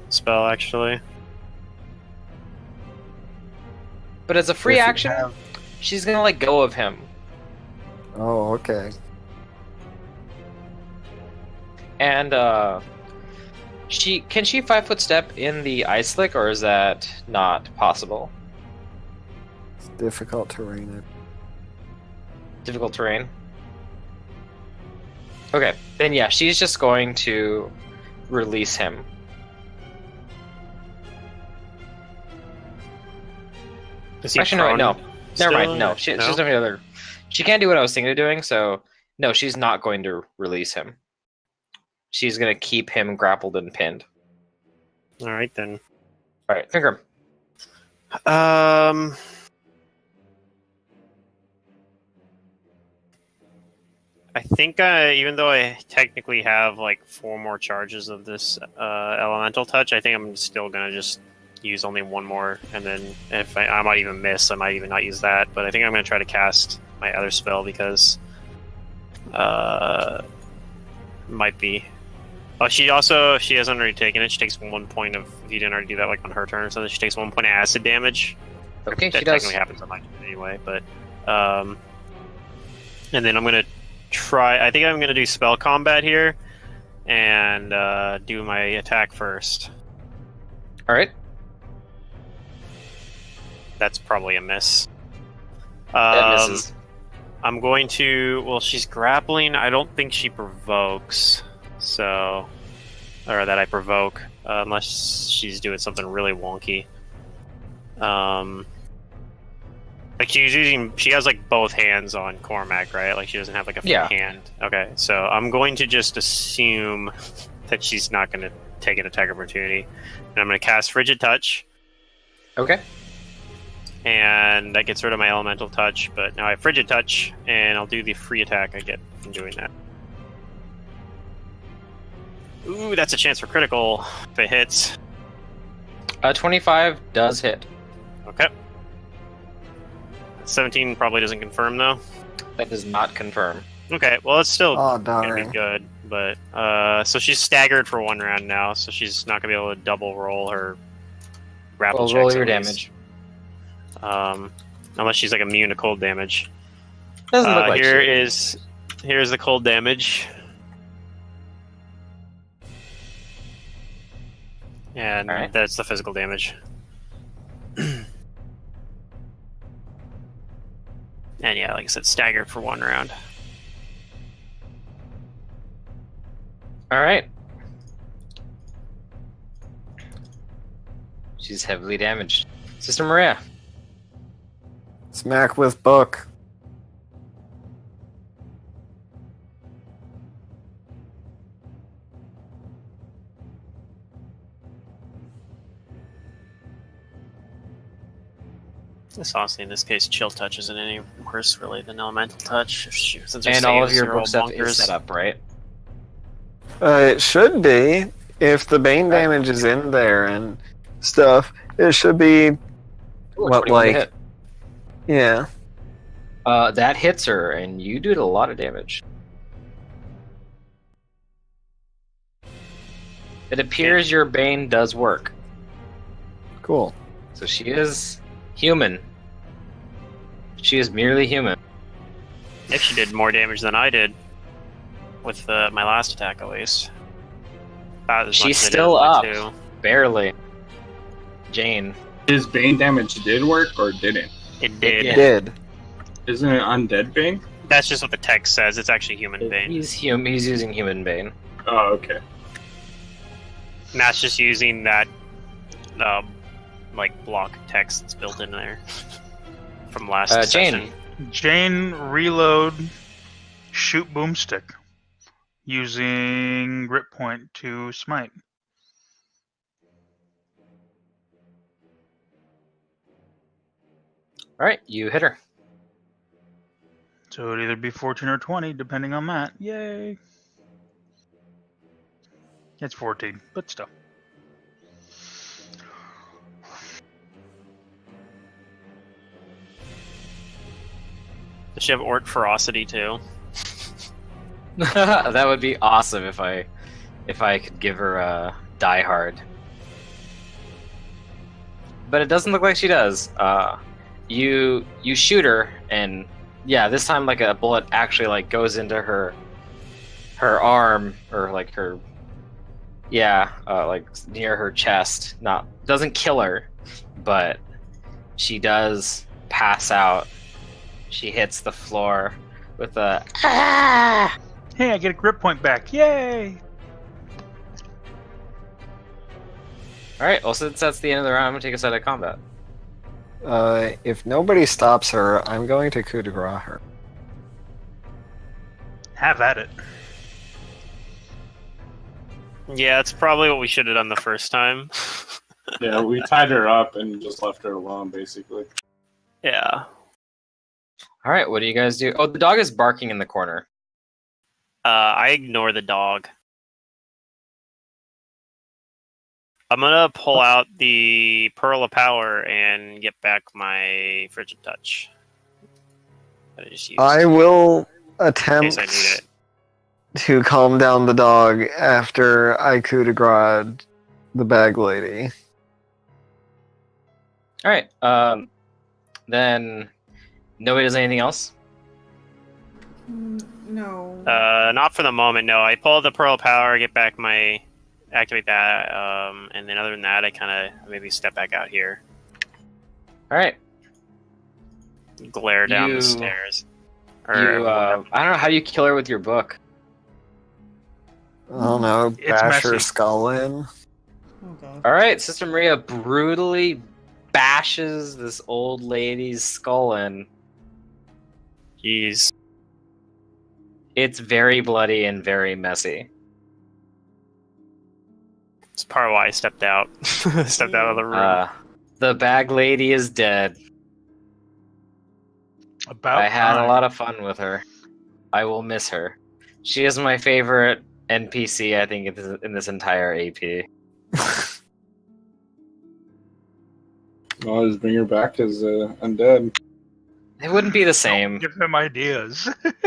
spell actually. But as a free If you action, have- she's gonna let go of him. Oh, okay. And can she 5-foot step in the ice slick, or is that not possible? It's difficult terrain. Difficult terrain. Okay, then yeah, she's just going to release him. Is he Actually, no, prone no. Never still, mind. No, or- she's doing other. She can't do what I was thinking of doing, so no, she's not going to release him. She's gonna keep him grappled and pinned. All right then. All right, Finger. I think even though I technically have like 4 more charges of this elemental touch, I think I'm still gonna just use only 1 more, and then if I might even miss, I might even not use that. But I think I'm gonna try to cast my other spell because Might be. Oh, she hasn't already taken it. She takes 1 point of. If you didn't already do that, like on her turn or something, she takes 1 point of acid damage. Okay, That she does. technically happens on my turn anyway, but and then I'm gonna try. I think I'm gonna do spell combat here, and do my attack first. All right. That's probably a miss. That misses. I'm going to. Well, she's grappling. I don't think she provokes. So, or that I provoke, unless she's doing something really wonky. Like she has like both hands on Cormac, right? Like she doesn't have like a free hand. Okay, so I'm going to just assume that she's not going to take an attack opportunity, and I'm going to cast Frigid Touch. Okay. And that gets rid of my elemental touch, but now I have Frigid Touch, and I'll do the free attack I get from doing that. Ooh, that's a chance for critical if it hits. 25 does hit. Okay. 17 probably doesn't confirm, though. That does not confirm. Okay, well, it's still Oh, gonna be darn. good, but so she's staggered for 1 round now, so she's not gonna be able to double roll her grapple Well, checks. roll your at least. damage. Unless she's like immune to cold damage. Doesn't look like here's the cold damage. And Alright. that's the physical damage. And yeah, like I said, staggered for 1 round. All right. She's heavily damaged. Sister Maria. Smack with book. This honestly, in this case, chill touch isn't any worse really than elemental touch. Since And all of saves your are all book stuff is bonkers. set up, right? It should be. If the Bane damage is in there and stuff, it should be. Ooh, What, 21 to like- hit. Yeah. That hits her, and you do a lot of damage. It appears your Bane does work. Cool. So she is human. She is merely human. If she did more damage than I did with my last attack, at least. About as much She's as I did still with my up. two. Barely. Jane. His Bane damage did work or didn't? It did. Yeah. Did. Isn't it undead Bane? That's just what the text says. It's actually human bane. He's using human Bane. Oh, okay. And that's just using that like block text that's built in there from last session. Jane. Jane, reload, shoot boomstick using grip point to smite. Alright, you hit her. So it'd either be 14 or 20, depending on that. Yay! It's 14, but still. Does she have orc ferocity too? That would be awesome if I could give her a die hard. But it doesn't look like she does. You shoot her, and yeah, this time like a bullet actually like goes into her arm, or like her, like near her chest. Doesn't kill her, but she does pass out. She hits the floor with a ah! Hey, I get a grip point back! Yay! Alright, well, since that's the end of the round, I'm gonna take us out of combat. If nobody stops her, I'm going to coup de grace her. Have at it. Yeah, it's probably what we should have done the first time. Yeah, we tied her up and just left her alone, basically. Yeah. Alright, what do you guys do? Oh, the dog is barking in the corner. I ignore the dog. I'm gonna pull out the Pearl of Power and get back my Frigid Touch. That I just used. I will in attempt. case I need it. to calm down the dog after I coup de grace the bag lady. All right. Then nobody does anything else. No. Not for the moment. No, I pull the pearl power, activate that, and then other than that, I kind of maybe step back out here, All right. glare down You- the stairs. I don't know how you kill her with your book. I don't know, It's bash her messy. skull in. Oh god. All right, Sister Maria brutally bashes this old lady's skull in. Jeez. It's very bloody and very messy. It's part of why I stepped out. Stepped out of the room. The bag lady is dead. About I had time. a lot of fun with her. I will miss her. She is my favorite NPC, I think, in this entire AP. I'll just bring her back as undead. It wouldn't be the Don't same. give him ideas. I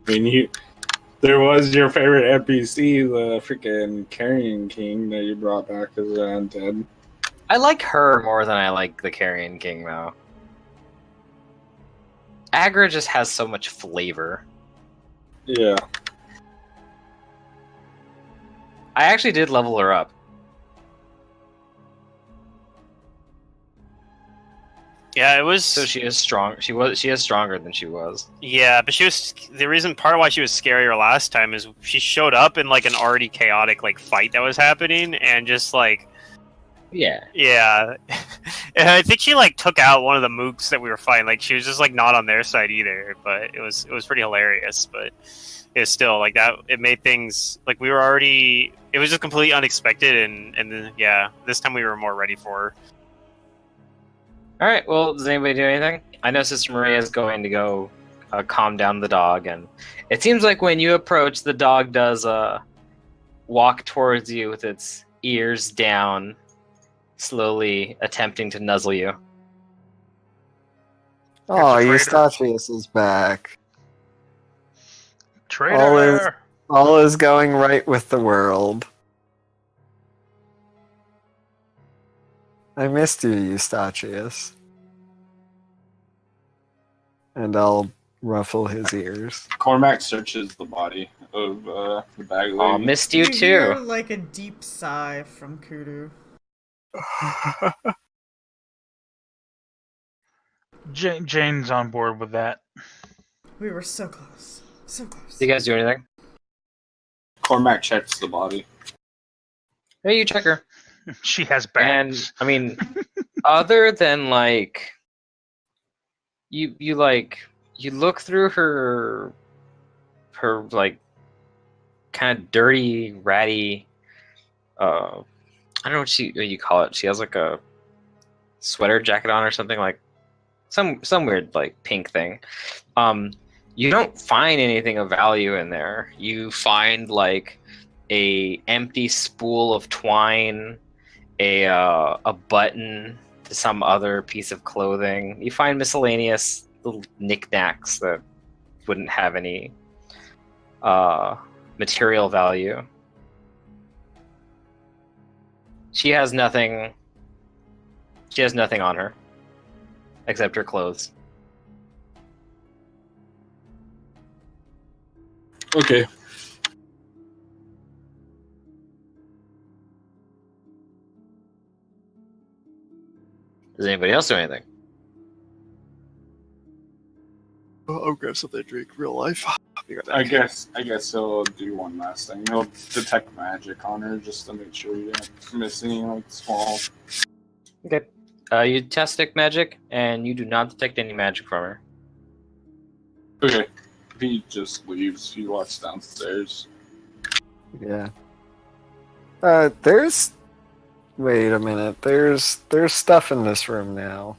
mean, there was your favorite NPC, the freaking Carrion King that you brought back as undead. I like her more than I like the Carrion King, though. Agra just has so much flavor. Yeah. I actually did level her up. Yeah, it was. So she is strong. She is stronger than she was. Yeah, but she was the reason. Part of why she was scarier last time is she showed up in like an already chaotic like fight that was happening, and just like Yeah. yeah, and I think she like took out one of the mooks that we were fighting. Like she was just like not on their side either. But it was pretty hilarious. But it was still like that. It made things like we were already. It was just completely unexpected, and then yeah, this time we were more ready for her. All right. Well, does anybody do anything? I know Sister Maria is going to go calm down the dog, and it seems like when you approach, the dog does walk towards you with its ears down, slowly attempting to nuzzle you. Oh, traitor. Eustachius is back. Traitor! All is going right with the world. I missed you, Eustachius. And I'll ruffle his ears. Cormac searches the body of the bag lady. Oh, missed you hear, too. like a deep sigh from Kudu. Jane's on board with that. We were so close. So close. Do you guys do anything? Cormac checks the body. Hey, you check her. She has And bags. I mean, other than like, you look through her like kind of dirty, ratty. I don't know what you call it. She has like a sweater jacket on or something, like some weird like pink thing. You don't find anything of value in there. You find like a empty spool of twine, a button to some other piece of clothing. You find miscellaneous little knickknacks that wouldn't have any material value. She has nothing on her except her clothes. Okay. Does anybody else do anything? I'll grab something to drink real life. I guess he'll do one last thing. He'll detect magic on her just to make sure you don't miss any like small. Okay. You test detect magic, and you do not detect any magic from her. Okay. He just leaves. He walks downstairs. Yeah. There's... Wait a minute. There's stuff in this room now.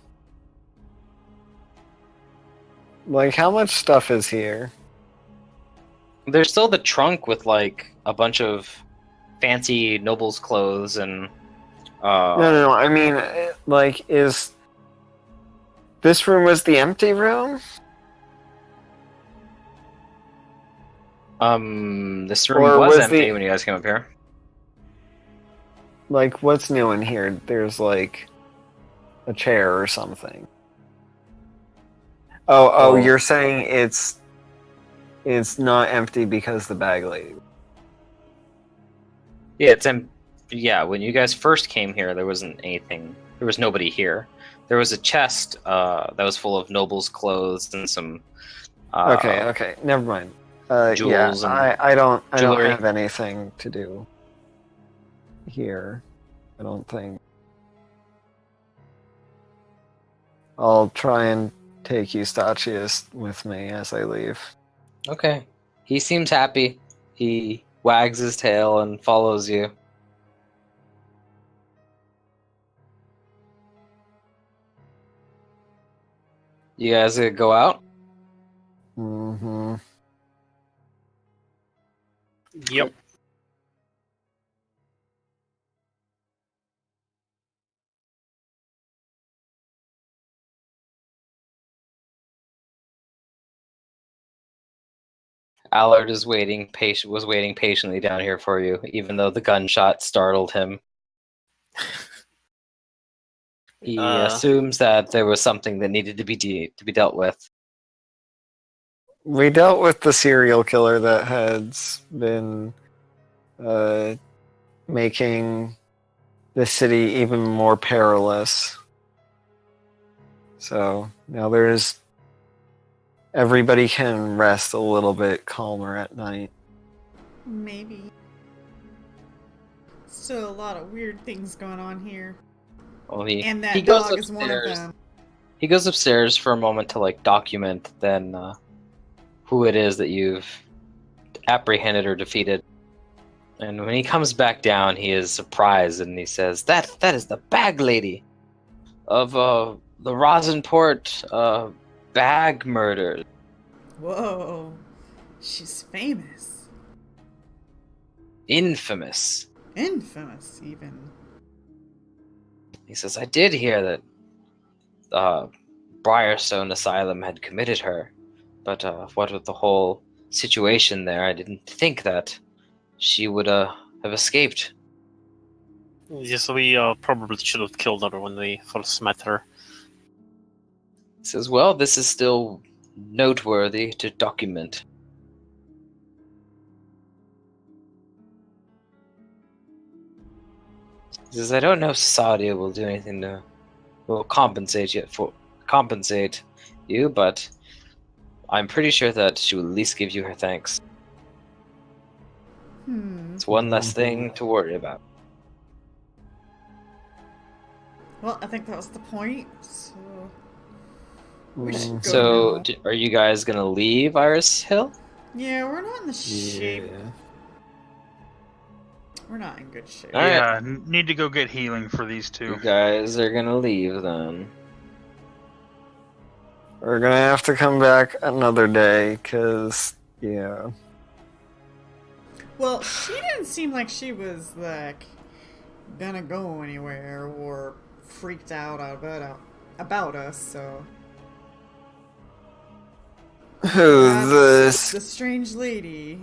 Like, how much stuff is here? There's still the trunk with like a bunch of fancy noble's clothes and. No. I mean, like, is this room was the empty room? This room Or was was empty the- when you guys came up here. Like, what's new in here? There's like a chair or something. Oh, Well- you're saying it's not empty because the bag lady. Yeah, yeah, when you guys first came here, there wasn't anything. There was nobody here. There was a chest that was full of nobles' clothes and some. Okay, never mind. Jewels and I don't jewelry. have anything to do here. I don't think. I'll try and take Eustachius with me as I leave. Okay. He seems happy. He wags his tail and follows you. You guys go out? Mm-hmm. Yep. Allard is was waiting patiently down here for you, even though the gunshot startled him. He assumes that there was something that needed to be dealt with. We dealt with the serial killer that has been making the city even more perilous. So now everybody can rest a little bit calmer at night. Maybe. Still a lot of weird things going on here. Well, And that he goes dog is one of upstairs. them. He goes upstairs for a moment to document then who it is that you've apprehended or defeated. And when he comes back down, he is surprised and he says, "That is the bag lady of the Rosenport bag murder." Whoa. She's famous. Infamous. Infamous, even. He says, "I did hear that Briarstone Asylum had committed her, but what with the whole situation there, I didn't think that she would have escaped." Yes, we probably should have killed her when we first met her. He says, "Well, this is still noteworthy to document." He says, "I don't know if society will do anything will compensate you, but I'm pretty sure that she will at least give you her thanks. It's one less thing to worry about." Well, I think that was the point, so... We should go So, now. are you guys gonna leave Iris Hill? Yeah, we're not in the shape. Yeah. We're not in good shape. All right. Yeah, need to go get healing for these two. You guys are gonna leave then. We're gonna have to come back another day, cause yeah. Well, she didn't seem like she was, gonna go anywhere or freaked out about us, so... Who Perhaps this? the strange lady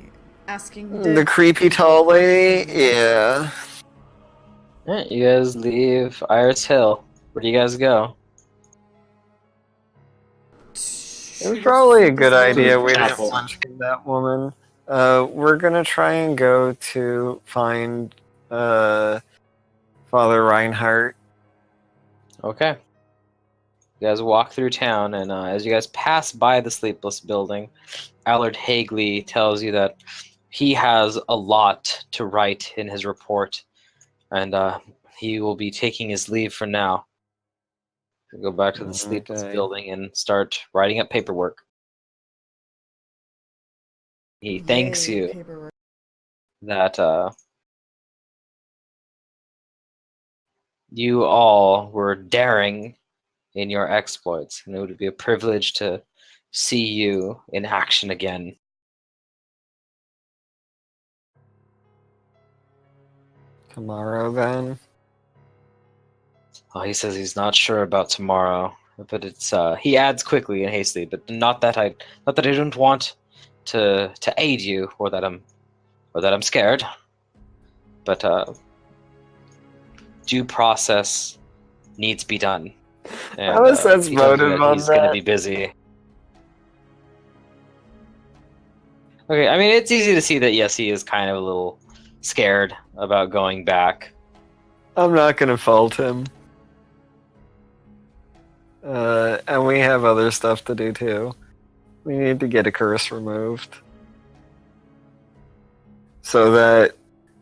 asking The dead creepy people tall lady? questions. Yeah. Alright, you guys leave Iris Hill. Where do you guys go? It was probably a good idea. We didn't Chapel. munchkin that woman. We're gonna try and go to find Father Reinhardt. Okay. You guys walk through town, and as you guys pass by the Sleepless Building, Allard Hagley tells you that he has a lot to write in his report, and he will be taking his leave for now. Go back to the Sleepless Okay. Building and start writing up paperwork. He thanks Yay, you paperwork. that you all were daring in your exploits, and it would be a privilege to see you in action again. Tomorrow then. Oh, he says he's not sure about tomorrow, but it's he adds quickly and hastily, but not that I don't want to aid you, or that I'm scared. But due process needs to be done. And, How is that he tells you voted that on he's going to that? be busy. Okay, I mean, it's easy to see that, yes, he is kind of a little scared about going back. I'm not gonna fault him. And we have other stuff to do too. We need to get a curse removed. So that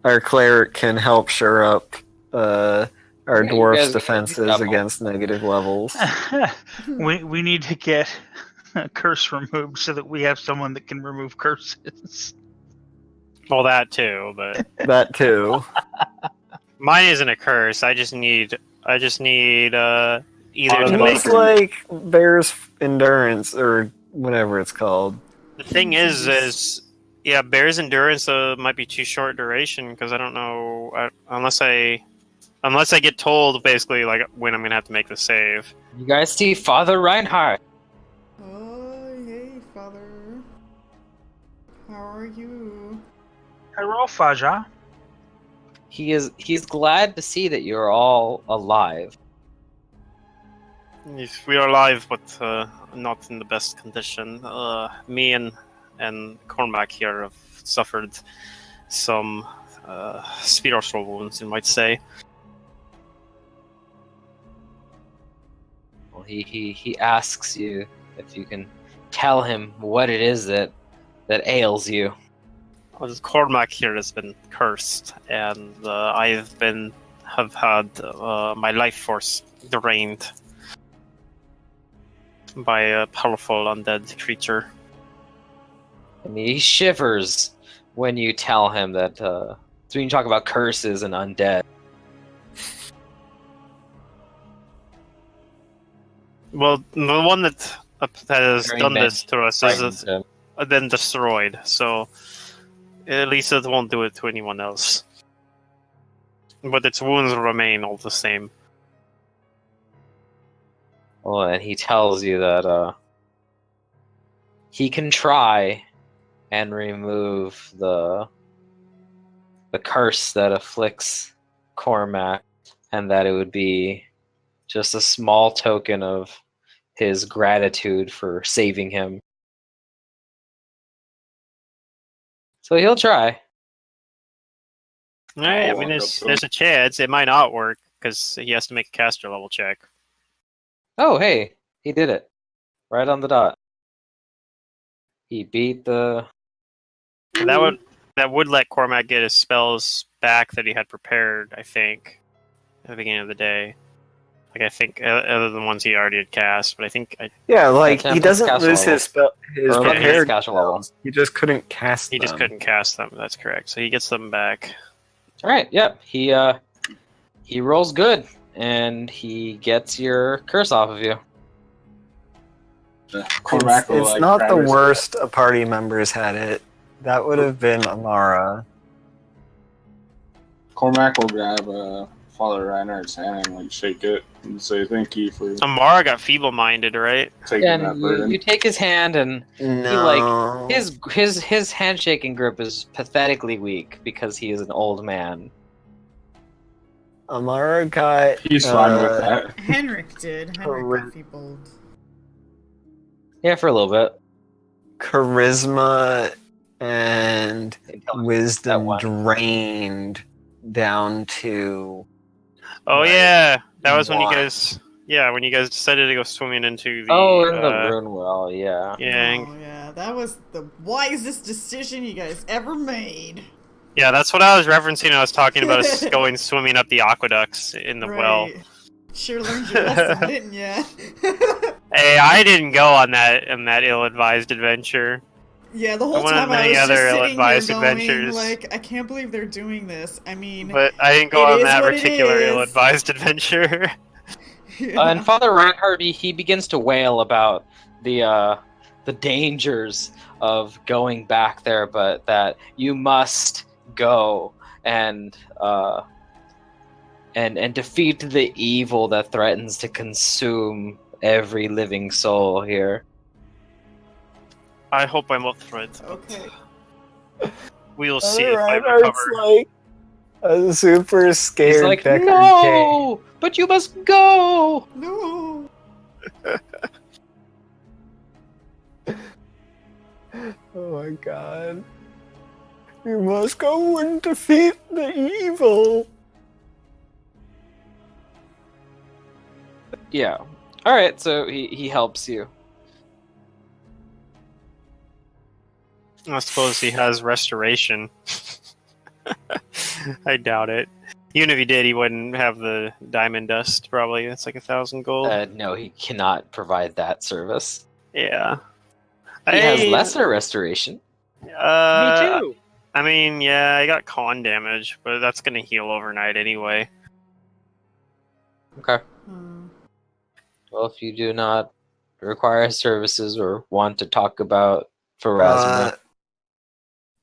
our cleric can help shore up our Yeah, you dwarf's guys- defenses double. against negative levels. we need to get a curse removed so that we have someone that can remove curses. Well, that too, but That too. mine isn't a curse. I just need either to It make. looks like Bear's Endurance or whatever it's called. The thing is yeah, Bear's Endurance might be too short duration because I don't know unless I get told basically like when I'm gonna have to make the save. You guys see Father Reinhardt. Oh, hey, Father. How are you? I roll fudge, huh? He's glad to see that you're all alive. If we are alive, but not in the best condition. Me and Cormac here have suffered some spiritual wounds, you might say. Well, he asks you if you can tell him what it is that ails you. Well, Cormac here has been cursed, and have had my life force drained by a powerful undead creature. And he shivers when you tell him that. So when you talk about curses and undead. Well, the one that has Very done bad. this to us frightens is him. then destroyed, so at least it won't do it to anyone else. But its wounds remain all the same. Well, and he tells you that he can try and remove the curse that afflicts Cormac, and that it would be just a small token of his gratitude for saving him. So he'll try. Alright, I I'll mean, walk up to there's a chance it might not work because he has to make a caster level check. Oh, hey, he did it. Right on the dot. He beat the... That would let Cormac get his spells back that he had prepared, I think, at the beginning of the day. Like, I think, other than ones he already had cast, but I think Yeah, like That's he doesn't caster lose level. his spell, his Or his prepared caster level. spells. He just couldn't cast he them. just couldn't cast them. That's correct. So he gets them back. Alright, yep. He rolls good, and he gets your curse off of you. Cormac will, It's like, not the grab his- worst a party members had it. That would have been Amara. Cormac will grab Father Reinhardt's hand and like shake it and say thank you for Amara got feeble-minded, right? taking Yeah, that and burden. you take his hand, and No. his handshaking grip is pathetically weak because he is an old man. Amara got. He's fine with that. Henrik did. Henrik Correct. got feebled. Yeah, for a little bit. Charisma and Until- wisdom one. drained down to. Oh, Right. yeah. That was when you One. guys... Yeah, when you guys decided to go swimming into the... Oh, in the rune well, yeah. Yeah, Oh, yeah. That was the wisest decision you guys ever made. yeah, that's what I was referencing. I was talking about us going swimming up the aqueducts in the well. Right. Sure learned your lesson, didn't ya? Hey, I didn't go on that ill-advised adventure. Yeah, the I whole went on time I many was just other sitting here ill-advised going, adventures. like, I can't believe they're doing this. I mean, But I didn't go It on is that what it particular is. ill-advised adventure. yeah. And Father Reinhardt, he begins to wail about the dangers of going back there, but that you must go and defeat the evil that threatens to consume every living soul here. I hope I'm up for it. Okay. We'll see if I Reinhardt's recover. like a super scared He's like, Deckard K. no, but you must go. No. Oh my god. You must go and defeat the evil. Yeah. All right. So he helps you. I suppose he has restoration. I doubt it. Even if he did, he wouldn't have the diamond dust. Probably it's like 1,000 gold. No, he cannot provide that service. Yeah. He has lesser restoration. Me too. I mean, yeah, I got con damage, but that's gonna heal overnight anyway. Okay. Hmm. Well, if you do not require his services or want to talk about Pharasma,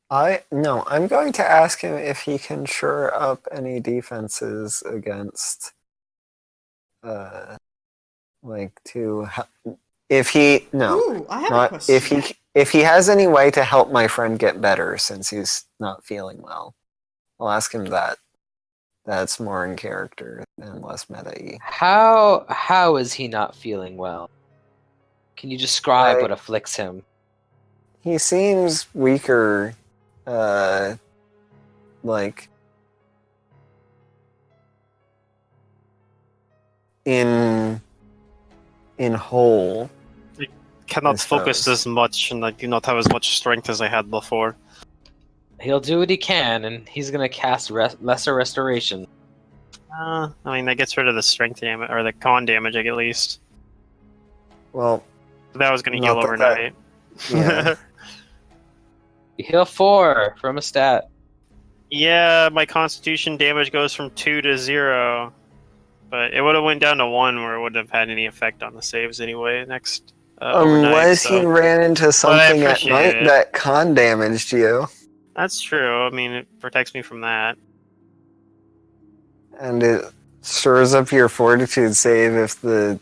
I'm going to ask him if he can shore up any defenses against if he Ooh, I have a not question. if he has any way to help my friend get better since he's not feeling well. I'll ask him that. That's more in character and less meta-y. how is he not feeling well? Can you describe what afflicts him? He seems weaker, like in whole. Cannot I focus suppose. as much, and I do not have as much strength as I had before. He'll do what he can, and he's gonna cast lesser restoration. I mean, that gets rid of the strength damage or the con damage at least. Well, That was gonna Not heal that overnight. yeah. You heal 4 from a stat. Yeah, my constitution damage goes from 2 to 0. But it would have went down to 1 where it wouldn't have had any effect on the saves anyway next overnight. Unless he So. ran into something at appreciate night it. that con damaged you, That's true. I mean, it protects me from that. and it shores up your fortitude save if the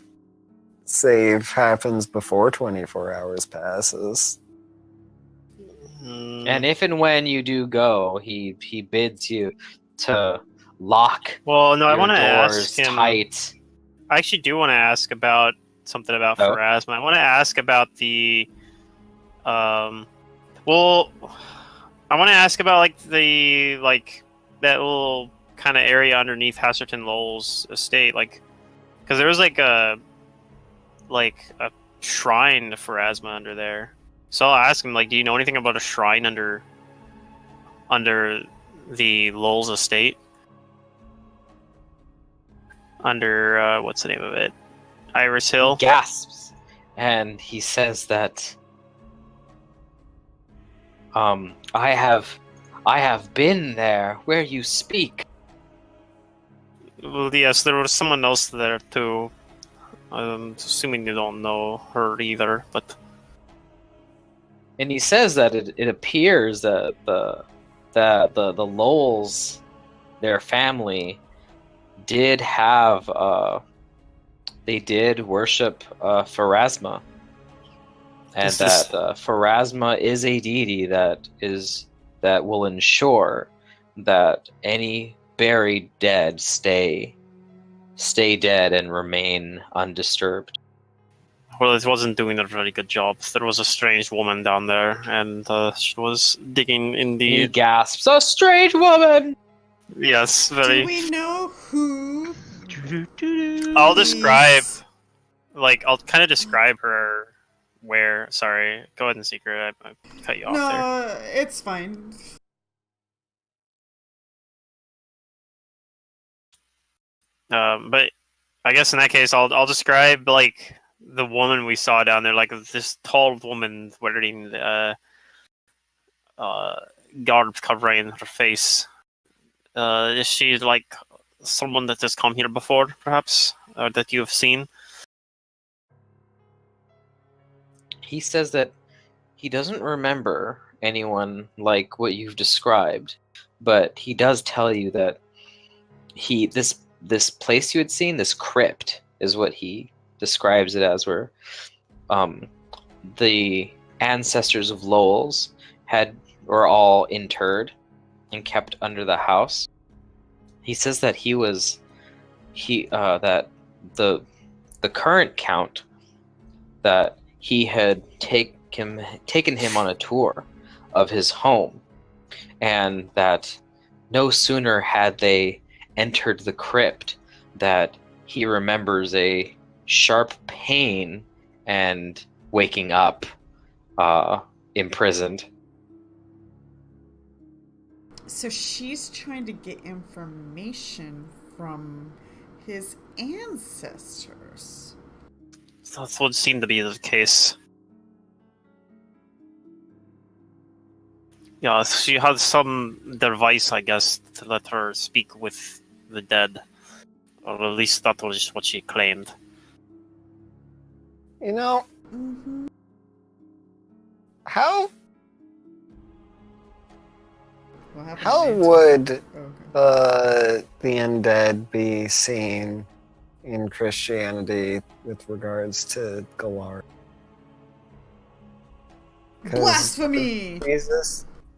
save happens before 24 hours passes. Hmm. And if and when you do go, he bids you to lock Well, no, I your want to doors ask him. tight. I actually do want to ask about something about Oh. Pharasma. I want to ask about the. Well, I want to ask about that little kind of area underneath Hasserton Lowell's estate, because there was like a shrine to Pharasma under there. So I'll ask him, do you know anything about a shrine under the Lowell's estate? Under what's the name of it? Iris Hill. He gasps, and he says that I have been there where you speak. Well, yes, there was someone else there too. I'm assuming you don't know her either, but And he says that it appears that the Lowells, their family, did have they did worship Pharasma, and This is- that Pharasma is a deity that will ensure that any buried dead stay dead and remain undisturbed. well, it wasn't doing a very good job. There was a strange woman down there, and she was digging in He the. gasps, "A strange woman!" Yes, very. Do we know who? I'll describe. Please. I'll kind of describe her. Where? Sorry, go ahead and secret. I cut you off there. No, it's fine. But I guess in that case, I'll describe the woman we saw down there, this tall woman wearing garb covering her face. Is she someone that has come here before, perhaps, or that you have seen? He says that he doesn't remember anyone like what you've described, but he does tell you that this place you had seen, this crypt, is what he describes it as, where the ancestors of Lowell's were all interred and kept under the house. He says that that the current count, that he had taken him on a tour of his home, and that no sooner had they entered the crypt that he remembers a sharp pain and waking up imprisoned. So she's trying to get information from his ancestors. That would seem to be the case. Yeah, she had some device, I guess, to let her speak with the dead. Or at least that was what she claimed. You know, Mm-hmm. how What happened how to would Oh, okay. the undead be seen in Christianity with regards to Galar? 'Cause Blasphemy!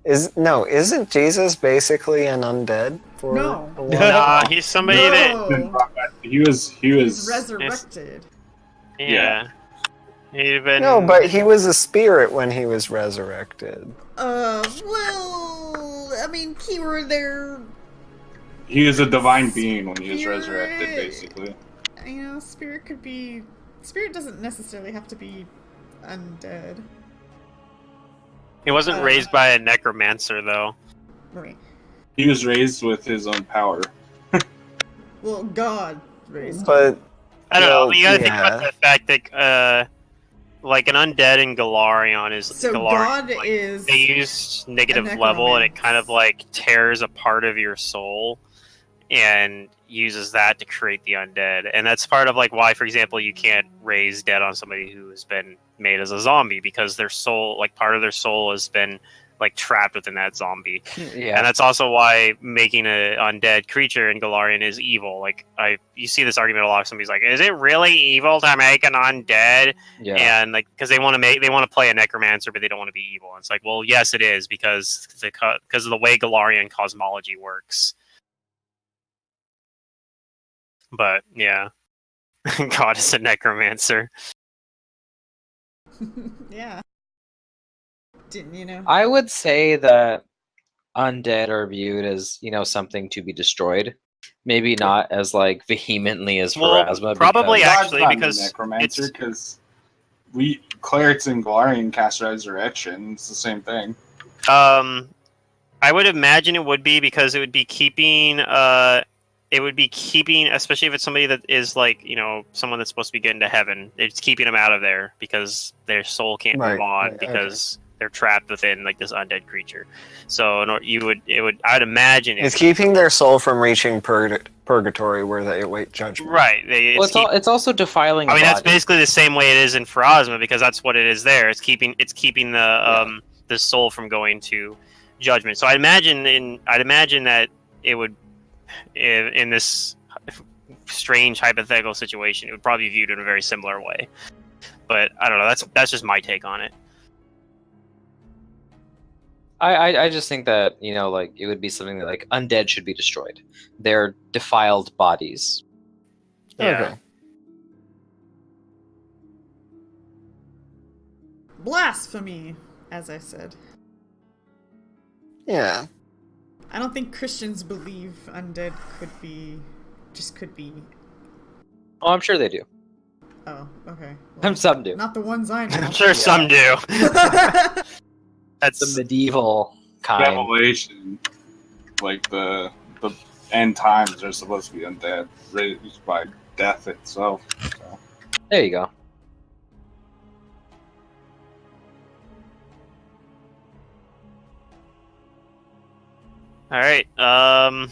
isn't Jesus basically an undead for No. a while? Nah, he's somebody that. No! He was He's resurrected. Yeah. He'd been. No, but he was a spirit when he was resurrected. Well, I mean, keyword there, he was a divine being when he was Spirit. resurrected, basically. you know, spirit could be. Spirit doesn't necessarily have to be undead. He wasn't raised by a necromancer, though. Right. He was raised with his own power. Well, God raised him. But I don't know. Well, You gotta think yeah. about the fact that, like, an undead in Galarion is. So Galarion, God like, is. they use negative level, and it kind of like tears a part of your soul and uses that to create the undead. And that's part of like why, for example, you can't raise dead on somebody who has been made as a zombie, because their soul, like part of their soul, has been like trapped within that zombie. Yeah. And that's also why making an undead creature in Galarian is evil. Like you see this argument a lot. Somebody's like, "Is it really evil to make an undead?" Yeah. And like, because they want to play a necromancer, but they don't want to be evil. And it's like, well, yes, it is, because of the way Galarian cosmology works. But yeah, God is a necromancer. Yeah. Didn't you know? I would say that undead are viewed as, something to be destroyed. Maybe not as like vehemently as Well, Pharasma. probably because- actually, God's not because a necromancer, it's- because clerics in Galarian cast resurrection. It's the same thing. I would imagine it would be, because it would be keeping especially if it's somebody that is like, someone that's supposed to be getting to heaven. It's keeping them out of there because their soul can't move on, right, because they're trapped within like this undead creature. So I'd imagine it's keeping their soul from reaching purgatory, where they await judgment. right. it's also defiling. I mean, a that's body. basically the same way it is in Pharasma, because that's what it is there. It's keeping the soul from going to judgment. So I'd imagine that it would, in this strange hypothetical situation, it would probably be viewed in a very similar way. But I don't know. That's just my take on it. I just think that, like, it would be something that, like, undead should be destroyed. They're defiled bodies. Yeah. Okay. Blasphemy, as I said. Yeah. I don't think Christians believe undead could be. Oh, I'm sure they do. Oh, okay. Some do. Not the ones I know. I'm sure some do. That's The medieval kind. Revelation, like the end times, are supposed to be undead, raised by death itself. So. There you go. all right. I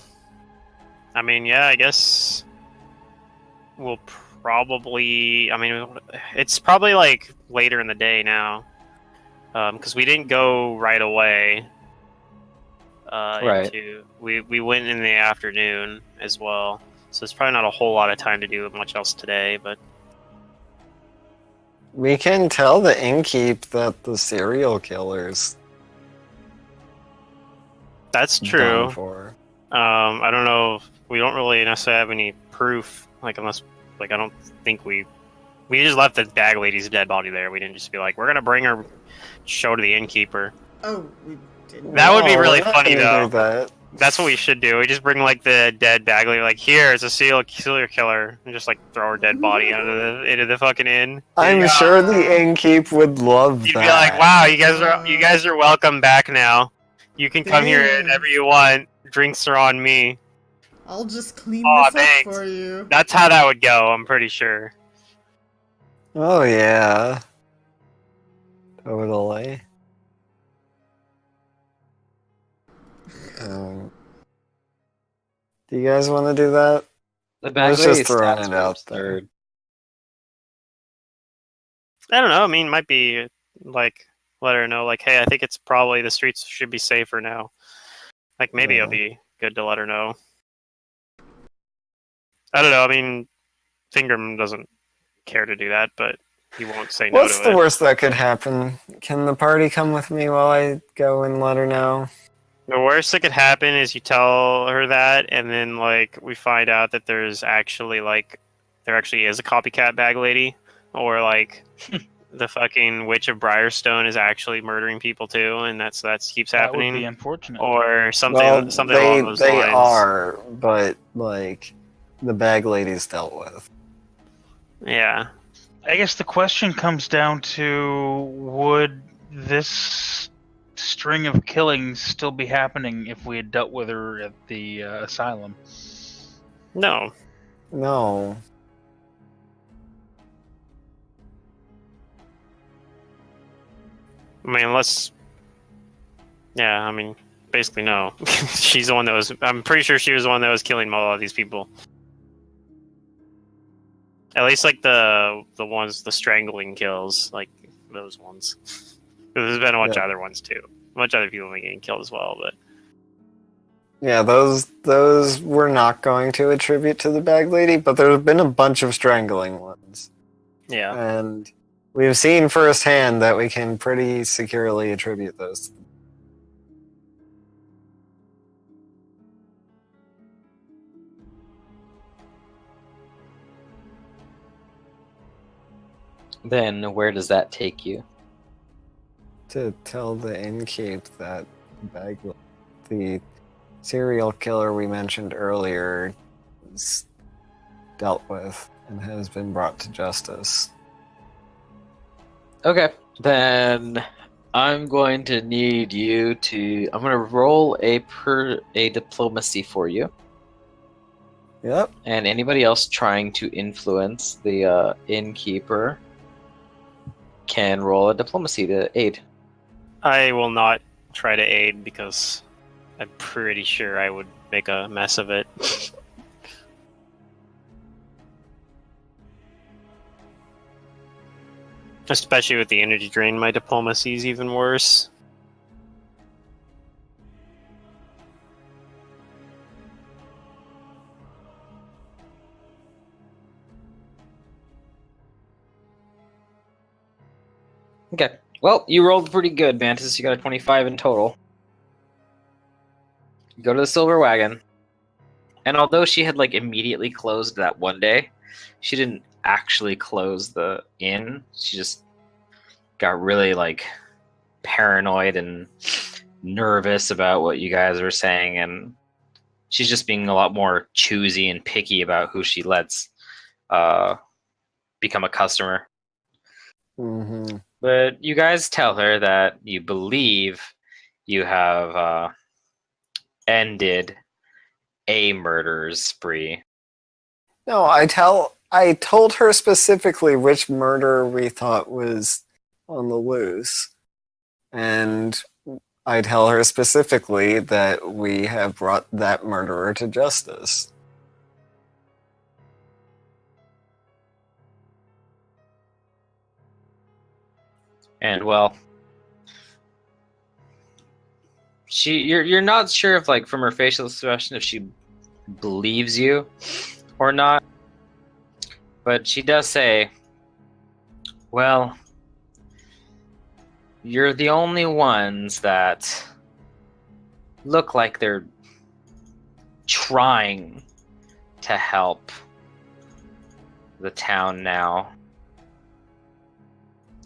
mean, yeah, I guess we'll probably. I mean, it's probably like later in the day now, because we didn't go right away. Right. We went in the afternoon as well, so there's probably not a whole lot of time to do much else today. But We can tell the innkeep that the serial killer's That's done true. for. I don't know. We don't really necessarily have any proof, like unless, like I don't think we just left the bag lady's dead body there. We didn't just be like, we're gonna bring her, show to the innkeeper. Oh, we didn't. That would be No, really we're not funny, gonna though. do that. That's what we should do. We just bring like the dead bag lady, like here, it's a serial killer, and just like throw her dead body into the fucking inn. I'm Yeah. sure the innkeep would love You'd that. be like, wow, you guys are welcome back now. You can come here Thanks. whenever you want. Drinks are on me. I'll just clean Aw, this thanks. up for you. That's how that would go. I'm pretty sure. Oh yeah. Totally. Do you guys want to do that? The bag Let's just lady's throw stats it were out absurd. I don't know. I mean, might be like let her know, like, hey, I think it's probably the streets should be safer now. Like maybe it'll be good to let her know. I don't know. I mean, Fingram doesn't care to do that, but he won't say no What's to the it. worst that could happen? Can the party come with me while I go and let her know? The worst that could happen is you tell her that, and then like we find out that there actually is a copycat bag lady, or like the fucking witch of Briarstone is actually murdering people too, and that keeps That would be happening, unfortunate. or something Well, something along those they lines. are, but like the bag lady's dealt with. Yeah. I guess the question comes down to, would this string of killings still be happening if we had dealt with her at the asylum? No. No. I mean, unless. Yeah, I mean, basically no. She's the one that was. I'm pretty sure she was the one that was killing a lot of these people. At least like the strangling kills, like those ones. There's been a bunch of other ones too. A bunch of other people have been getting killed as well, but Yeah, those we're not going to attribute to the bag lady, but there have been a bunch of strangling ones. yeah. And we've seen firsthand that we can pretty securely attribute those. Then where does that take you? To tell the innkeep that the serial killer we mentioned earlier is dealt with and has been brought to justice. Okay, then I'm going to need you to. I'm going to roll a diplomacy for you, Yep. and anybody else trying to influence the innkeeper can roll a diplomacy to aid. I will not try to aid because I'm pretty sure I would make a mess of it. Especially with the energy drain, my diplomacy is even worse. Okay. Well, you rolled pretty good, Mantis. You got a 25 in total. You go to the Silver Wagon. And although she had immediately closed that one day, she didn't actually close the inn. She just got really paranoid and nervous about what you guys were saying, and she's just being a lot more choosy and picky about who she lets become a customer. Mm-hmm. But you guys tell her that you believe you have ended a murder's spree. No, I told her specifically which murder we thought was on the loose. And I tell her specifically that we have brought that murderer to justice. And well, you're not sure if from her facial expression if she believes you or not. But she does say, Well, you're the only ones that look like they're trying to help the town now.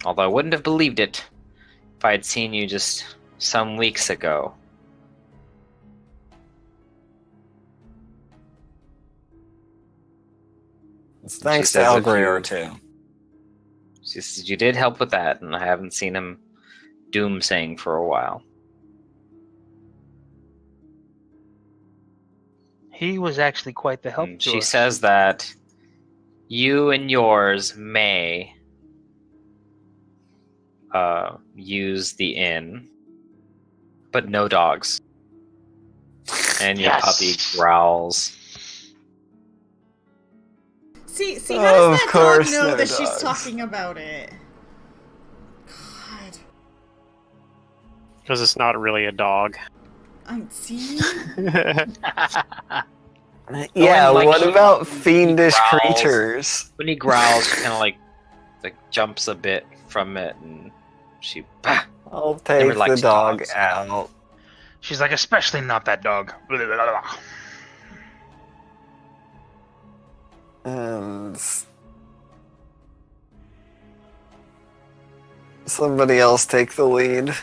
Although I wouldn't have believed it if I had seen you just some weeks ago. Thanks to says if Elgrior you- too. She says you did help with that, and I haven't seen him doomsaying for a while. He was actually quite the help And to she us. says that you and yours may use the inn, but no dogs. And your Yes. puppy growls. See, how Oh, does of that course, dog know no that she's dogs. talking about it? God. Because it's not really a dog. See? Yeah, like, what he- about he fiendish growls. creatures? When he growls, she kind of like jumps a bit from it, and she. I'll Never take the liked dog dogs. out. She's like, especially not that dog. Blah, blah, blah, blah. And somebody else take the lead.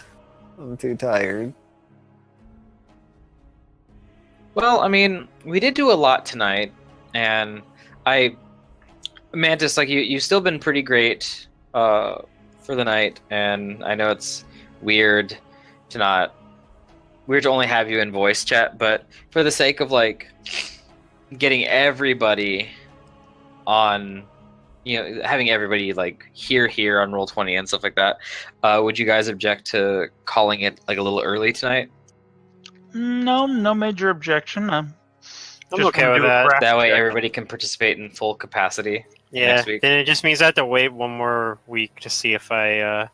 I'm too tired. Well, I mean, we did do a lot tonight, and Mantis, like you've still been pretty great for the night, and I know it's weird to only have you in voice chat, but for the sake of like getting everybody on, having everybody like here on Roll20 and stuff like that, would you guys object to calling it like a little early tonight? No major objection. I'm just okay gonna with do a that. craft That way check. everybody can participate in full capacity. Yeah, Next week. then it just means I have to wait one more week to see if my And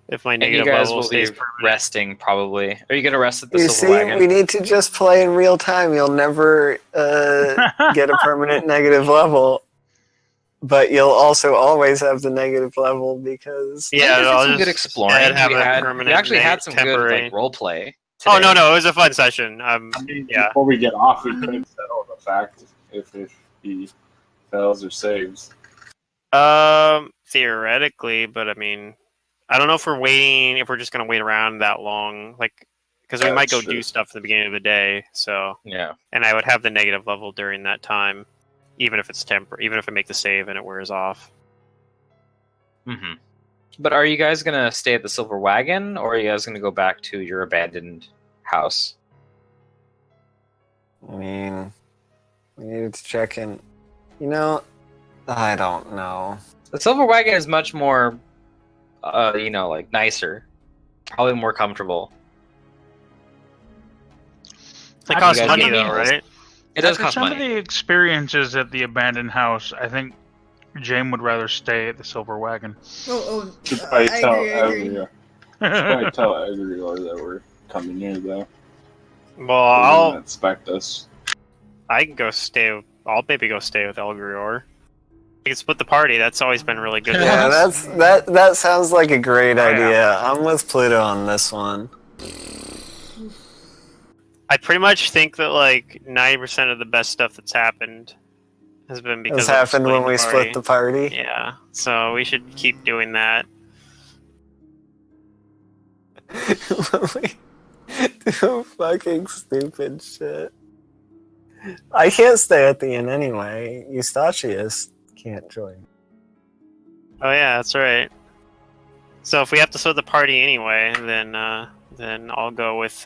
you negative guys level will be stays permanent. resting, probably. Are you going to rest at the You Silver see, Wagon? we need to just play in real time. You'll never get a permanent negative level, but you'll also always have the negative level because Yeah, We did I'll some just good exploring. have we, a had, permanent we actually had neg- some temporary. good like role play. Oh today. no, it was a fun session. Yeah. Before we get off, we could settle the fact if he fails or saves. Theoretically, but I mean, I don't know if we're just gonna wait around that long, like, because we might go That's true. do stuff at the beginning of the day. So, Yeah. and I would have the negative level during that time, even if it's temporary, even if I make the save and it wears off. hmm But are you guys going to stay at the Silver Wagon, or are you guys going to go back to your abandoned house? I mean, we needed to check in. I don't know. The Silver Wagon is much more, like nicer, probably more comfortable. It After costs guys money get though, meals. right? It does After cost some money. of the experiences at the abandoned house, I think Jane would rather stay at the Silver Wagon. Should I probably tell agree. Should probably tell Egrior that we're coming here, though. Well, They're gonna I'll expect us. I can go stay. I'll maybe go stay with Elgrior. We can split the party. That's always been really good. Yeah, to us. that sounds like a great Oh, yeah. idea. I'm with Pluto on this one. I pretty much think that like 90% of the best stuff that's happened has been because This of happened when splitting we the split the party. Yeah, so we should keep doing that. We do fucking stupid shit. I can't stay at the inn anyway. Eustachius can't join. Oh yeah, that's right. So if we have to split the party anyway, then I'll go with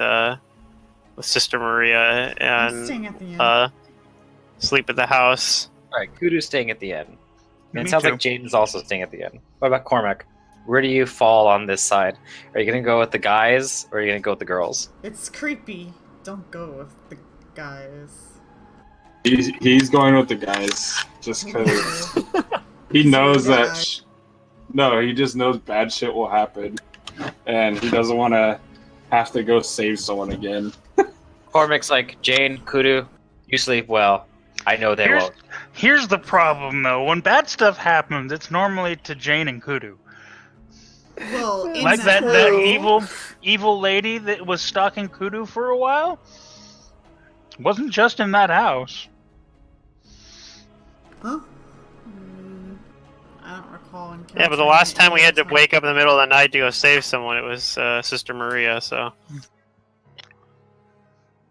Sister Maria I'm and staying at the end. sleep at the house. All right, Kudu's staying at the end. And it Me sounds too. like Jaden's also staying at the end. What about Cormac? Where do you fall on this side? Are you going to go with the guys, or are you going to go with the girls? It's creepy. Don't go with the guys. He's going with the guys just because he knows that. No, he just knows bad shit will happen, and he doesn't want to have to go save someone again. Cormac's like, Jane, Kudu, you sleep well. I know they Here's- won't. Here's the problem, though. When bad stuff happens, it's normally to Jane and Kudu. Well, in Like that true. evil lady that was stalking Kudu for a while. Wasn't just in that house. Huh? I don't recall. Yeah, but the last time we had to wake up in the middle of the night to go save someone, it was Sister Maria. So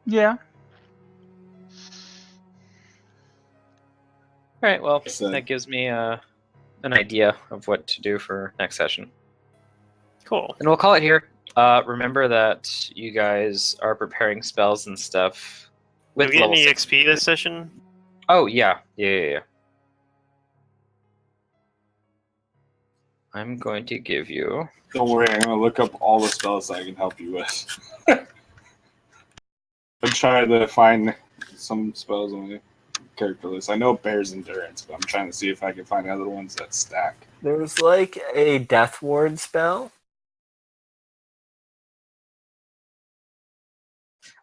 Yeah. All right, well, So- that gives me an idea of what to do for next session. cool. And we'll call it here. Remember that you guys are preparing spells and stuff Did with we get level any 6. XP this session? Oh, yeah. I'm going to give you... Don't worry, I'm gonna look up all the spells I can help you with. I'm trying to find some spells on my character list. I know Bear's Endurance, but I'm trying to see if I can find other ones that stack. There's like a Death Ward spell.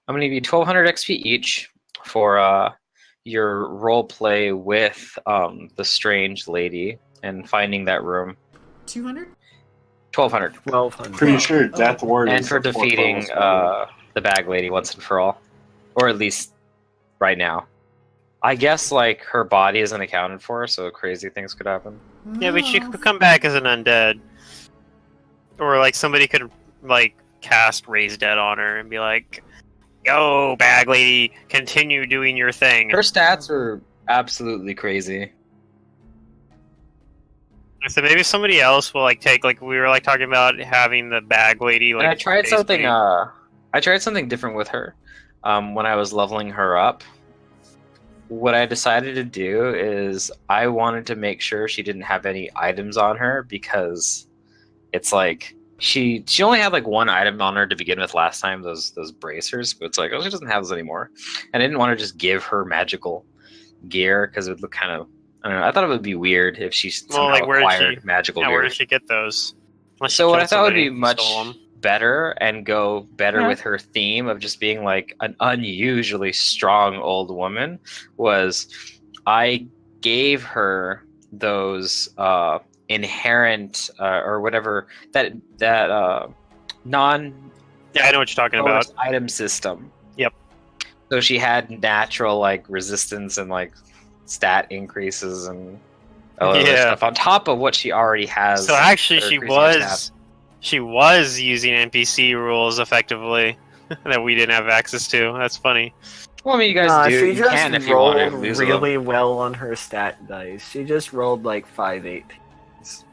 I'm going to give you 1,200 XP each for your role play with the strange lady and finding that room. 200. 1,200. 1200. Pretty sure Death Ward And is for a fourth defeating level spell. the bag lady once and for all. Or at least right now. I guess like her body isn't accounted for, so crazy things could happen. Yeah, but she could come back as an undead, or like somebody could like cast Raise Dead on her and be like, "Yo, bag lady, continue doing your thing." Her stats are absolutely crazy. So maybe somebody else will like take like we were like talking about having the bag lady like. And I tried basically- something. I tried something different with her. When I was leveling her up, what I decided to do is I wanted to make sure she didn't have any items on her because it's like she only had like one item on her to begin with last time, those bracers. But it's like, oh, she doesn't have those anymore, and I didn't want to just give her magical gear because it would look kind of. I don't know. I thought it would be weird if she somehow like, where did acquired she- magical Yeah, gear. where did she get those? Unless she So what I killed thought would somebody be and much stole 'em. better and go better Yeah. with her theme of just being like an unusually strong old woman was I gave her those inherent or whatever that non Yeah, I know what you're talking about. bonus item system. Yep. So she had natural like resistance and like stat increases and other Yeah. stuff on top of what she already has. So actually, that are she increasing her stats. was using NPC rules effectively that we didn't have access to. That's funny. Well, I mean, you guys Nah, do. she You just can if you want to rolled lose them. really well on her stat dice. She just rolled like 5 8s.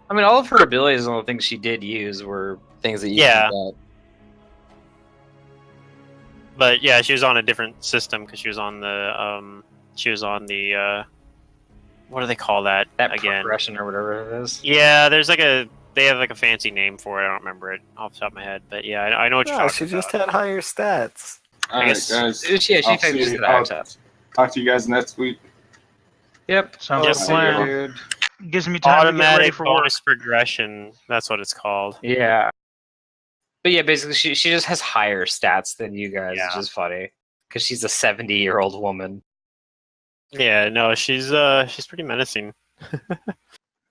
I mean, all of her abilities and all the things she did use were things that you Yeah. can get. But yeah, she was on a different system because she was on the what do they call that That again? progression or whatever it is. Yeah, there's like they have like a fancy name for it. I don't remember it off the top of my head, but yeah, I know what you're No, talking she just about. had higher stats. All right, guess- guys. Yeah, she I'll figured see- it out. I'll talk to you guys next week. Yep. Sounds Yes, like a plan. sir. Gives me time to get ready Automatic for work. bonus progression. That's what it's called. Yeah. But yeah, basically, she just has higher stats than you guys, Yeah. which is funny because she's a 70-year-old woman. Yeah, no, she's pretty menacing.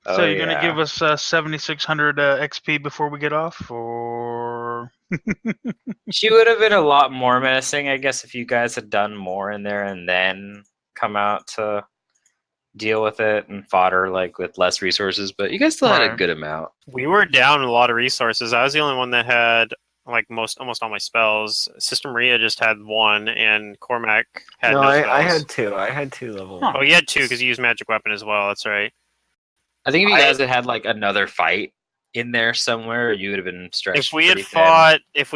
So you're gonna yeah. give us 7,600 XP before we get off, or She would have been a lot more menacing, I guess, if you guys had done more in there and then come out to deal with it and fought her like with less resources. But you guys still had a Right. good amount. We were down a lot of resources. I was the only one that had like almost all my spells. Sister Maria just had one, and Cormac had no, spells. I had 2. I had 2 level Huh. Oh, you had 2 because you used magic weapon as well. That's right. I think if you guys had had like another fight in there somewhere, you would have been stretched. If we had pretty thin. fought the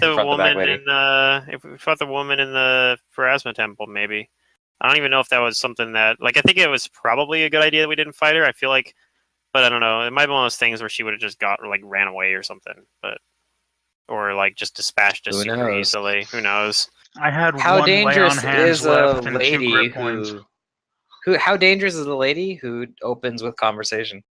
confront the woman bag lady. in if we fought the woman in the Pharasma temple, maybe. I don't even know if that was something that like I think it was probably a good idea that we didn't fight her. I feel like, but I don't know. It might be one of those things where she would have just got or like ran away or something, but or like just dispatched us Who super knows? easily. Who knows? I had How one lay on dangerous hands is a left and 2 lady grip points. who? How dangerous is the lady who opens with conversation?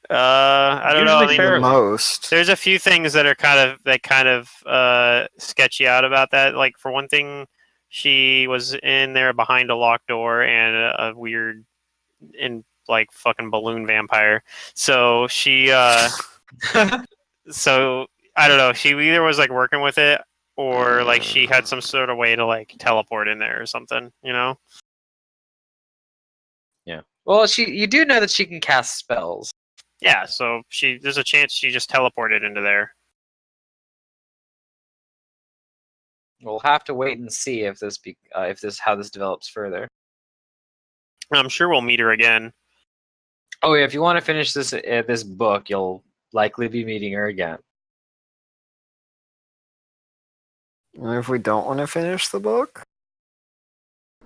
I don't know. I Usually mean, fair. the most. there's a few things that are kind of sketchy out about that. Like for one thing, She was in there behind a locked door and a weird and like fucking balloon vampire. So she so I don't know, she either was like working with it or like she had some sort of way to like teleport in there or something, you know? Yeah. Well, you do know that she can cast spells. Yeah, so there's a chance she just teleported into there. We'll have to wait and see if how this develops further. I'm sure we'll meet her again. Oh yeah, if you want to finish this book, you'll likely be meeting her again. And if we don't want to finish the book,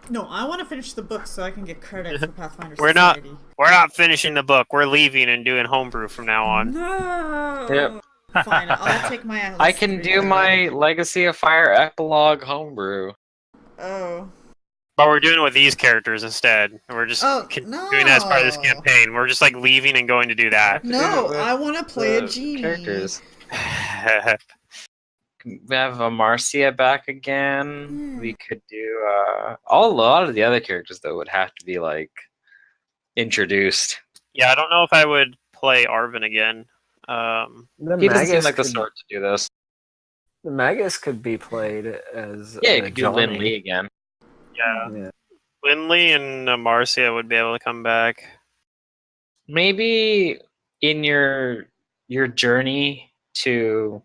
No, I want to finish the book so I can get credit for Pathfinder We're not- Society. We're not finishing the book. We're leaving and doing homebrew from now on. No. Yep. Fine, I'll take my. I can do my Legacy of Fire epilogue homebrew. Oh. But we're doing it with these characters instead. We're just Oh, doing that as part of this no. campaign. We're just like leaving and going to do that. No, with I want to play a The genie. characters. We have Marcia back again. Hmm. We could do a lot of the other characters though would have to be like introduced. Yeah, I don't know if I would play Arvin again. the He doesn't seem Magus like the could, sort to do this. the Magus could be played as Yeah, you could do Johnny. Lin Lee again. Yeah, Yeah. Lindley and Marcia would be able to come back. Maybe in your journey to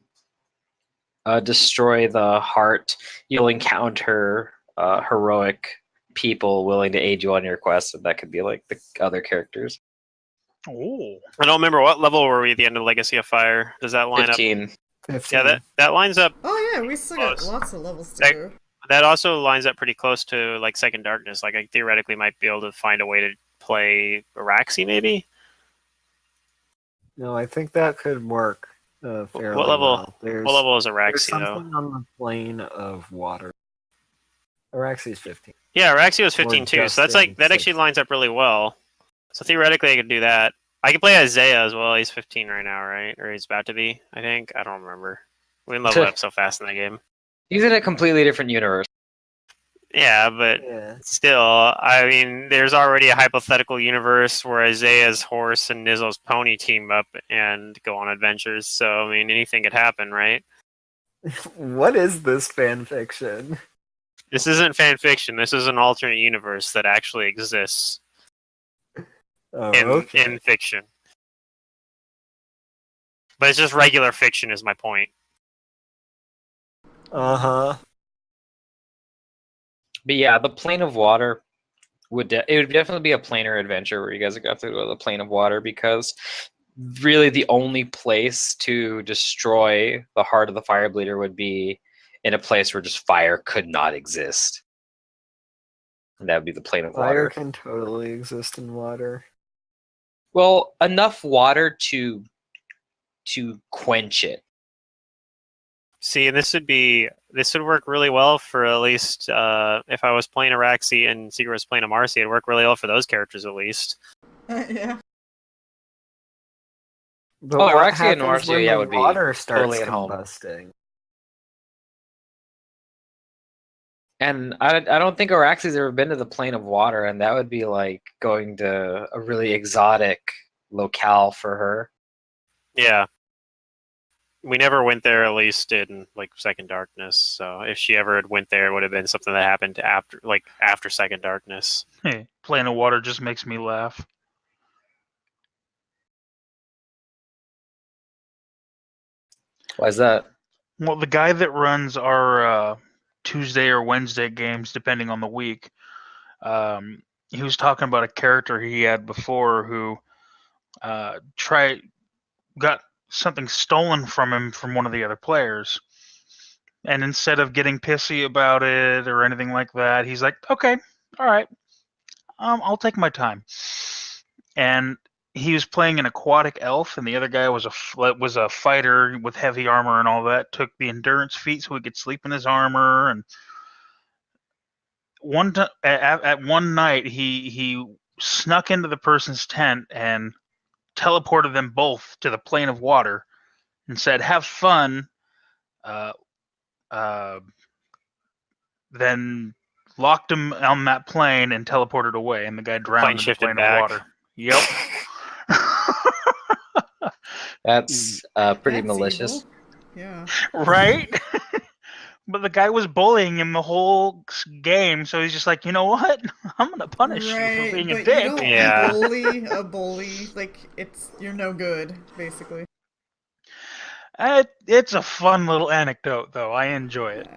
destroy the heart, you'll encounter heroic people willing to aid you on your quest, and that could be like the other characters. Oh, I don't remember what level were we at the end of Legacy of Fire. Does that line 15. up? 15. Yeah, that lines up. Oh yeah, we still got Close. lots of levels to That- do. That also lines up pretty close to like Second Darkness. Like I theoretically might be able to find a way to play Araxi, maybe. No, I think that could work fairly What level? well. There's, What level is there's Araxi though? something on the plane of water. Araxi's 15. Yeah, Araxi was 15 Or too, so that's like that actually 16. lines up really well. So theoretically, I could do that. I could play Isaiah as well. He's 15 right now, right? Or he's about to be. I think. I don't remember. We level up so fast in that game. He's in a completely different universe. Yeah, but Yeah. still, I mean, there's already a hypothetical universe where Isaiah's horse and Nizzo's pony team up and go on adventures. So I mean, anything could happen, right? What is this fan fiction? This isn't fan fiction. This is an alternate universe that actually exists Oh, in okay. fiction. But it's just regular fiction, is my point. Uh-huh. But yeah, the plane of water would definitely be a planar adventure where you guys would go through the plane of water, because really the only place to destroy the heart of the fire bleeder would be in a place where just fire could not exist. And that would be the plane of Fire water. can totally exist in water. Well, enough water to quench it. See, and this would work really well for at least if I was playing Araxi and Secret was playing a Marcy, it'd work really well for those characters at least. Yeah. But Oh, what Araxia and happens Marcia, when yeah, the would be water starts totally at home. combusting? And I don't think Araxi's ever been to the plane of water, and that would be like going to a really exotic locale for her. Yeah. We never went there, at least in like Second Darkness. So if she ever had went there, it would have been something that happened after Second Darkness. hey, plane of water just makes me laugh. Why is that? Well, the guy that runs our Tuesday or Wednesday games, depending on the week, he was talking about a character he had before who got something stolen from him from one of the other players. And instead of getting pissy about it or anything like that, he's like, okay, all right, I'll take my time. And he was playing an aquatic elf, and the other guy was a fighter with heavy armor and all that. Took the endurance feat so he could sleep in his armor. And at one night, he snuck into the person's tent and teleported them both to the plane of water, and said, "Have fun." The then locked him on that plane and teleported away, and the guy drowned in the shifted plane back. of water. Yep. That's pretty That's malicious. evil. Yeah. Right? But the guy was bullying him the whole game, so he's just like, you know what? I'm gonna punish you for Right, being a but you dick. don't Yeah. bully a bully. Like you're no good, basically. It's a fun little anecdote, though. I enjoy it.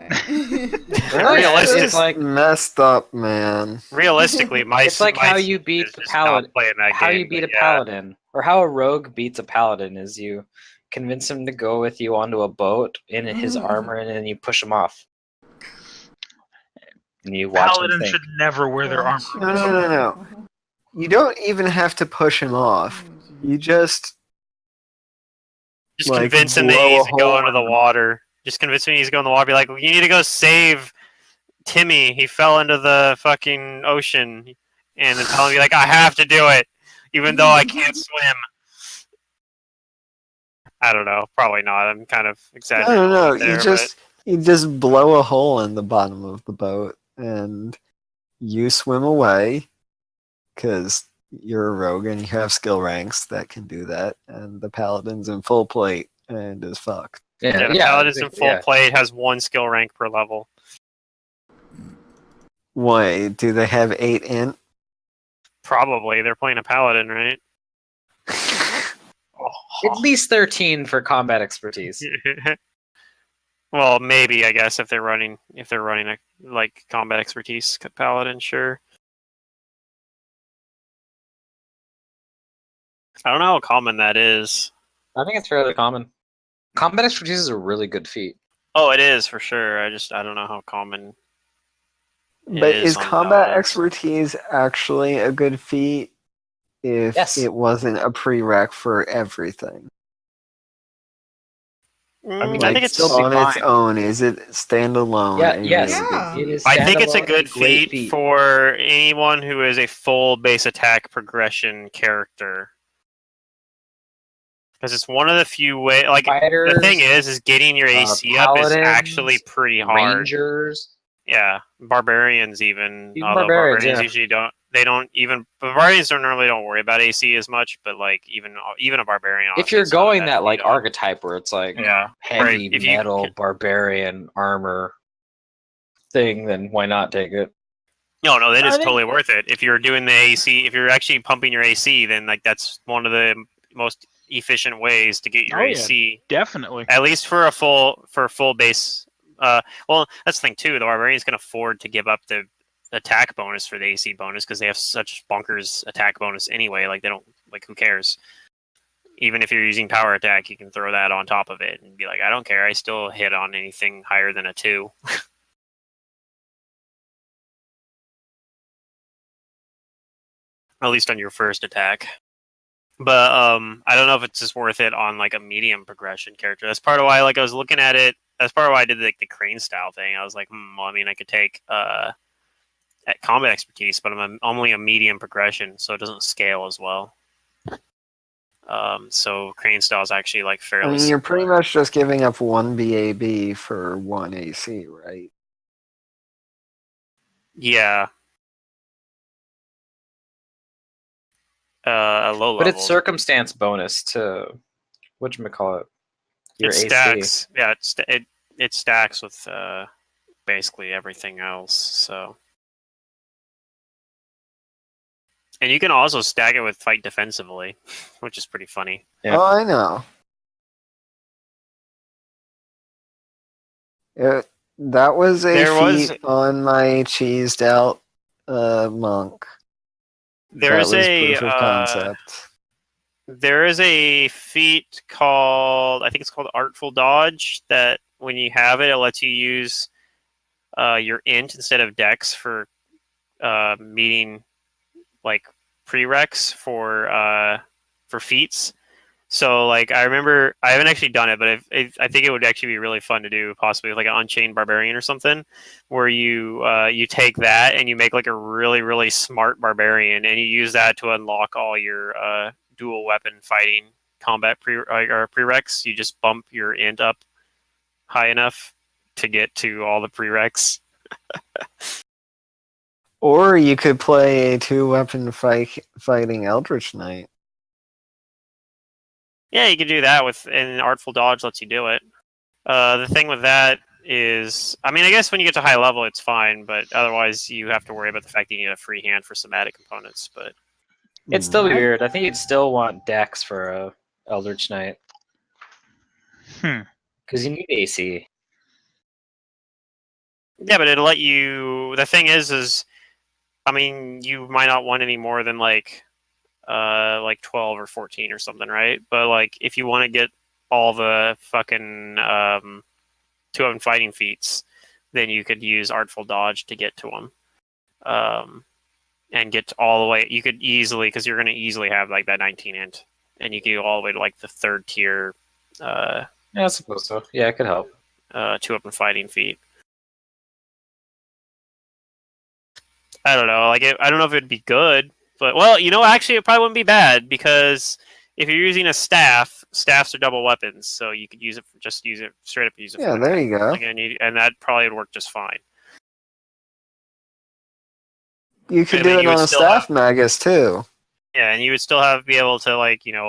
Realistic- It's like messed up, man. Realistically, my it's like my how you is beat the just not paladin. playing that How game, you beat but a paladin, or how a rogue beats a paladin, is you convince him to go with you onto a boat in his armor, and then you push him off. And you watch him Paladins think. should never wear their armor. No. You don't even have to push him off. You just Just like, convince him that blow he a needs to go hole into in the the- water. Just convince him he needs to go in the water. Be like, you need to go save Timmy. He fell into the fucking ocean. And then tell him, be like, I have to do it, even though I can't swim. I don't know. Probably not. I'm kind of I exaggerating. don't know. There, You just blow a hole in the bottom of the boat and you swim away because you're a rogue and you have skill ranks that can do that. And the paladin's in full plate and is fucked. yeah, the Paladins in full plate has 1 skill rank per level. Wait, do they have 8 int? Probably. They're playing a Paladin, right? At least 13 for combat expertise. Well, maybe, I guess, if they're running a like combat expertise Paladin, sure. I don't know how common that is. I think it's fairly common. Combat expertise is a really good feat. Oh, it is for sure. I don't know how common. it But is on combat Paladins. expertise actually a good feat if Yes. it wasn't a prereq for everything? I mean, Like, I think it's still be on its fine. own. Is it standalone? Yeah, a yes, really good Yeah. feat? it is. I think it's a standalone good and great feat for anyone who is a full base attack progression character. Because it's one of the few ways. Like, Fighters, the thing is getting your AC up is paladins, actually pretty hard. Rangers. Yeah, barbarians even. Even Although barbarians, barbarians yeah. usually don't. They don't even. Barbarians don't worry about AC as much. But like even a barbarian. If honestly, you're it's not a going bad that like feat on. archetype where it's like Yeah. heavy Right, if you metal can- barbarian armor thing, then why not take it? No, that I is think- totally worth it. If you're doing the AC, if you're actually pumping your AC, then like that's one of the most efficient ways to get your Oh, yeah. AC. Definitely. At least for a full base. Well, that's the thing too. The barbarians can afford to give up the attack bonus for the AC bonus because they have such bonkers attack bonus anyway. Like they don't like who cares. Even if you're using power attack, you can throw that on top of it and be like, I don't care. I still hit on anything higher than a 2. At least on your first attack. But I don't know if it's just worth it on like a medium progression character. That's part of why I was looking at it. That's part of why I did like the crane style thing. I was like, well, I mean, I could take at combat expertise, but I'm only a medium progression, so it doesn't scale as well. So crane style is actually like I fairly. mean, you're pretty similar. much just giving up 1 BAB for 1 AC, right? Yeah. A low level. But it's circumstance bonus to whatchamacallit, your It AC. stacks. Yeah, it stacks with basically everything else. So, and you can also stack it with fight defensively, which is pretty funny. Yeah. Oh, I know. That was a There was- feat on my cheesed out monk. There's that was a proof of concept. there is a feat called, I think it's called Artful Dodge, that when you have it, it lets you use your int instead of dex for meeting like prereqs for feats. So like I remember, I haven't actually done it, but I think it would actually be really fun to do, possibly with like an Unchained Barbarian or something, where you take that and you make like a really really smart barbarian, and you use that to unlock all your dual weapon fighting combat prereqs. You just bump your int up high enough to get to all the prereqs. Or you could play a 2-weapon fighting Eldritch Knight. Yeah, you can do that with, and Artful Dodge lets you do it. The thing with that is, I mean, I guess when you get to high level, it's fine, but otherwise you have to worry about the fact that you need a free hand for somatic components. But It'd still be weird. I think you'd still want Dex for a Eldritch Knight. Because you need AC. yeah, but it'll let you. The thing is, I mean, you might not want any more than like 12 or 14 or something, right? But like, if you want to get all the fucking 2-up fighting feats, then you could use Artful Dodge to get to them, and get all the way. You could easily, because you're going to easily have like that 19 int, and you can go all the way to like the 3rd tier. Yeah, I suppose so. Yeah, it could help. 2-up fighting feat. I don't know. Like, I don't know if it'd be good, but well, actually, it probably wouldn't be bad because if you're using a staff, staffs are double weapons, so you could use it straight up. Use it. Yeah, for there that. you go. Like, and that probably would work just fine. You could I do mean, it you on would a still staff magus too. Yeah, and you would still be able to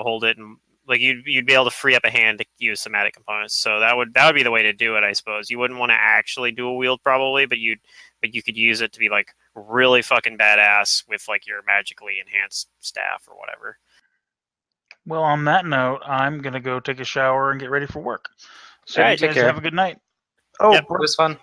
hold it, and like you'd be able to free up a hand to use somatic components. So that would be the way to do it, I suppose. You wouldn't want to actually dual wield probably, but you could use it to be like really fucking badass with like your magically enhanced staff or whatever. Well, on that note, I'm gonna go take a shower and get ready for work. So All right, you take guys care. have a good night. Oh, Yep. It was fun.